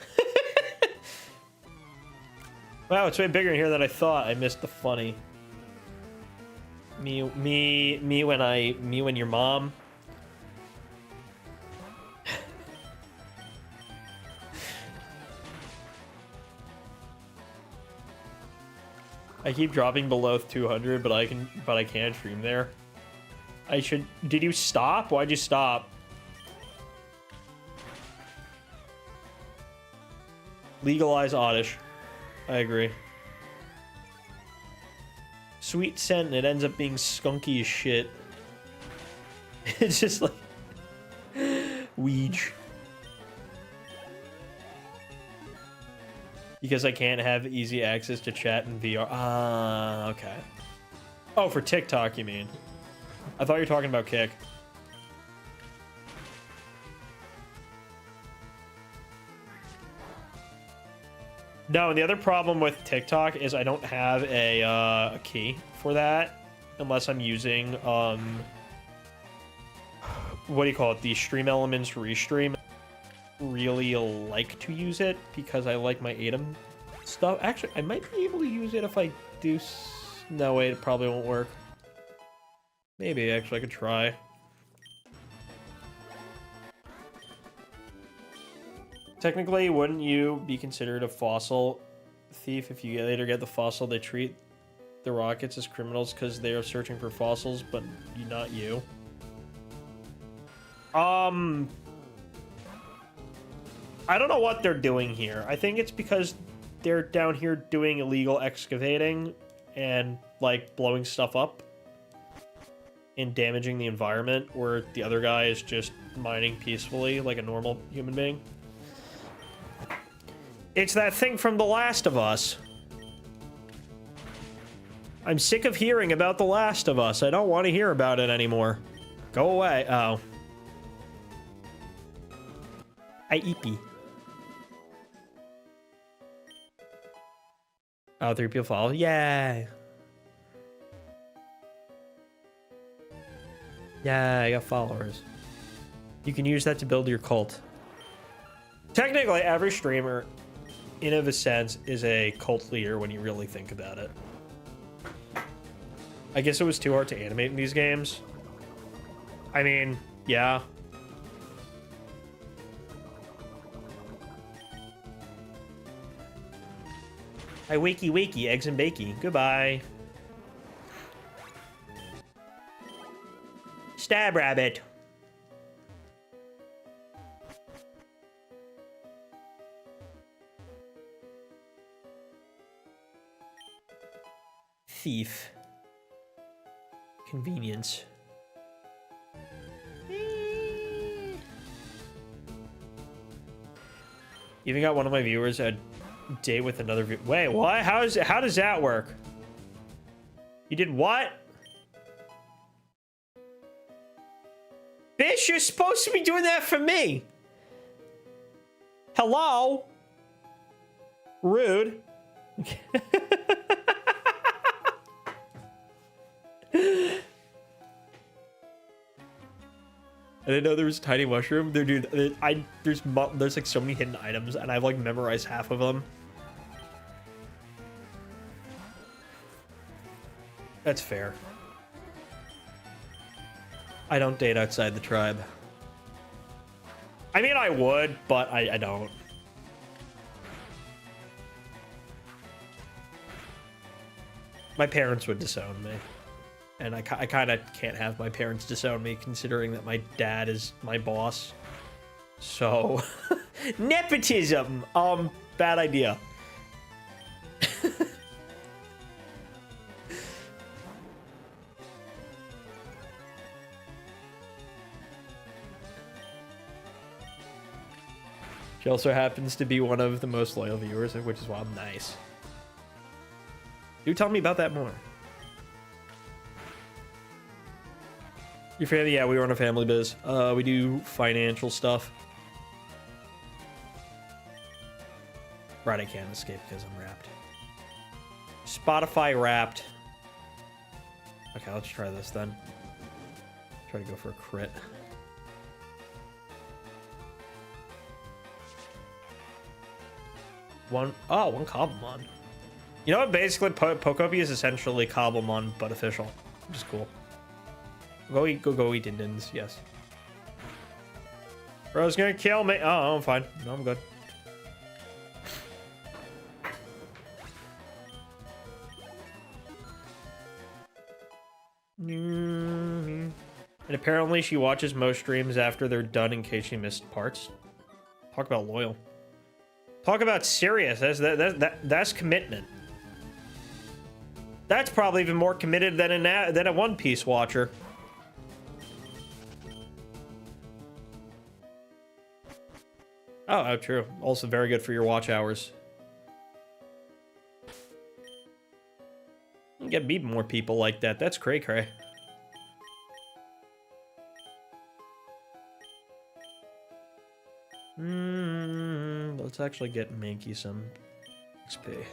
Wow, it's way bigger in here than I thought. I missed the funny. Me when your mom. I keep dropping below 200, but I can't stream there. I should. Did you stop? Why'd you stop? Legalize Oddish. I agree. Sweet scent, and it ends up being skunky as shit. It's just like Weege. Because I can't have easy access to chat in VR. Ah, okay. Oh, for TikTok, you mean? I thought you were talking about Kick. No, and the other problem with TikTok is I don't have a key for that unless I'm using what do you call it? The Stream Elements Restream. Really like to use it because I like my ATEM stuff. Actually, I might be able to use it if I do. No, wait, it probably won't work. Maybe actually I could try. Technically, wouldn't you be considered a fossil thief if you later get the fossil? They treat the rockets as criminals because they are searching for fossils, but not you. I don't know what they're doing here. I think it's because they're down here doing illegal excavating and, like, blowing stuff up and damaging the environment, where the other guy is just mining peacefully like a normal human being. It's that thing from The Last of Us. I'm sick of hearing about The Last of Us. I don't want to hear about it anymore. Go away. Oh. I eepy. Oh, 3 people follow. Yay. Yeah, I got followers. You can use that to build your cult. Technically, every streamer, in of a sense, is a cult leader when you really think about it. I guess it was too hard to animate in these games. I mean, yeah. Hi, wakey wakey, eggs and bakey. Goodbye. Stab rabbit. Thief. Convenience. Even got one of my viewers a date with another viewer. Wait, what? How does that work? You did what? Bitch, you're supposed to be doing that for me. Hello? Rude. I didn't know there was a tiny mushroom. There, dude, there's like so many hidden items, and I've like memorized half of them. That's fair. I don't date outside the tribe. I mean, I would, but I don't. My parents would disown me. And I kind of can't have my parents disown me, considering that my dad is my boss. So, nepotism. Bad idea. She also happens to be one of the most loyal viewers, which is why I'm nice. Do tell me about that more. Your family? Yeah, we run a family biz. We do financial stuff. Right, I can't escape because I'm wrapped. Spotify wrapped. Okay, let's try this then. Try to go for a crit. One Cobblemon. You know what? Basically, Pokepi is essentially Cobblemon, but official, which is cool. Go eat Dindins, yes. Bro's gonna kill me. Oh, I'm fine. No, I'm good. And apparently she watches most streams after they're done in case she missed parts. Talk about loyal. Talk about serious. That's commitment. That's probably even more committed than a One Piece watcher. Oh, true. Also very good for your watch hours. You get me more people like that. That's cray cray. Let's actually get Mankey some XP.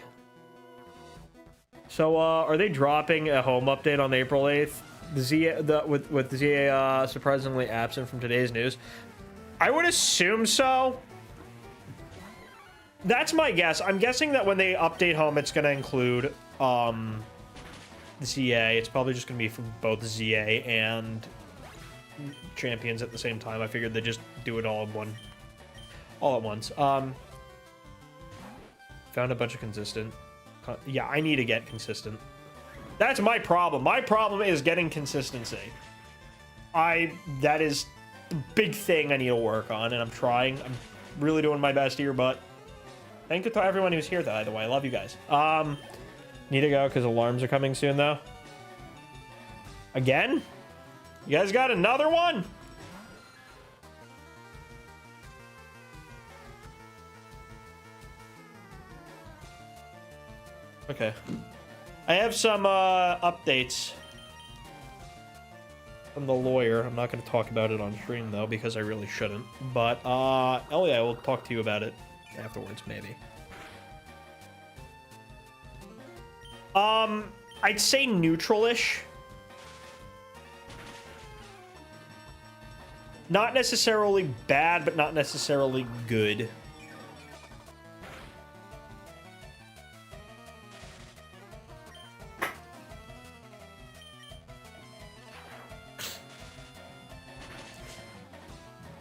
So, are they dropping a home update on April 8th? With the ZA surprisingly absent from today's news. I would assume so. That's my guess. I'm guessing that when they update home, it's going to include the ZA. It's probably just going to be for both ZA and champions at the same time. I figured they'd just do it all at once. Found a bunch of consistent. Yeah, I need to get consistent. That's my problem. My problem is getting consistency. That is the big thing I need to work on, and I'm trying. I'm really doing my best here, but thank you to everyone who's here, by the way. I love you guys. Need to go because alarms are coming soon, though. Again? You guys got another one? Okay. I have some updates from the lawyer. I'm not going to talk about it on stream, though, because I really shouldn't. But, oh yeah, I will talk to you about it afterwards, maybe. I'd say neutral-ish. Not necessarily bad, but not necessarily good.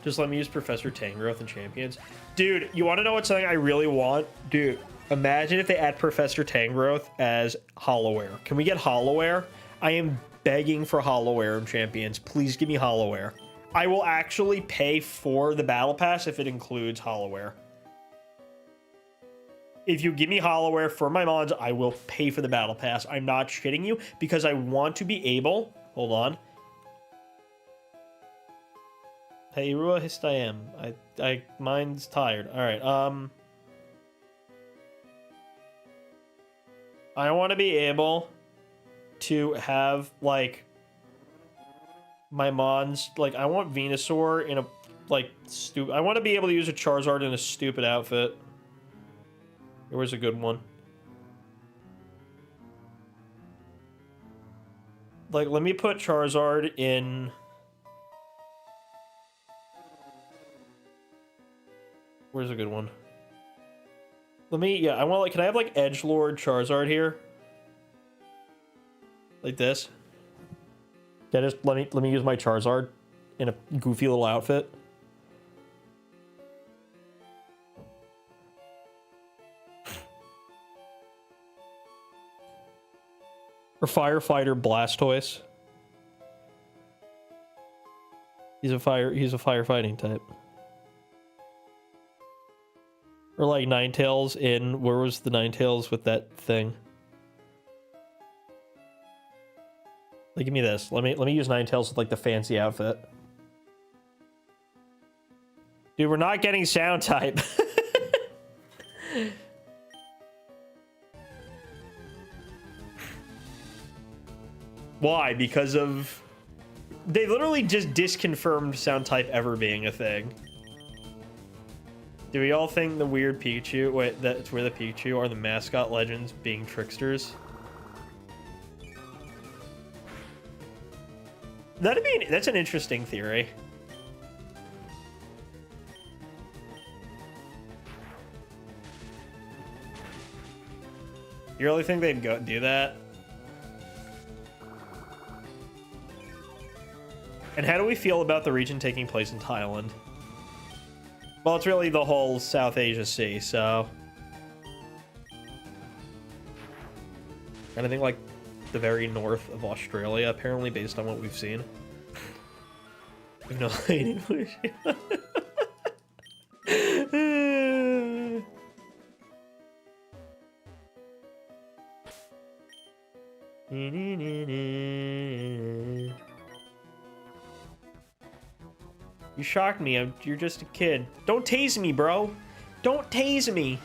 Just let me use Professor Tangrowth and Champions. Dude, you want to know what something I really want? Dude, imagine if they add Professor Tangrowth as Hollowware. Can we get Hollowware? I am begging for Hollowware in Champions. Please give me Hollowware. I will actually pay for the Battle Pass if it includes Hollowware. If you give me Hollowware for my mods, I will pay for the Battle Pass. I'm not shitting you because I want to be able... Hold on. Hey, Irua Histayam. Mine's tired. Alright, I want to be able to have, like, my mons, like, I want Venusaur in a, like, I want to be able to use a Charizard in a stupid outfit. Where's a good one? Like, let me put Charizard in... Where's a good one? Let me, yeah, I want, like, can I have, like, Edgelord Charizard here? Like this? Yeah, just let me use my Charizard in a goofy little outfit. Or Firefighter Blastoise. He's a firefighting type. Or like Ninetales in, where was the Ninetales with that thing? Like, give me this. Let me use Ninetales with like the fancy outfit. Dude, we're not getting sound type. Why? Because of... They literally just disconfirmed sound type ever being a thing. Do we all think the weird Pikachu... Wait, that's where the Pikachu are the mascot legends being tricksters? That's an interesting theory. You really think they'd go do that? And how do we feel about the region taking place in Thailand? Well, it's really the whole South Asia Sea, so... And I think, like, the very north of Australia, apparently, based on what we've seen. No English. You shocked me. You're just a kid. Don't tase me, bro. Don't tase me.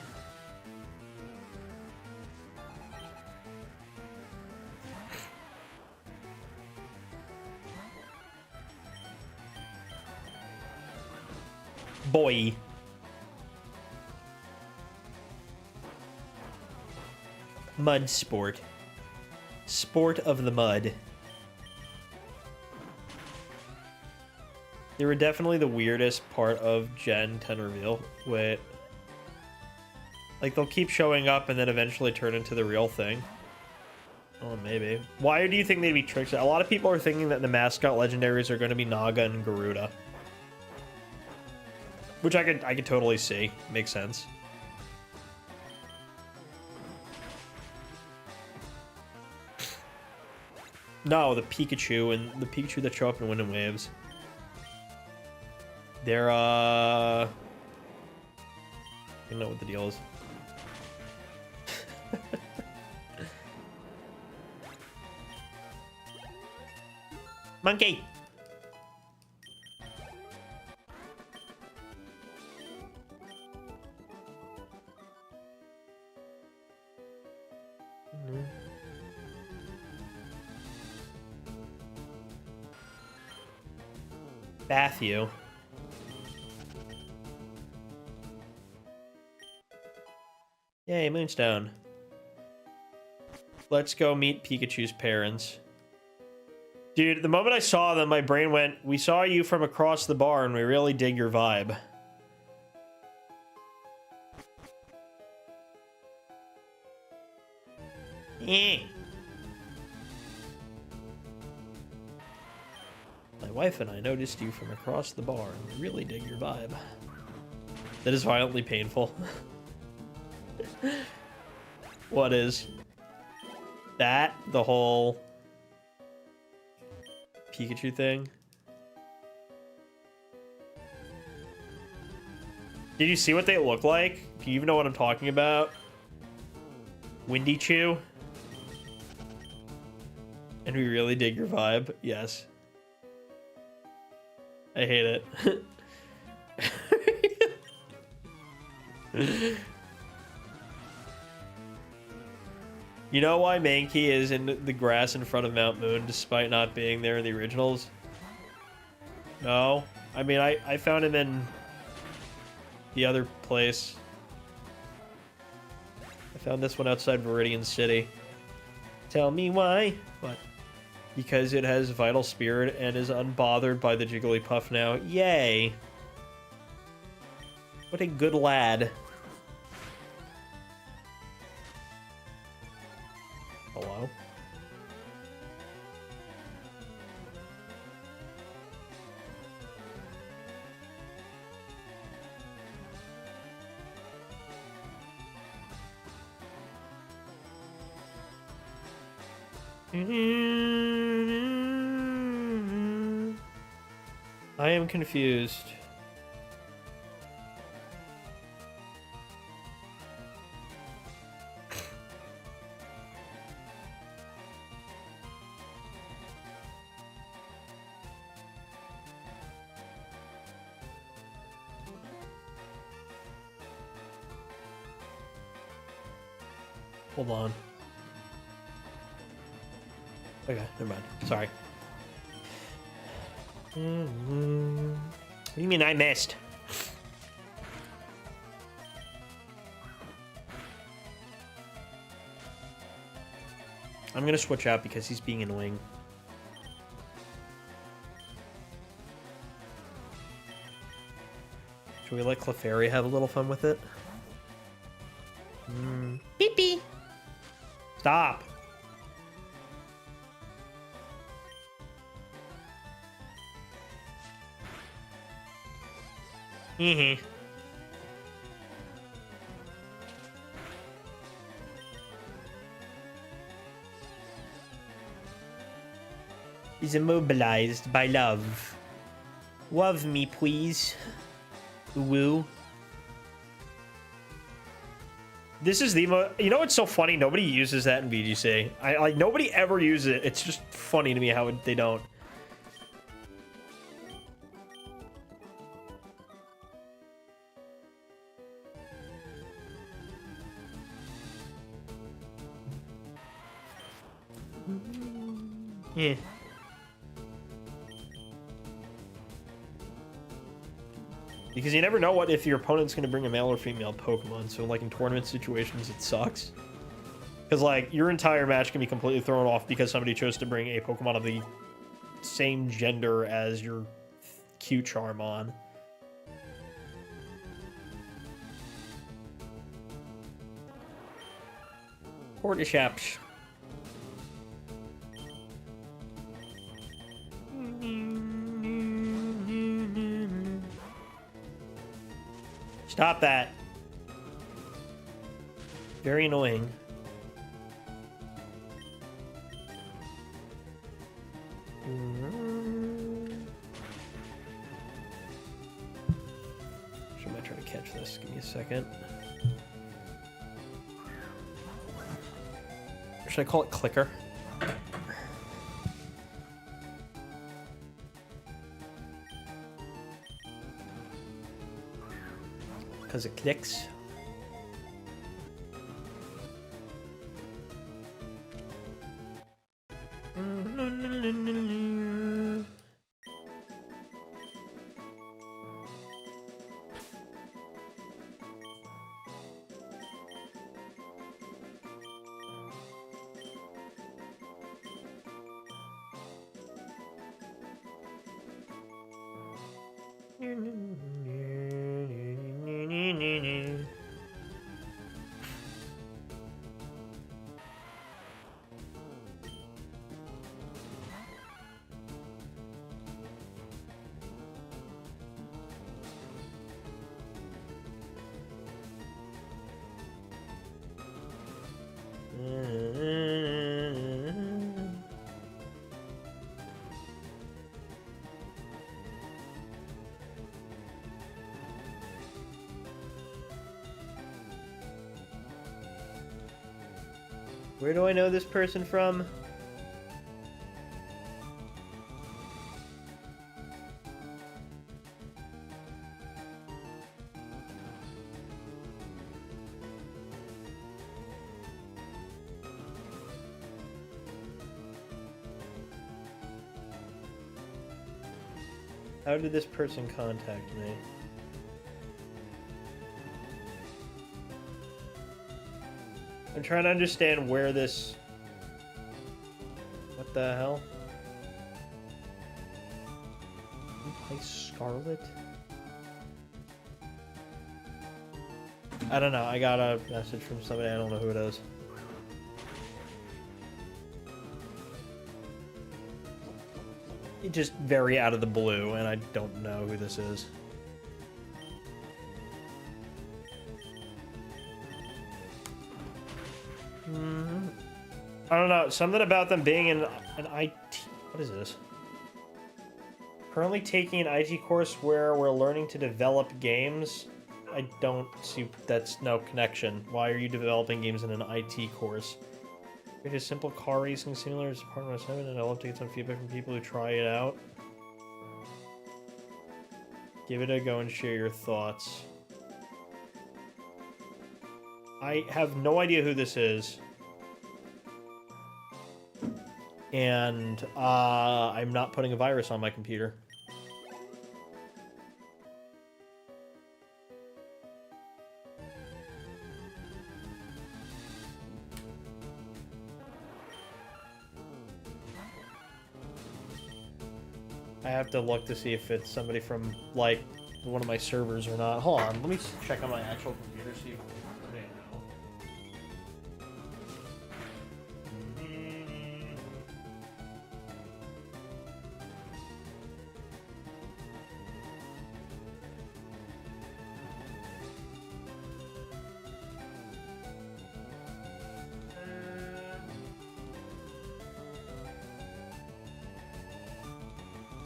Boy. Mud sport. Sport of the mud. They were definitely the weirdest part of Gen 10 reveal. Wait. Like, they'll keep showing up and then eventually turn into the real thing. Oh, maybe. Why do you think they'd be tricked? A lot of people are thinking that the mascot legendaries are going to be Naga and Garuda. Which I could totally see. Makes sense. No, the Pikachu and the Pikachu that show up in Wind and Waves. They're, I don't know what the deal is. Monkey! Bath you. Yay, Moonstone. Let's go meet Pikachu's parents. Dude, the moment I saw them, my brain went, we saw you from across the bar and we really dig your vibe. Eh. My wife and I noticed you from across the bar and we really dig your vibe. That is violently painful. What is that? The whole Pikachu thing? Did you see what they look like? Do you even know what I'm talking about? Windy Chew? And we really dig your vibe? Yes. I hate it. You know why Mankey is in the grass in front of Mount Moon despite not being there in the originals? No? I mean, I found him in the other place. I found this one outside Viridian City. Tell me why? What? Because it has Vital Spirit and is unbothered by the Jigglypuff now. Yay! What a good lad. Hello? I am confused. Hold on. Okay, never mind. Sorry. What do you mean I missed? I'm gonna switch out because he's being annoying. Should we let Clefairy have a little fun with it? Beep beep. Stop. Mm-hmm. He's immobilized by love. Love me, please. Woo. This is the you know what's so funny? Nobody uses that in VGC. Like nobody ever uses it. It's just funny to me how they don't. Yeah. Because you never know what if your opponent's going to bring a male or female Pokemon. So like in tournament situations, it sucks. Because like your entire match can be completely thrown off because somebody chose to bring a Pokemon of the same gender as your cute Charmon. Portishaps. Stop that. Very annoying. Should I try to catch this? Give me a second. Or should I call it Clicker? Because it clicks. Where do I know this person from? How did this person contact me? I'm trying to understand where this... What the hell? You play Scarlet? I don't know. I got a message from somebody. I don't know who it is. It's just very out of the blue, and I don't know who this is. I don't know. Something about them being in an IT... What is this? Currently taking an IT course where we're learning to develop games. I don't see... That's no connection. Why are you developing games in an IT course? It is simple car racing simulator as part of my assignment, and I'd love to get some feedback from people who try it out. Give it a go and share your thoughts. I have no idea who this is. And I'm not putting a virus on my computer. I have to look to see if it's somebody from, like, one of my servers or not. Hold on, let me check on my actual computer, see if they know.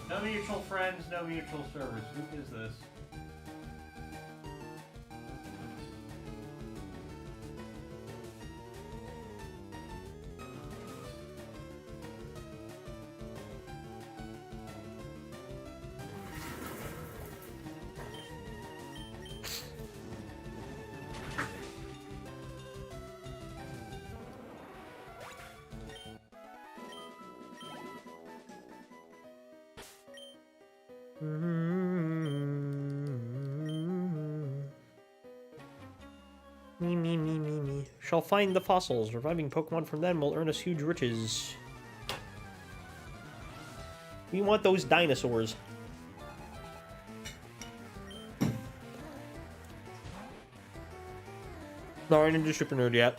No mutual friends, no mutual servers. Who is this? Me. Shall find the fossils. Reviving Pokemon from them will earn us huge riches. We want those dinosaurs. No, I didn't do Super Nerd yet.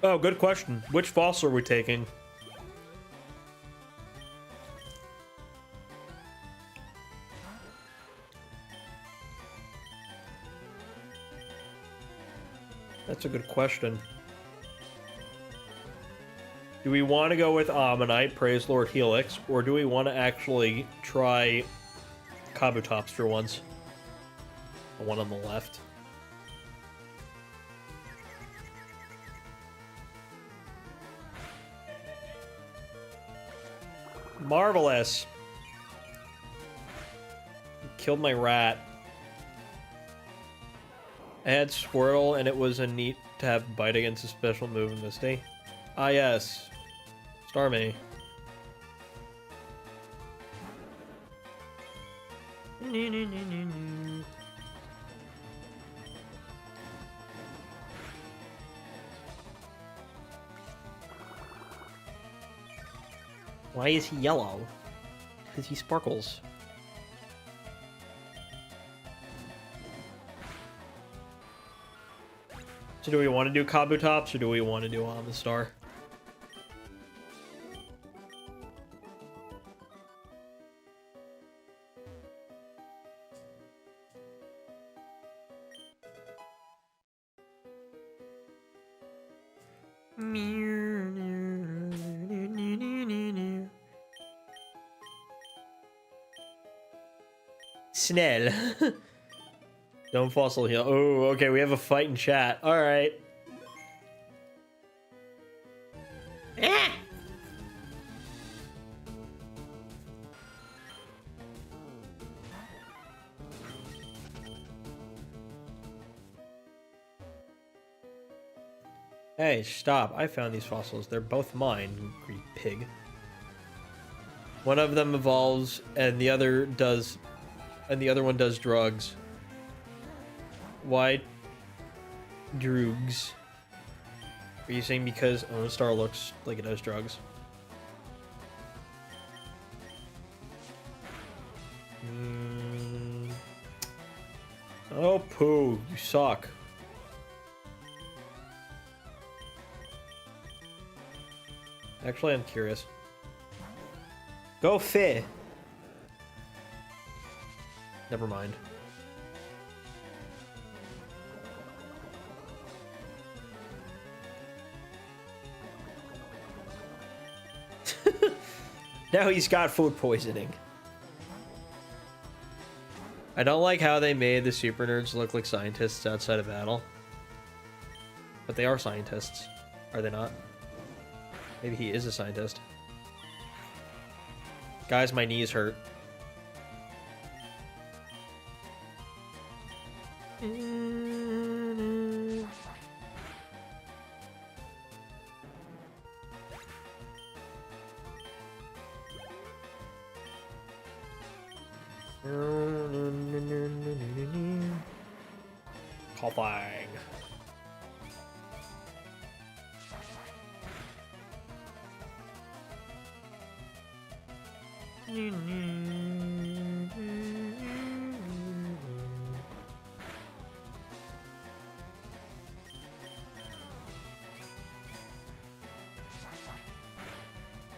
Oh, good question. Which fossil are we taking? That's a good question. Do we want to go with Ammonite, Praise Lord Helix, or do we want to actually try Kabutops for once? The one on the left. Marvelous. Killed my rat. I had Squirtle, and it was a neat to have bite against a special move in Misty. Ah, yes. Starmie. Why is he yellow? Because he sparkles. So do we want to do Kabutops or do we want to do Amistar? Snell. Don't fossil heal. Oh, okay, we have a fight in chat. Alright. Ah! Hey, stop. I found these fossils. They're both mine, you greedy pig. One of them evolves, and the other does... And the other one does drugs. Why drugs? Are you saying because Amistar looks like it does drugs? Oh, poo. You suck. Actually, I'm curious. Go Fi. Never mind. Now he's got food poisoning. I don't like how they made the super nerds look like scientists outside of battle. But they are scientists, are they not? Maybe he is a scientist. Guys, my knees hurt. Coughing.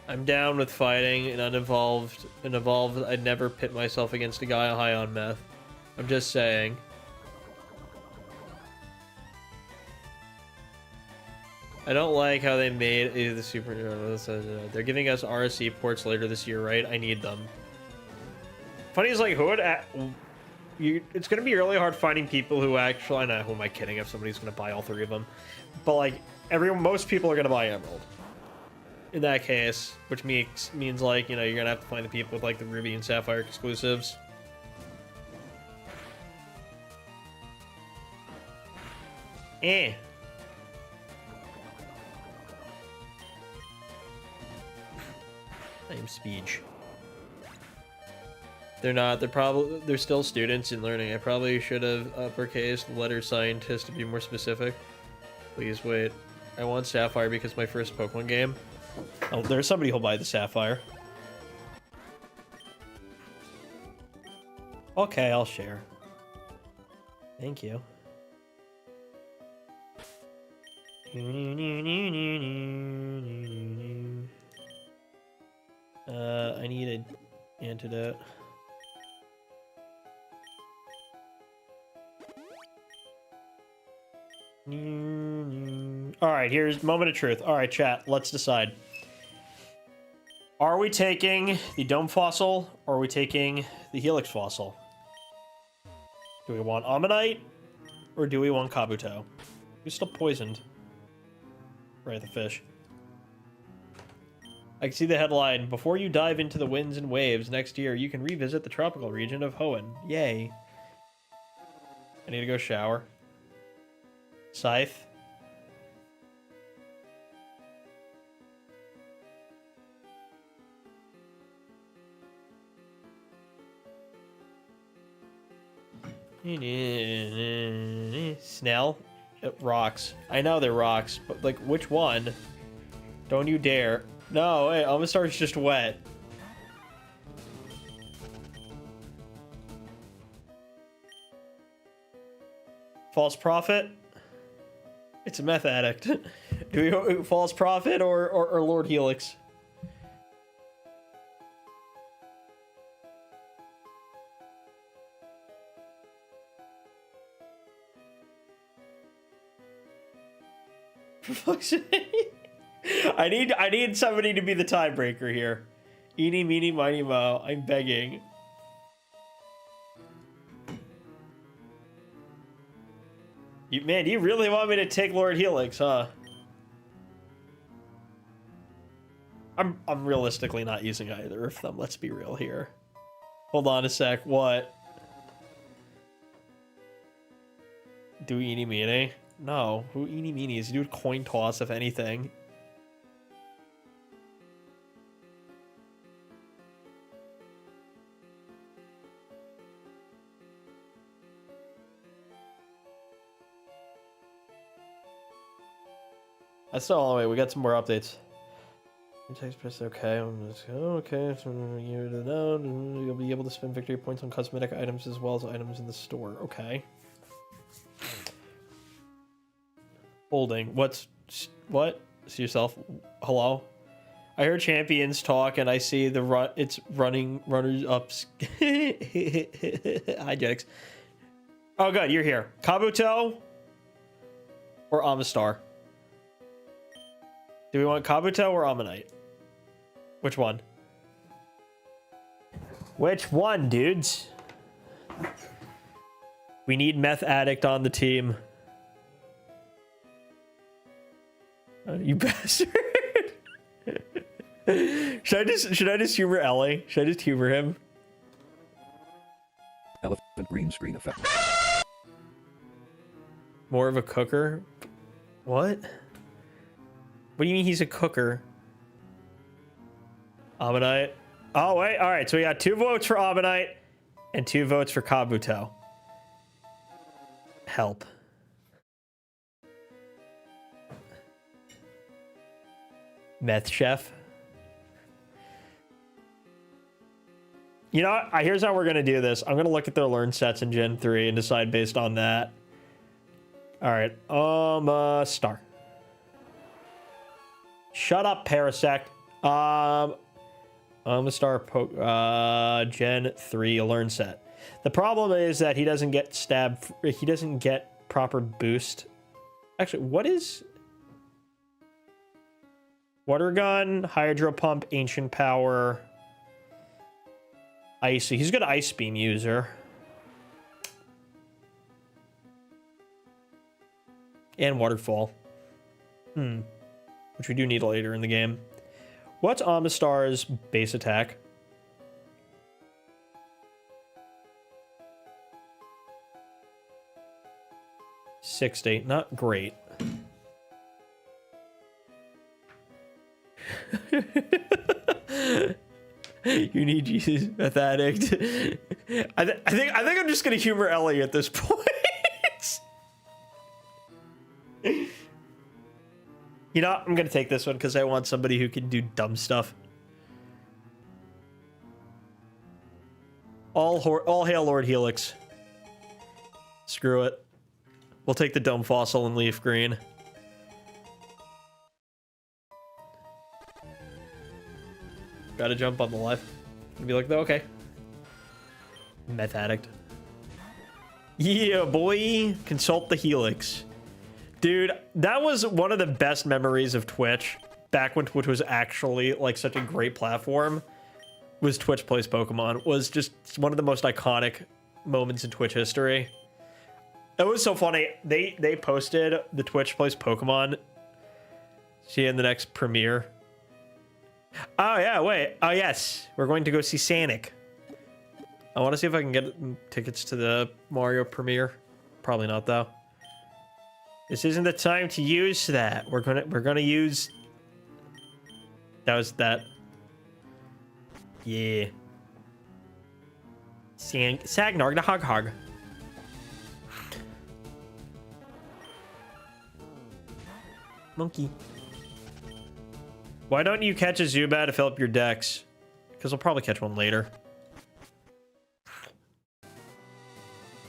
I'm down with fighting and uninvolved and evolved. I'd never pit myself against a guy high on meth. I'm just saying. I don't like how they made the super. They're giving us RSC ports later this year, right? I need them. Funny is like, who would it's gonna be really hard finding people who actually. I know, who am I kidding? If somebody's gonna buy all three of them, but like most people are gonna buy Emerald. In that case, which means like, you know, you're gonna have to find the people with like the Ruby and Sapphire exclusives. I am Speech. They're not. They're still students in learning. I probably should have uppercased the letter scientist to be more specific. Please wait. I want Sapphire because my first Pokemon game. Oh, there's somebody who'll buy the Sapphire. Okay, I'll share. Thank you. I need an antidote. Alright, here's moment of truth. Alright, chat, let's decide. Are we taking the Dome Fossil, or are we taking the Helix Fossil? Do we want Ammonite, or do we want Kabuto? Who's still poisoned? Right, the fish. I can see the headline. Before you dive into the winds and waves next year, you can revisit the tropical region of Hoenn. Yay. I need to go shower. Scythe. Snell? Rocks. I know they're rocks, but like, which one? Don't you dare. No, wait, Omastar's just wet. False Prophet? It's a meth addict. Do we False Prophet or Lord Helix? For fuck's sake. I need somebody to be the tiebreaker here. Eeny, meeny, miny, mo. I'm begging. Man, you really want me to take Lord Helix, huh? I'm realistically not using either of them. Let's be real here. Hold on a sec. What? Do eeny meeny? No. Who eeny meeny is? You do a coin toss if anything. That's still on the way. We got some more updates. Text press okay. Okay. So you'll be able to spend victory points on cosmetic items as well as items in the store. Okay. Holding. What? See yourself. Hello? I heard champions talk, and I see the run. It's running runners ups. Hi, Jetix. Oh, good, you're here. Kabuto or Amistar? Do we want Kabuto or Ammonite? Which one? Which one, dudes? We need Meth Addict on the team. You bastard. Should I just humor Ellie? Should I just humor him? Elephant green screen effect. More of a cooker? What? What do you mean he's a cooker? Ammonite. Oh, wait. All right. So we got 2 votes for Ammonite and 2 votes for Kabuto. Help. Meth Chef. You know, here's how we're going to do this. I'm going to look at their learn sets in Gen 3 and decide based on that. All right. Star. Shut up, Parasect. Star Gen 3 learn set. The problem is that he doesn't get stabbed. He doesn't get proper boost. Actually, what is water gun, hydro pump, ancient power, icy? He's a good ice beam user. And waterfall. Which we do need later in the game. What's Amistar's base attack? $60. Not great. You need Jesus, Meth Addict. I think I'm just gonna humor Ellie at this point. You know, I'm gonna take this one because I want somebody who can do dumb stuff. All hail Lord Helix. Screw it. We'll take the Dome Fossil and Leaf Green. Gotta jump on the life. And be like, okay. Meth Addict. Yeah, boy. Consult the Helix. Dude, that was one of the best memories of Twitch. Back when Twitch was actually like such a great platform. Was Twitch Plays Pokemon. Was just one of the most iconic moments in Twitch history. It was so funny. They posted the Twitch Plays Pokemon. See you in the next premiere. Oh, yeah, wait. Oh, yes. We're going to go see Sonic. I want to see if I can get tickets to the Mario premiere. Probably not, though. This isn't the time to use that. We're gonna use... That was that. Yeah. Sagnog the Hog. Monkey. Why don't you catch a Zubat to fill up your decks? Because I'll probably catch one later.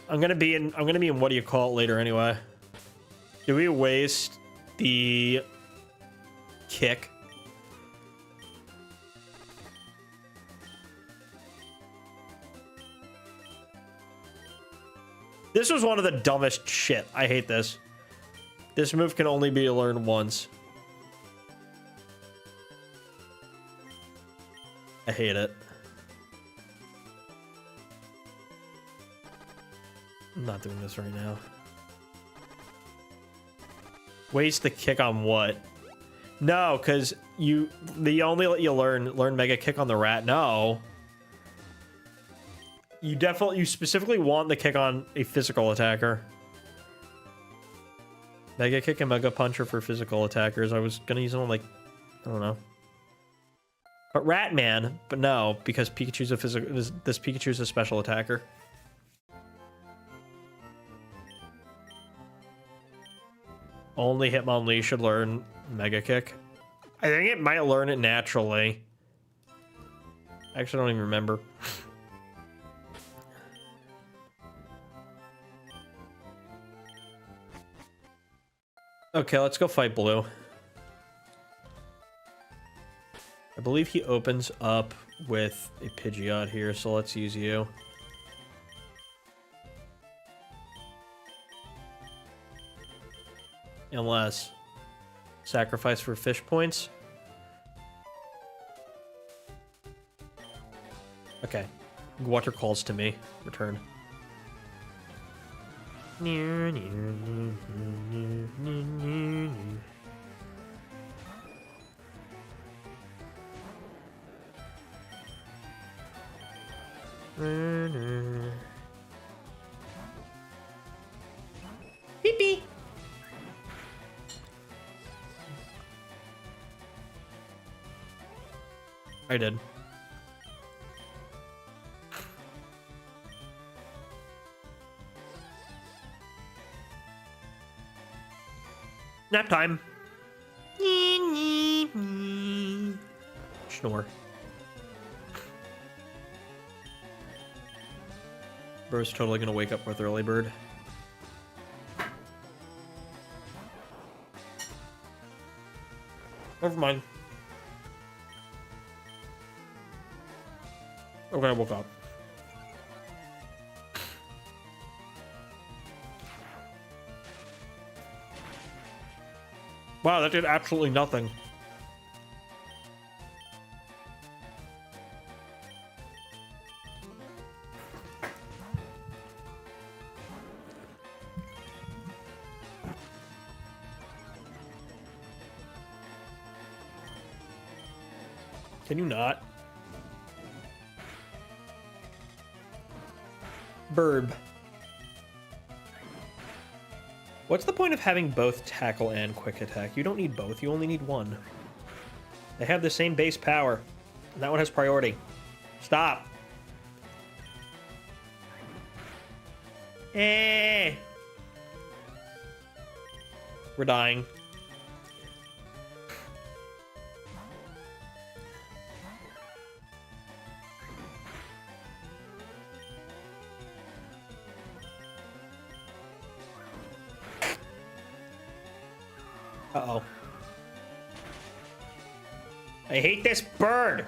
I'm gonna be in what do you call it later anyway. Do we waste the kick? This was one of the dumbest shit. I hate this. This move can only be learned once. I hate it. I'm not doing this right now. Waste the kick on what? No, because they only let you learn Mega Kick on the rat. No. You specifically want the kick on a physical attacker. Mega Kick and Mega Puncher for physical attackers. I was gonna use them on, like, I don't know. But Ratman, but no, because Pikachu's a physical. This Pikachu's a special attacker. Only Hitmonlee should learn Mega Kick. I think it might learn it naturally. I actually don't even remember. Okay, let's go fight Blue. believe he opens up with a Pidgeot here, so let's use you. Unless sacrifice for fish points. Okay. Water calls to me. Return. Beep beep. I did. Nap time. Snore. Bro's totally gonna wake up with early bird. Never mind. Okay, I woke up. Wow, that did absolutely nothing. Can you not? Burb. What's the point of having both tackle and quick attack? You don't need both, you only need one. They have the same base power. And that one has priority. Stop. Eh. We're dying. Uh-oh. I hate this bird!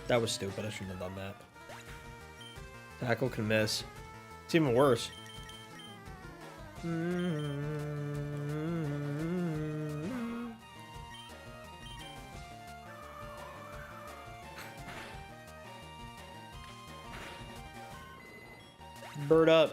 That was stupid. I shouldn't have done that. Tackle can miss. It's even worse. Bird up.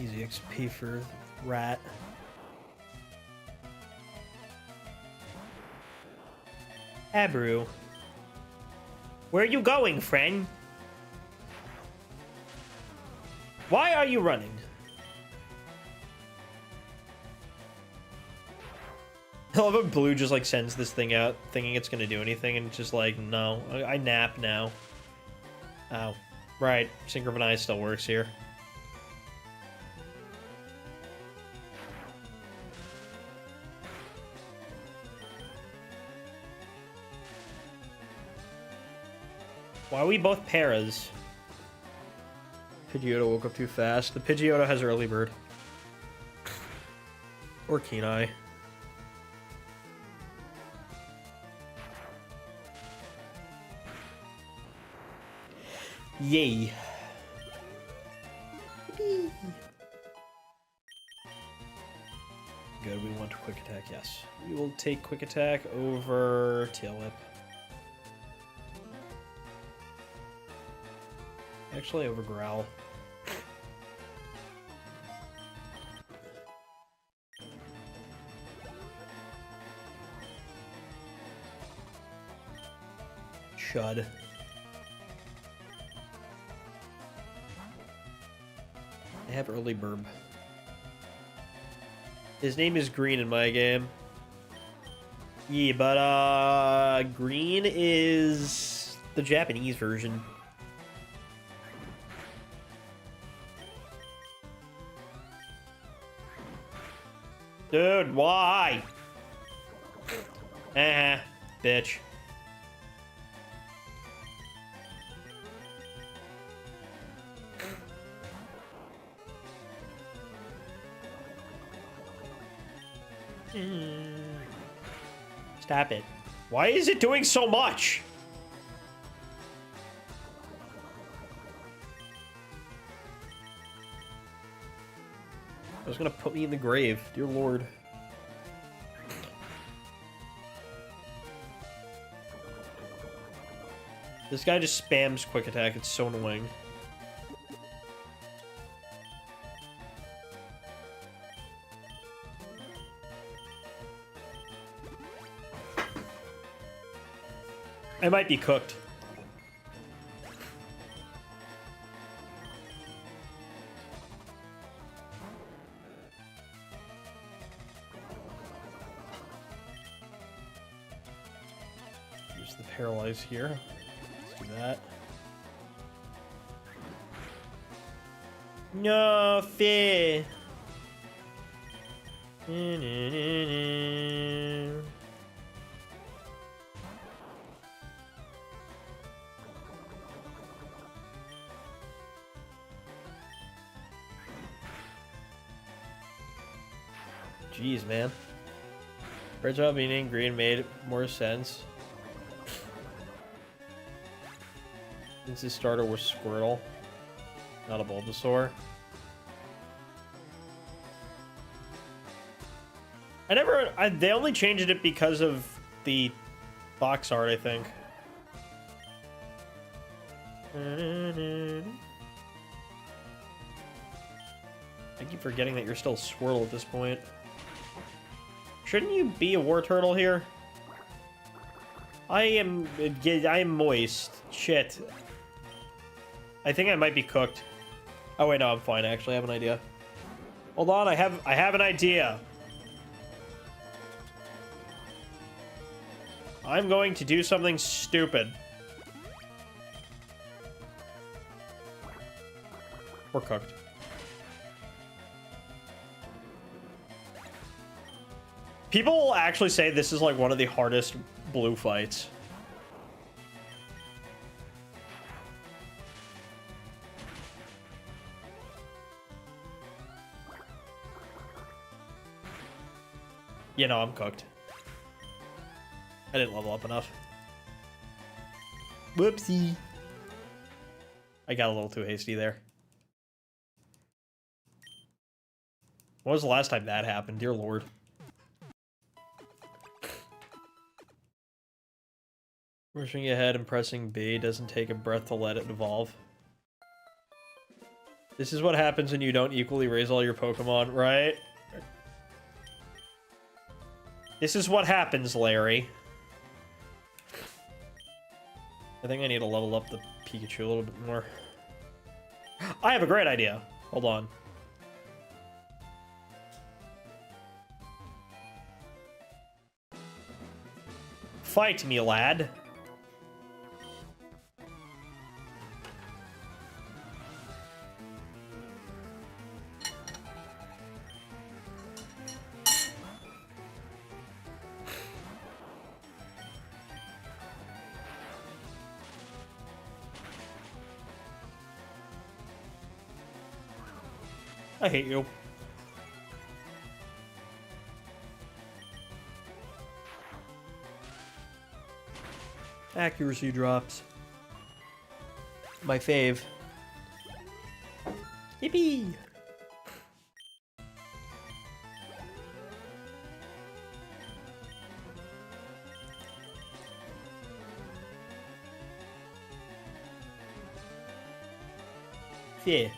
Easy XP for rat. Abru. Where are you going, friend? Why are you running? I love how Blue just like sends this thing out thinking it's gonna do anything and it's just like, no, I nap now. Oh, right, Synchronize still works here. Why are we both paras? Pidgeotto woke up too fast. The Pidgeotto has early bird. Or keen eye. Yay. Good, we want quick attack, yes. We will take quick attack over tail whip. Actually, over growl. Chud. I have early burb. His name is Green in my game. Yeah, but Green is the Japanese version. Dude, why? Bitch. Stop it. Why is it doing so much? I was gonna put me in the grave, dear lord. This guy just spams quick attack, it's so annoying. I might be cooked. Use the paralyze here. Let's do that. No fear. Jeez, man. Birds about being in green made more sense. Since his starter was Squirtle, not a Bulbasaur. They only changed it because of the box art, I think. I keep forgetting that you're still Squirtle at this point. Shouldn't you be a war turtle here? I am moist. Shit. I think I might be cooked. Oh wait, no, I'm fine. I actually have an idea. Hold on, I have an idea. I'm going to do something stupid. We're cooked. People will actually say this is like one of the hardest blue fights. You know, I'm cooked. I didn't level up enough. Whoopsie. I got a little too hasty there. When was the last time that happened? Dear Lord. Pushing ahead and pressing B doesn't take a breath to let it evolve. This is what happens when you don't equally raise all your Pokemon, right? This is what happens, Larry. I think I need to level up the Pikachu a little bit more. I have a great idea. Hold on. Fight me, lad. I hate you. Accuracy drops. My fave. Yippee! Yeah.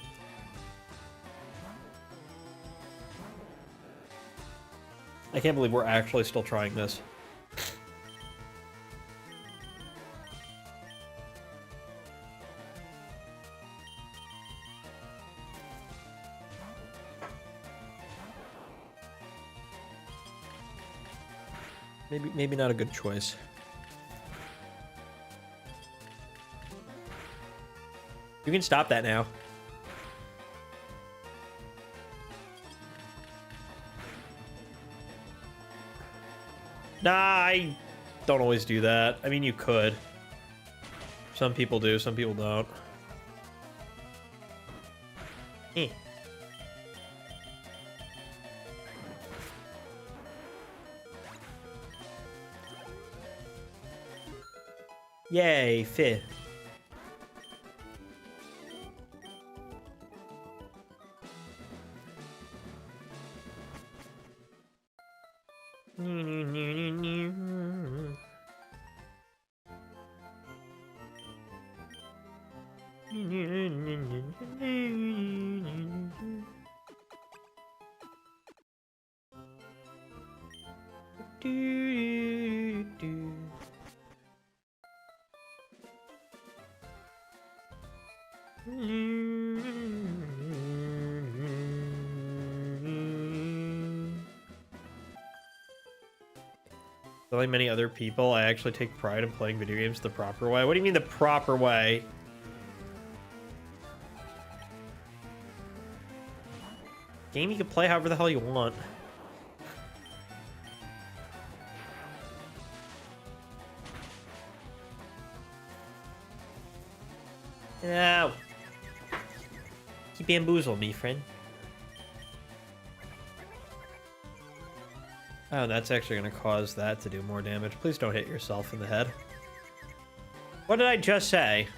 I can't believe we're actually still trying this. Maybe not a good choice. You can stop that now. Nah, I don't always do that. I mean, you could. Some people do, some people don't. Eh. Yay, fit. Like many other people, I actually take pride in playing video games the proper way. What do you mean the proper way? Game you can play however the hell you want. No. You bamboozle me, friend. Oh, that's actually going to cause that to do more damage. Please don't hit yourself in the head. What did I just say?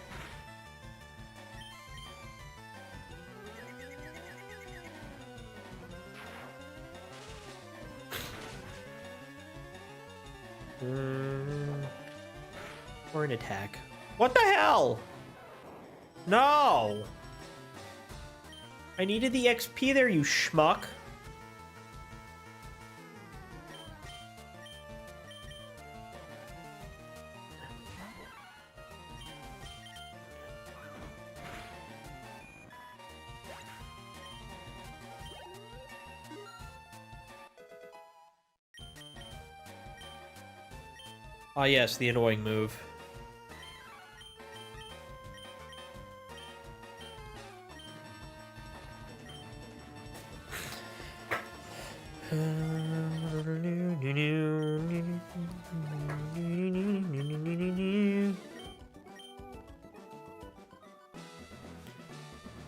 Or an attack. What the hell? No! I needed the XP there, you schmuck. Ah, yes, the annoying move.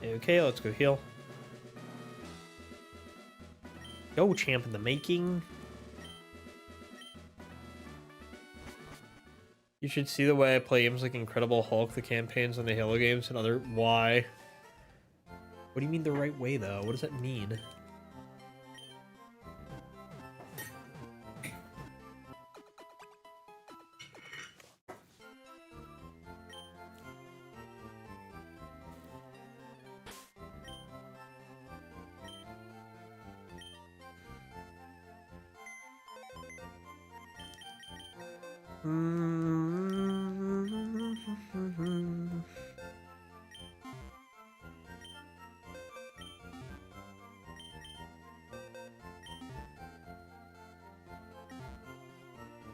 Okay, let's go heal. Go, champ in the making. You should see the way I play games like Incredible Hulk, the campaigns on the Halo games, and other... Why? What do you mean the right way, though? What does that mean?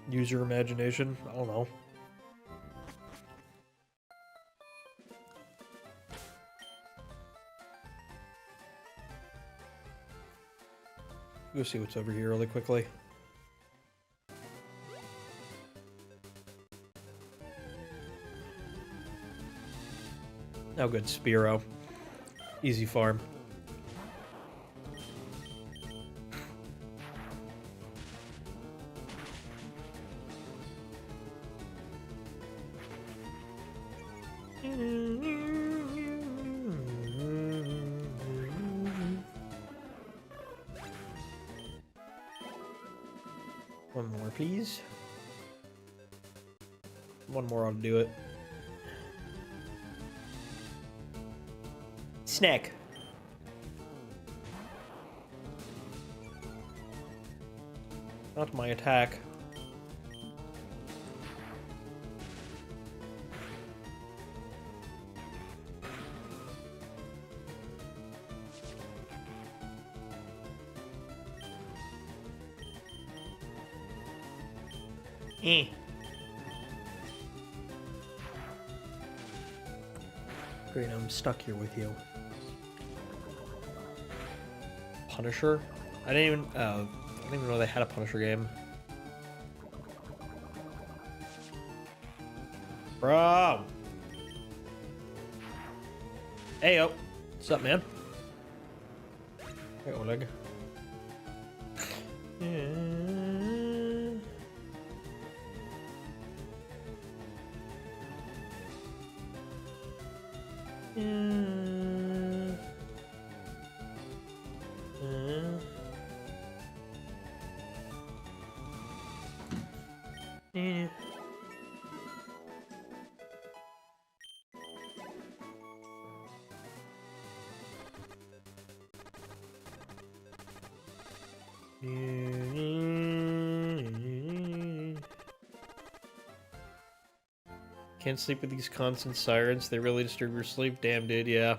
Use your imagination. I don't know. Go see what's over here really quickly. Oh, good. Spearow. Easy farm. One more, please. One more ought to do it. Snack. Not my attack. Great, I'm stuck here with you. Punisher? I didn't even know they had a Punisher game. Bro. Hey, yo. What's up, man? Hey, Oleg. Yeah. Yeah. Can't sleep with these constant sirens. They really disturb your sleep. Damn, dude, yeah.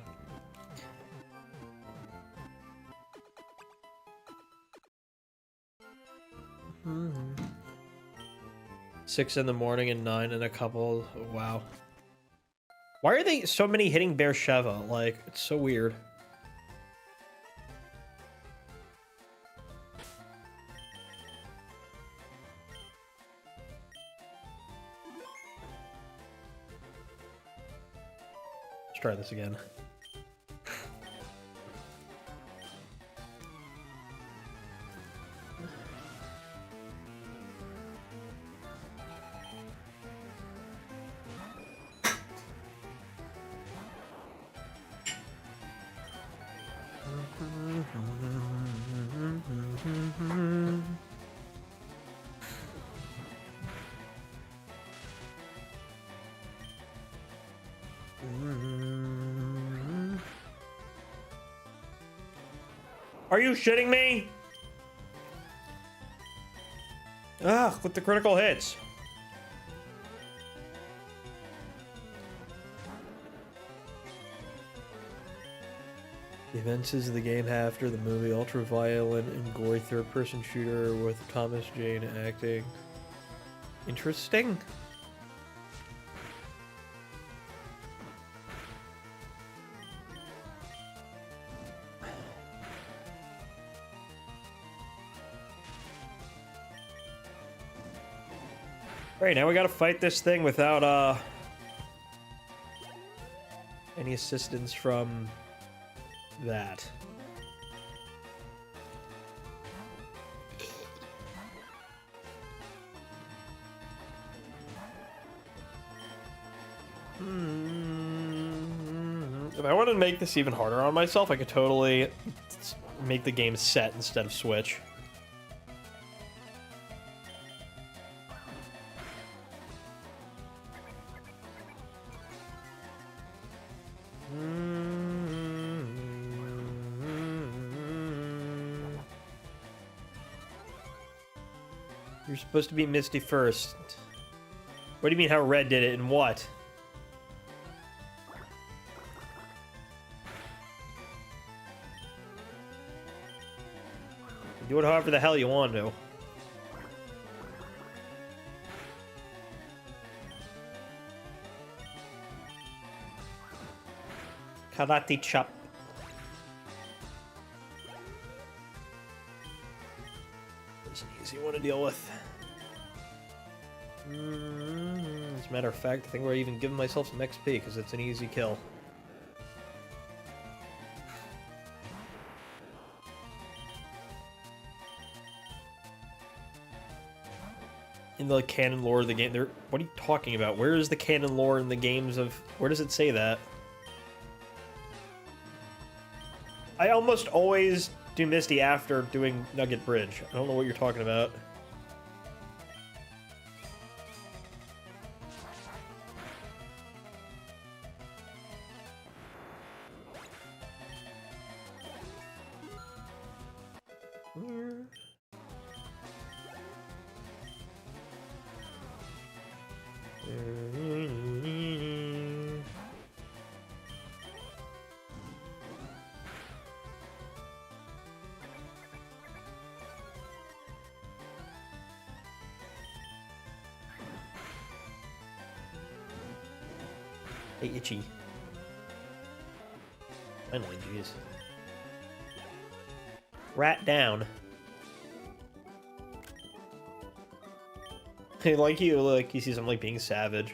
Mm-hmm. 6 in the morning and 9 in a couple. Wow. Why are they so many hitting Beersheva? Like, it's so weird. Let's try this again. Are you shitting me? Ugh, with the critical hits. The events of the game after the movie, ultra-violent and gory third-person shooter with Thomas Jane acting. Interesting. Alright, now we gotta fight this thing without, any assistance from that. If I wanted to make this even harder on myself, I could totally make the game set instead of switch. You're supposed to be Misty first. What do you mean how Red did it and what? Do it however the hell you want to. Karate chop. It's an easy one to deal with. As a matter of fact, I think we're even giving myself some XP because it's an easy kill. In the canon lore of the game, what are you talking about? Where is the canon lore in the games of... Where does it say that? I almost always do Misty after doing Nugget Bridge. I don't know what you're talking about. Hey, Itchy. Finally, jeez. Rat down. Hey, like he sees I'm like being savage.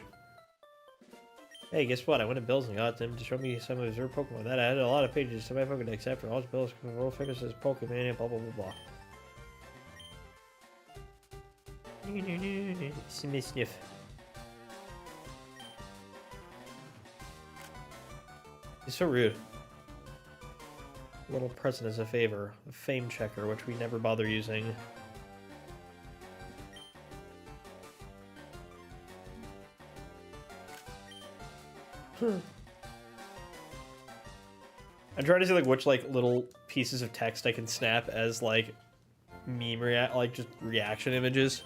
Hey, guess what? I went to Bill's and got him to show me some of his rare Pokemon. That added a lot of pages to my Pokedex after all. Bill's world famous as Pokemon and blah blah blah blah. Sniff. He's so rude. A little present as a favor. A fame checker, which we never bother using. I'm trying to see like which like little pieces of text I can snap as like just reaction images.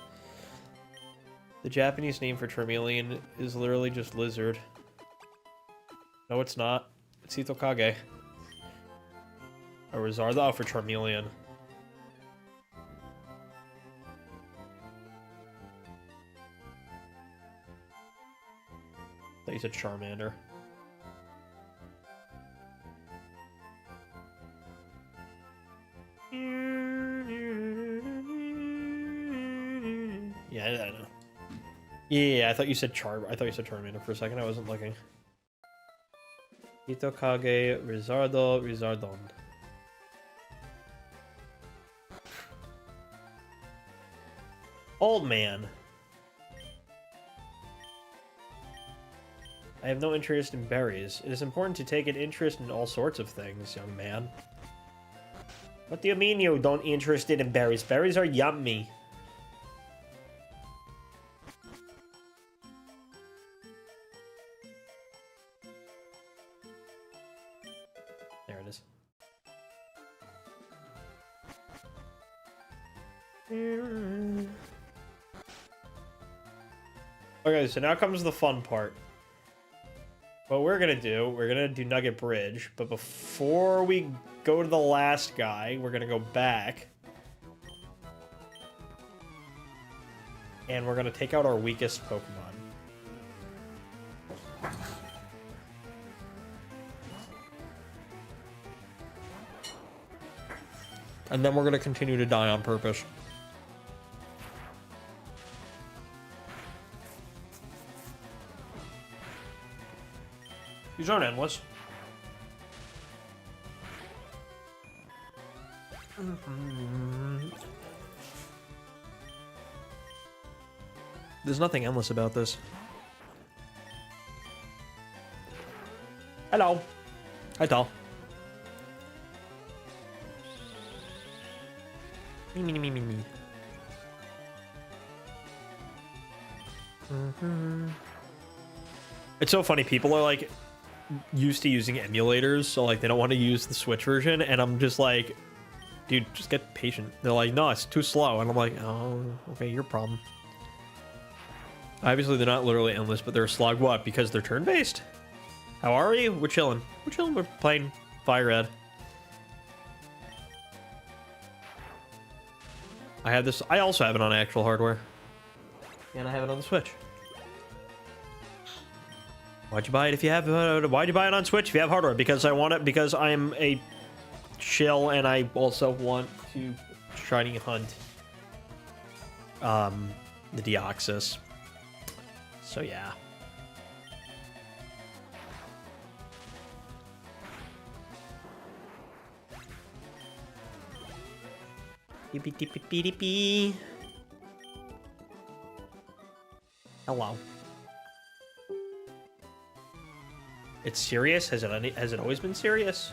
The Japanese name for Charmeleon is literally just lizard. No, it's not. It's Hitokage. Or Rizardo for Charmeleon. I thought you said Charmander. Yeah, I know. Yeah, I thought you said Charmander for a second. I wasn't looking. Hitokage, Rizardon. Old man. I have no interest in berries. It is important to take an interest in all sorts of things, young man. What do you mean you don't interested in berries? Berries are yummy. There it is. Okay, so now comes the fun part. What we're gonna do Nugget Bridge, but before we go to the last guy, we're gonna go back. And we're gonna take out our weakest Pokemon. And then we're gonna continue to die on purpose. These aren't endless. There's nothing endless about this. Hello. Hi, doll. Me. It's so funny. People are like used to using emulators, so like they don't want to use the Switch version, and I'm just like, dude, just get patient. They're like, no, it's too slow, and I'm like, oh, okay, your problem. Obviously, they're not literally endless, but they're a slog. What? Because they're turn-based. How are you? We're chilling. We're playing FireRed. I have this. I also have it on actual hardware, and I have it on the Switch. Why'd you buy it if you have? Why'd you buy it on Switch if you have hardware? Because I want it. Because I'm a chill, and I also want to shiny hunt the Deoxys. So yeah. Hello. It's serious? Has it always been serious?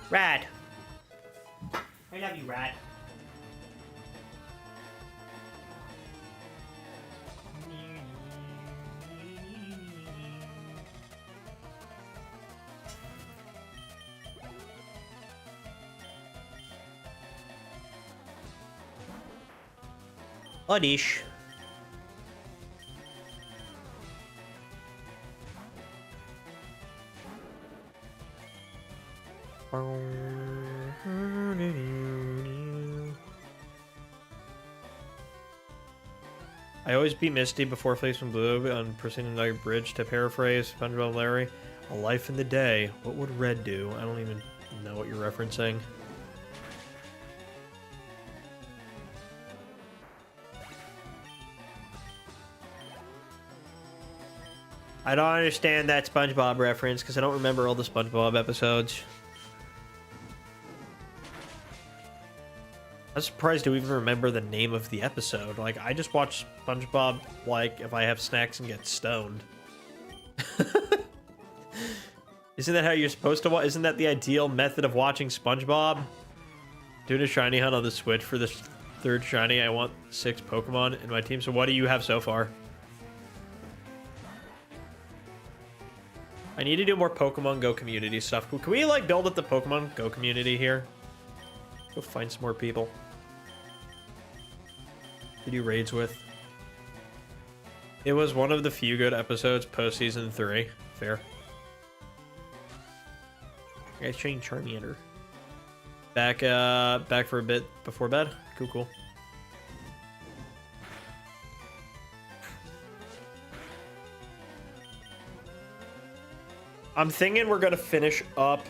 Rad. I love you, Rad. Oddish. I always beat Misty before facing Blue on Pristine Nugget Bridge. To paraphrase SpongeBob and Larry, a life in the day. What would Red do? I don't even know what you're referencing. I don't understand that SpongeBob reference because I don't remember all the SpongeBob episodes. I'm surprised to even remember the name of the episode. Like, I just watch SpongeBob, like, if I have snacks and get stoned. Isn't that how you're supposed to watch? Isn't that the ideal method of watching SpongeBob? Doing a shiny hunt on the Switch for the third shiny. I want 6 Pokemon in my team. So what do you have so far? I need to do more Pokemon Go community stuff. Can we, like, build up the Pokemon Go community here? Go find some more people to do raids with. It was one of the few good episodes post season 3. Fair. I guys trained Charmander. Back for a bit before bed. Cool. I'm thinking we're gonna finish up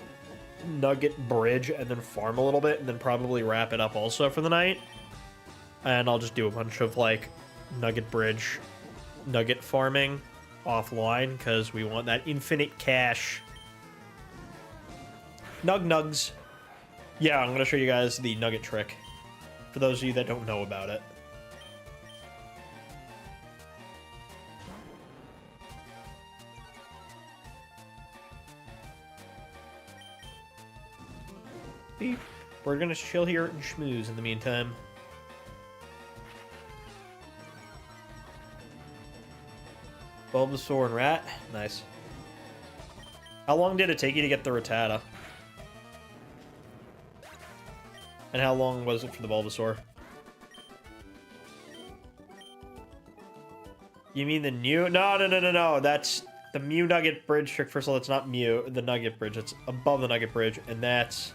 Nugget Bridge and then farm a little bit and then probably wrap it up also for the night. And I'll just do a bunch of like Nugget Bridge, Nugget farming offline because we want that infinite cash. Nugs. Yeah, I'm gonna show you guys the Nugget trick for those of you that don't know about it. Beep. We're gonna chill here and schmooze in the meantime. Bulbasaur and Rat. Nice. How long did it take you to get the Rattata? And how long was it for the Bulbasaur? You mean the new? No. That's the Mew Nugget Bridge trick. First of all, it's not Mew, the Nugget Bridge. It's above the Nugget Bridge, and that's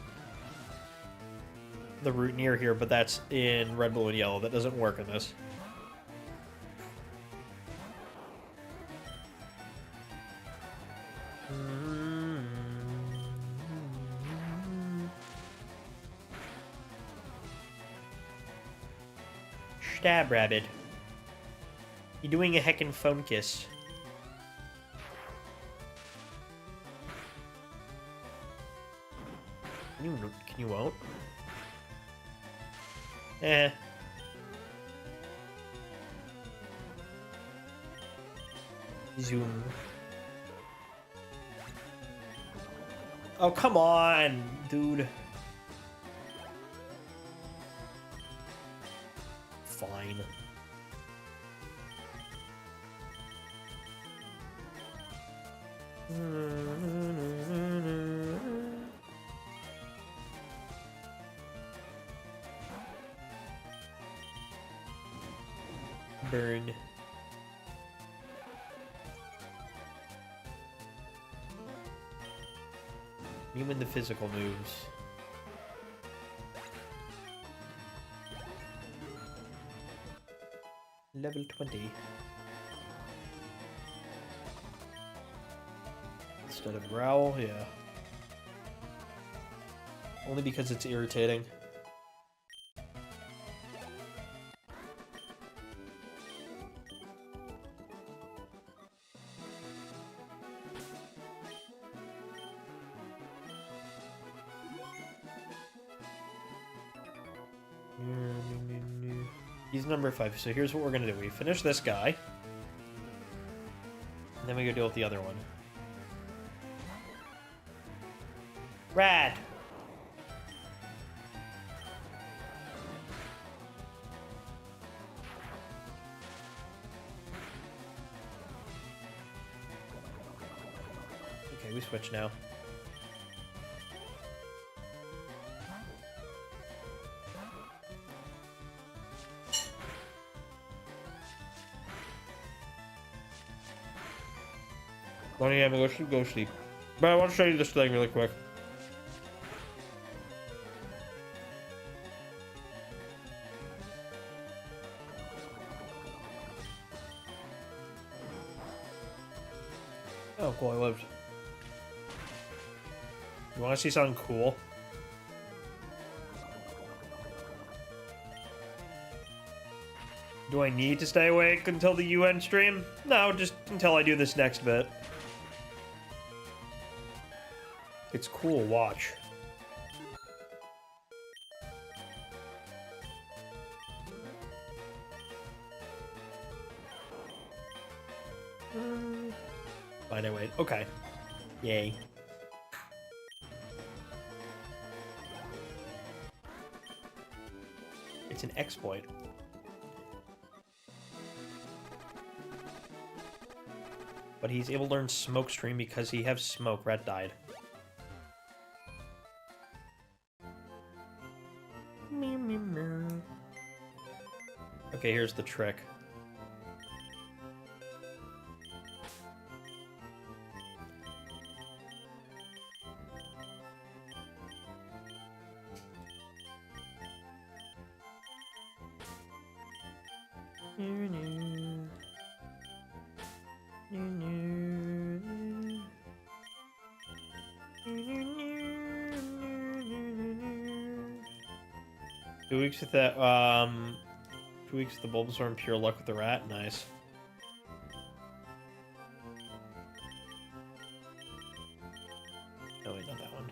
the route near here, but that's in red, blue, and yellow. That doesn't work in this. Stab Rabbit. You're doing a heckin' phone kiss. Can you won't? Eh. Zoom. Oh, come on, dude. Fine. Burn. Even the physical moves. Level 20. Instead of growl, yeah. Only because it's irritating. He's number 5, so here's what we're gonna do. We finish this guy. And Then we go deal with the other one. Rad! Okay, we switch now. Lonnie, I'm gonna go sleep. But I want to show you this thing really quick. Oh, cool, I lived. You want to see something cool? Do I need to stay awake until the UN stream? No, just until I do this next bit. It's cool, watch. Fine, I wait. Okay. Yay. It's an exploit. But he's able to learn smoke stream because he has smoke. Rat died. Okay, here's the trick. Two weeks with that, 2 weeks with the Bulbasaur and pure luck with the rat. Nice. No, wait, not that one.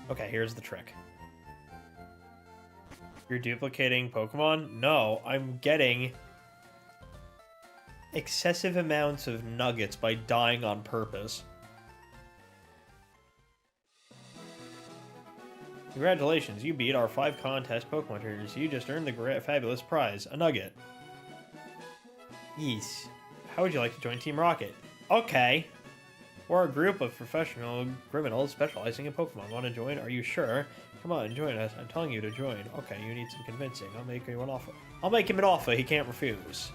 Okay, here's the trick. You're duplicating Pokemon? No, I'm getting excessive amounts of nuggets by dying on purpose. Congratulations, you beat our 5 contest Pokemon trainers. You just earned the fabulous prize, a nugget. Yes. How would you like to join Team Rocket? Okay. We're a group of professional criminals specializing in Pokemon. Want to join? Are you sure? Come on, join us. I'm telling you to join. Okay, you need some convincing. I'll make you an offer. I'll make him an offer he can't refuse.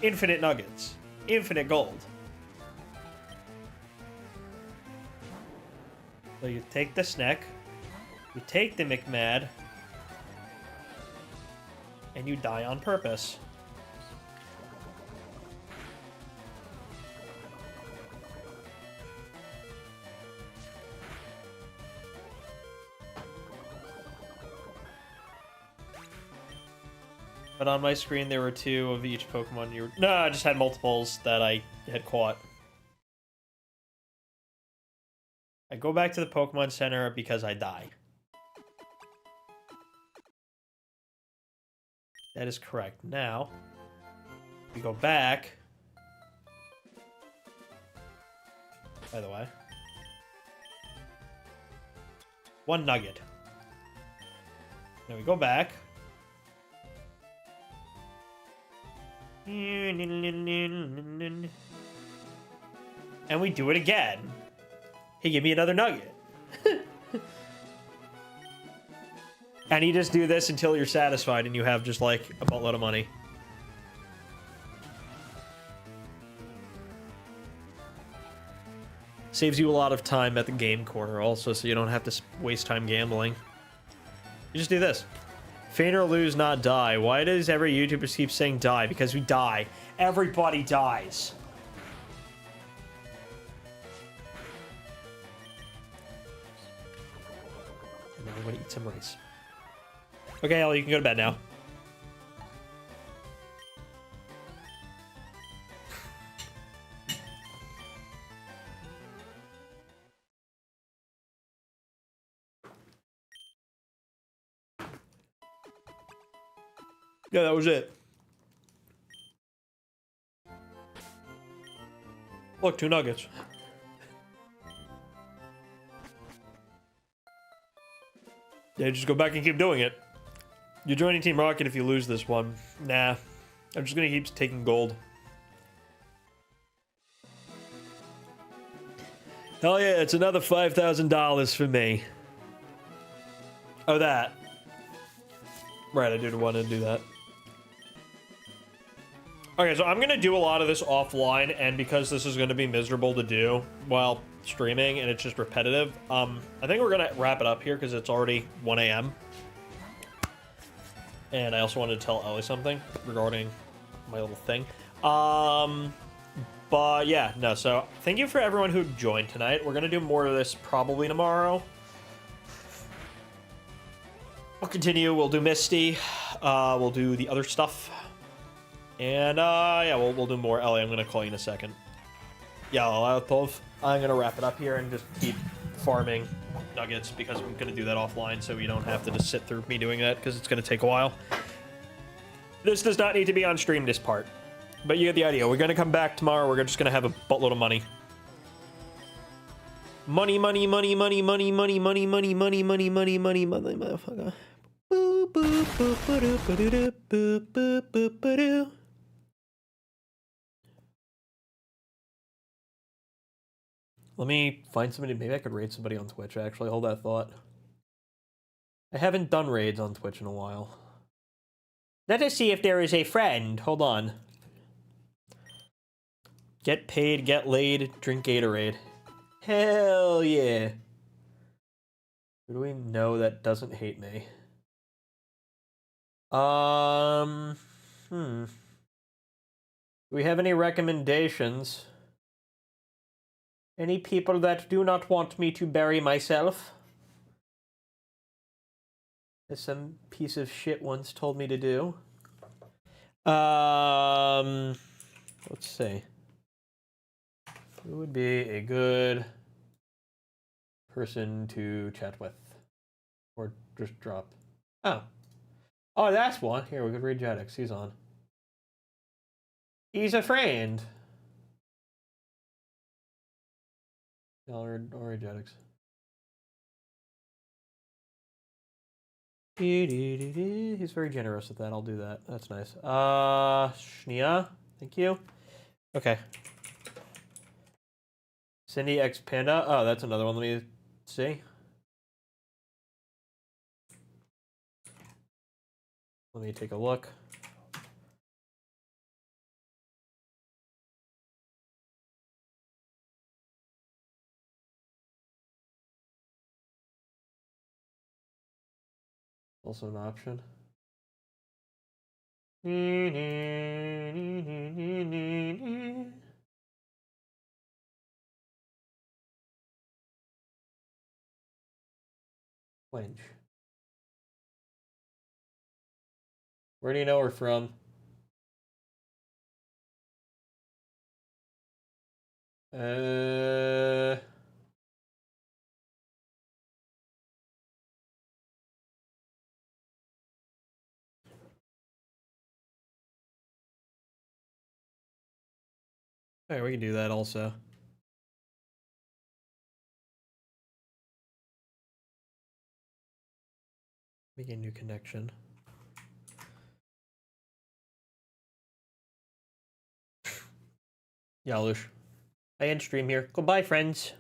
Infinite nuggets. Infinite gold. So you take the Sneck. You take the McMad. And you die on purpose. But on my screen, there were 2 of each Pokemon you were... No, I just had multiples that I had caught. I go back to the Pokemon Center because I die. That is correct. Now, we go back. By the way. 1 nugget. Then we go back. And we do it again. He gave me another nugget. And you just do this until you're satisfied and you have just like a buttload of money. Saves you a lot of time at the game corner also, so you don't have to waste time gambling. You just do this. Feign or lose, not die. Why does every YouTuber keep saying die? Because we die. Everybody dies. And everybody eat some rice. Okay, Ellie, you can go to bed now. Yeah, that was it. Look, 2 nuggets. Yeah, just go back and keep doing it. You're joining Team Rocket if you lose this one. Nah. I'm just gonna keep taking gold. Hell yeah, it's another $5,000 for me. Oh, that. Right, I did want to do that. Okay, so I'm gonna do a lot of this offline, and because this is gonna be miserable to do while streaming, and it's just repetitive, I think we're gonna wrap it up here because it's already 1 a.m. And I also wanted to tell Ellie something regarding my little thing. But yeah, no, so thank you for everyone who joined tonight. We're gonna do more of this probably tomorrow. We'll continue, we'll do Misty, we'll do the other stuff. And yeah, we'll do more. Ellie, I'm gonna call you in a second. Yeah, I'm gonna wrap it up here and just keep farming nuggets because I'm gonna do that offline so you don't have to just sit through me doing that because it's gonna take a while. This does not need to be on stream, this part. But you get the idea. We're gonna come back tomorrow. We're just gonna have a buttload of money. Money, money, money, money, money, money, money, money, money, money, money, money, money, motherfucker. Boop, boop, boop, boop, boop, boop, boop, boop, boop. Let me find somebody. Maybe I could raid somebody on Twitch, actually. Hold that thought. I haven't done raids on Twitch in a while. Let us see if there is a friend. Hold on. Get paid, get laid, drink Gatorade. Hell yeah. Who do we know that doesn't hate me? Do we have any recommendations? Any people that do not want me to bury myself? As some piece of shit once told me to do. Let's see. Who would be a good person to chat with? Or just drop? Oh. Oh, that's one. Here, we could read Jetix. He's on. He's a friend. I'll read Jetix. He's very generous with that. I'll do that. That's nice. Shnia. Thank you. Okay. Cindy X Panda. Oh, that's another one. Let me see. Let me take a look. Also an option. Wench. Where do you know her from? Alright, we can do that also. Make a new connection. Yalush. I end stream here. Goodbye, friends.